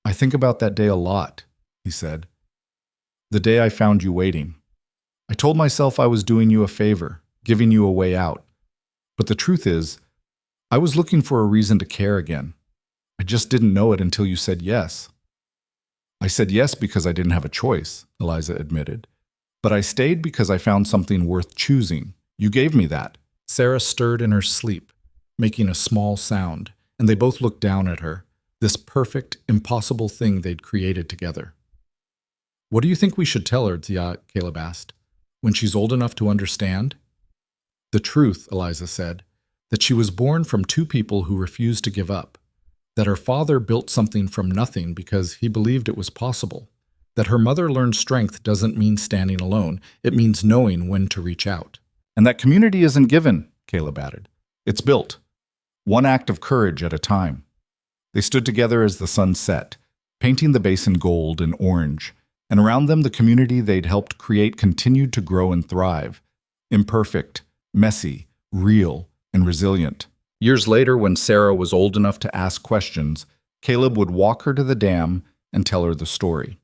I think about that day a lot, he said. The day I found you waiting. I told myself I was doing you a favor, giving you a way out. But the truth is, I was looking for a reason to care again. I just didn't know it until you said yes. I said yes because I didn't have a choice, Eliza admitted. But I stayed because I found something worth choosing. You gave me that. Sarah stirred in her sleep, making a small sound, and they both looked down at her, this perfect, impossible thing they'd created together. What do you think we should tell her, Tia? Caleb asked. When she's old enough to understand? The truth, Eliza said, that she was born from two people who refused to give up, that her father built something from nothing because he believed it was possible, that her mother learned strength doesn't mean standing alone, it means knowing when to reach out. And that community isn't given, Caleb added. It's built, one act of courage at a time. They stood together as the sun set, painting the basin gold and orange, and around them the community they'd helped create continued to grow and thrive, imperfect, messy, real, and resilient. Years later, when Sarah was old enough to ask questions, Caleb would walk her to the dam and tell her the story.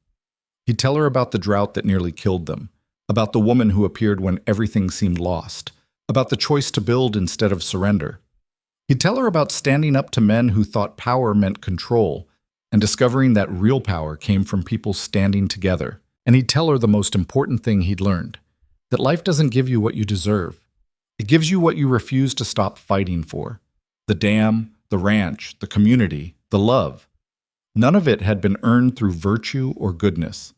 He'd tell her about the drought that nearly killed them, about the woman who appeared when everything seemed lost, about the choice to build instead of surrender. He'd tell her about standing up to men who thought power meant control, and discovering that real power came from people standing together. And he'd tell her the most important thing he'd learned, that life doesn't give you what you deserve. It gives you what you refuse to stop fighting for. The dam, the ranch, the community, the love. None of it had been earned through virtue or goodness.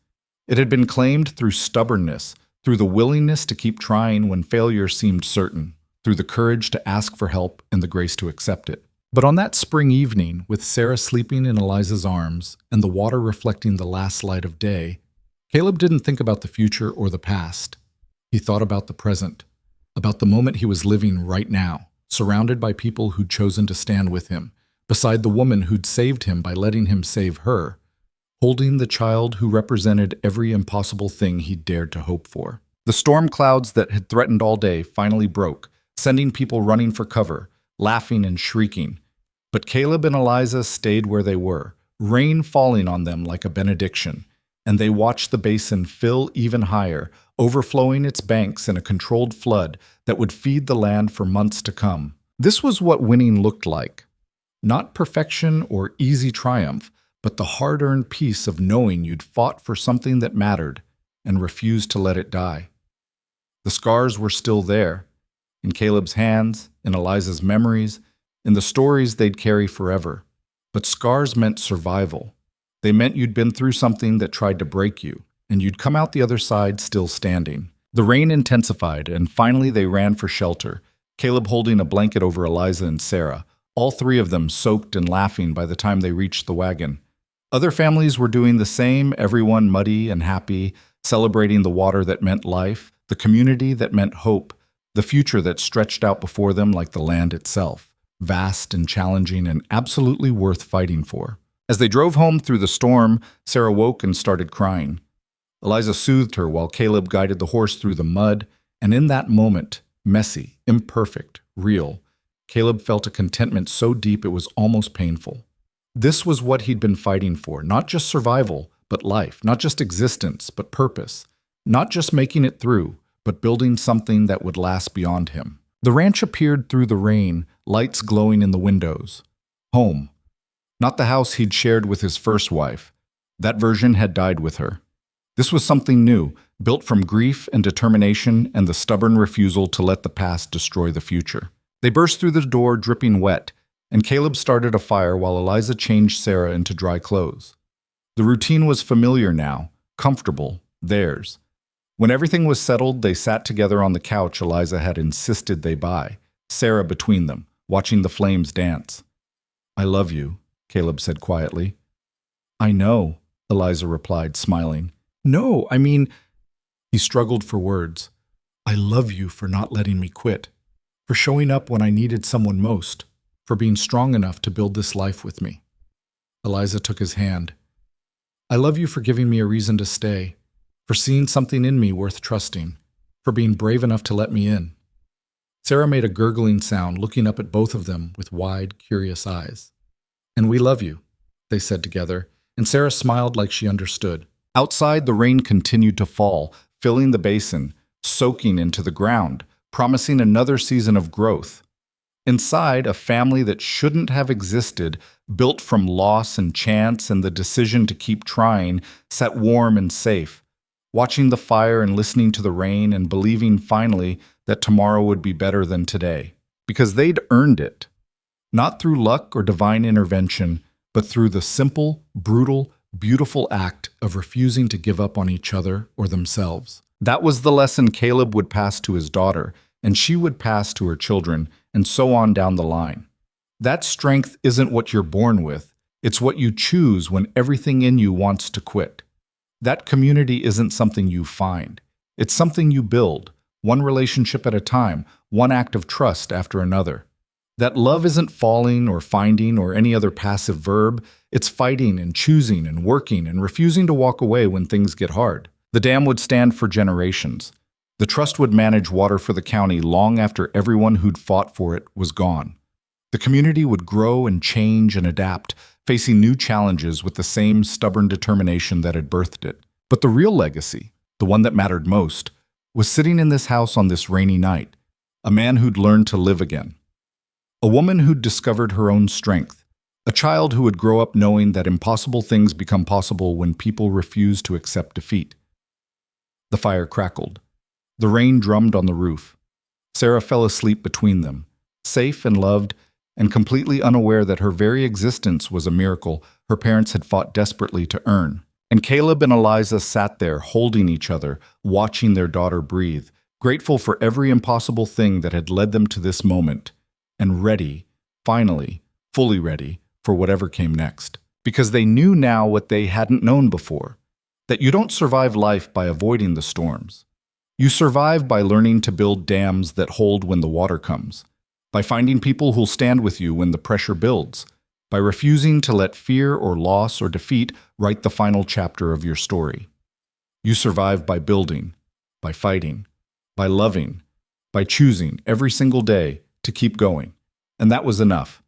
It had been claimed through stubbornness, through the willingness to keep trying when failure seemed certain, through the courage to ask for help and the grace to accept it. But on that spring evening, with Sarah sleeping in Eliza's arms and the water reflecting the last light of day, Caleb didn't think about the future or the past. He thought about the present, about the moment he was living right now, surrounded by people who'd chosen to stand with him, beside the woman who'd saved him by letting him save her, holding the child who represented every impossible thing he'd dared to hope for. The storm clouds that had threatened all day finally broke, sending people running for cover, laughing and shrieking. But Caleb and Eliza stayed where they were, rain falling on them like a benediction, and they watched the basin fill even higher, overflowing its banks in a controlled flood that would feed the land for months to come. This was what winning looked like. Not perfection or easy triumph, but the hard-earned peace of knowing you'd fought for something that mattered and refused to let it die. The scars were still there, in Caleb's hands, in Eliza's memories, in the stories they'd carry forever. But scars meant survival. They meant you'd been through something that tried to break you, and you'd come out the other side still standing. The rain intensified, and finally they ran for shelter, Caleb holding a blanket over Eliza and Sarah, all three of them soaked and laughing by the time they reached the wagon. Other families were doing the same, everyone muddy and happy, celebrating the water that meant life, the community that meant hope, the future that stretched out before them like the land itself, vast and challenging and absolutely worth fighting for. As they drove home through the storm, Sarah woke and started crying. Eliza soothed her while Caleb guided the horse through the mud, and in that moment, messy, imperfect, real, Caleb felt a contentment so deep it was almost painful. This was what he'd been fighting for, not just survival, but life, not just existence, but purpose, not just making it through, but building something that would last beyond him. The ranch appeared through the rain, lights glowing in the windows. Home. Not the house he'd shared with his first wife. That version had died with her. This was something new, built from grief and determination and the stubborn refusal to let the past destroy the future. They burst through the door dripping wet, and Caleb started a fire while Eliza changed Sarah into dry clothes. The routine was familiar now, comfortable, theirs. When everything was settled, they sat together on the couch Eliza had insisted they buy, Sarah between them, watching the flames dance. "I love you," Caleb said quietly. "I know," Eliza replied, smiling. No, I mean, he struggled for words. I love you for not letting me quit, for showing up when I needed someone most, for being strong enough to build this life with me. Eliza took his hand. I love you for giving me a reason to stay, for seeing something in me worth trusting, for being brave enough to let me in. Sarah made a gurgling sound, looking up at both of them with wide, curious eyes. And we love you, they said together, and Sarah smiled like she understood. Outside, the rain continued to fall, filling the basin, soaking into the ground, promising another season of growth. Inside, a family that shouldn't have existed, built from loss and chance and the decision to keep trying, sat warm and safe, watching the fire and listening to the rain and believing finally that tomorrow would be better than today. Because they'd earned it. Not through luck or divine intervention, but through the simple, brutal, beautiful act of refusing to give up on each other or themselves. That was the lesson Caleb would pass to his daughter, and she would pass to her children, and so on down the line. That strength isn't what you're born with. It's what you choose when everything in you wants to quit. That community isn't something you find. It's something you build, one relationship at a time, one act of trust after another. That love isn't falling or finding or any other passive verb. It's fighting and choosing and working and refusing to walk away when things get hard. The dam would stand for generations. The trust would manage water for the county long after everyone who'd fought for it was gone. The community would grow and change and adapt, facing new challenges with the same stubborn determination that had birthed it. But the real legacy, the one that mattered most, was sitting in this house on this rainy night, a man who'd learned to live again. A woman who'd discovered her own strength, a child who would grow up knowing that impossible things become possible when people refuse to accept defeat. The fire crackled. The rain drummed on the roof. Sarah fell asleep between them, safe and loved, and completely unaware that her very existence was a miracle her parents had fought desperately to earn. And Caleb and Eliza sat there, holding each other, watching their daughter breathe, grateful for every impossible thing that had led them to this moment, and ready, finally, fully ready, for whatever came next. Because they knew now what they hadn't known before, that you don't survive life by avoiding the storms. You survive by learning to build dams that hold when the water comes, by finding people who'll stand with you when the pressure builds, by refusing to let fear or loss or defeat write the final chapter of your story. You survive by building, by fighting, by loving, by choosing every single day to keep going. And that was enough.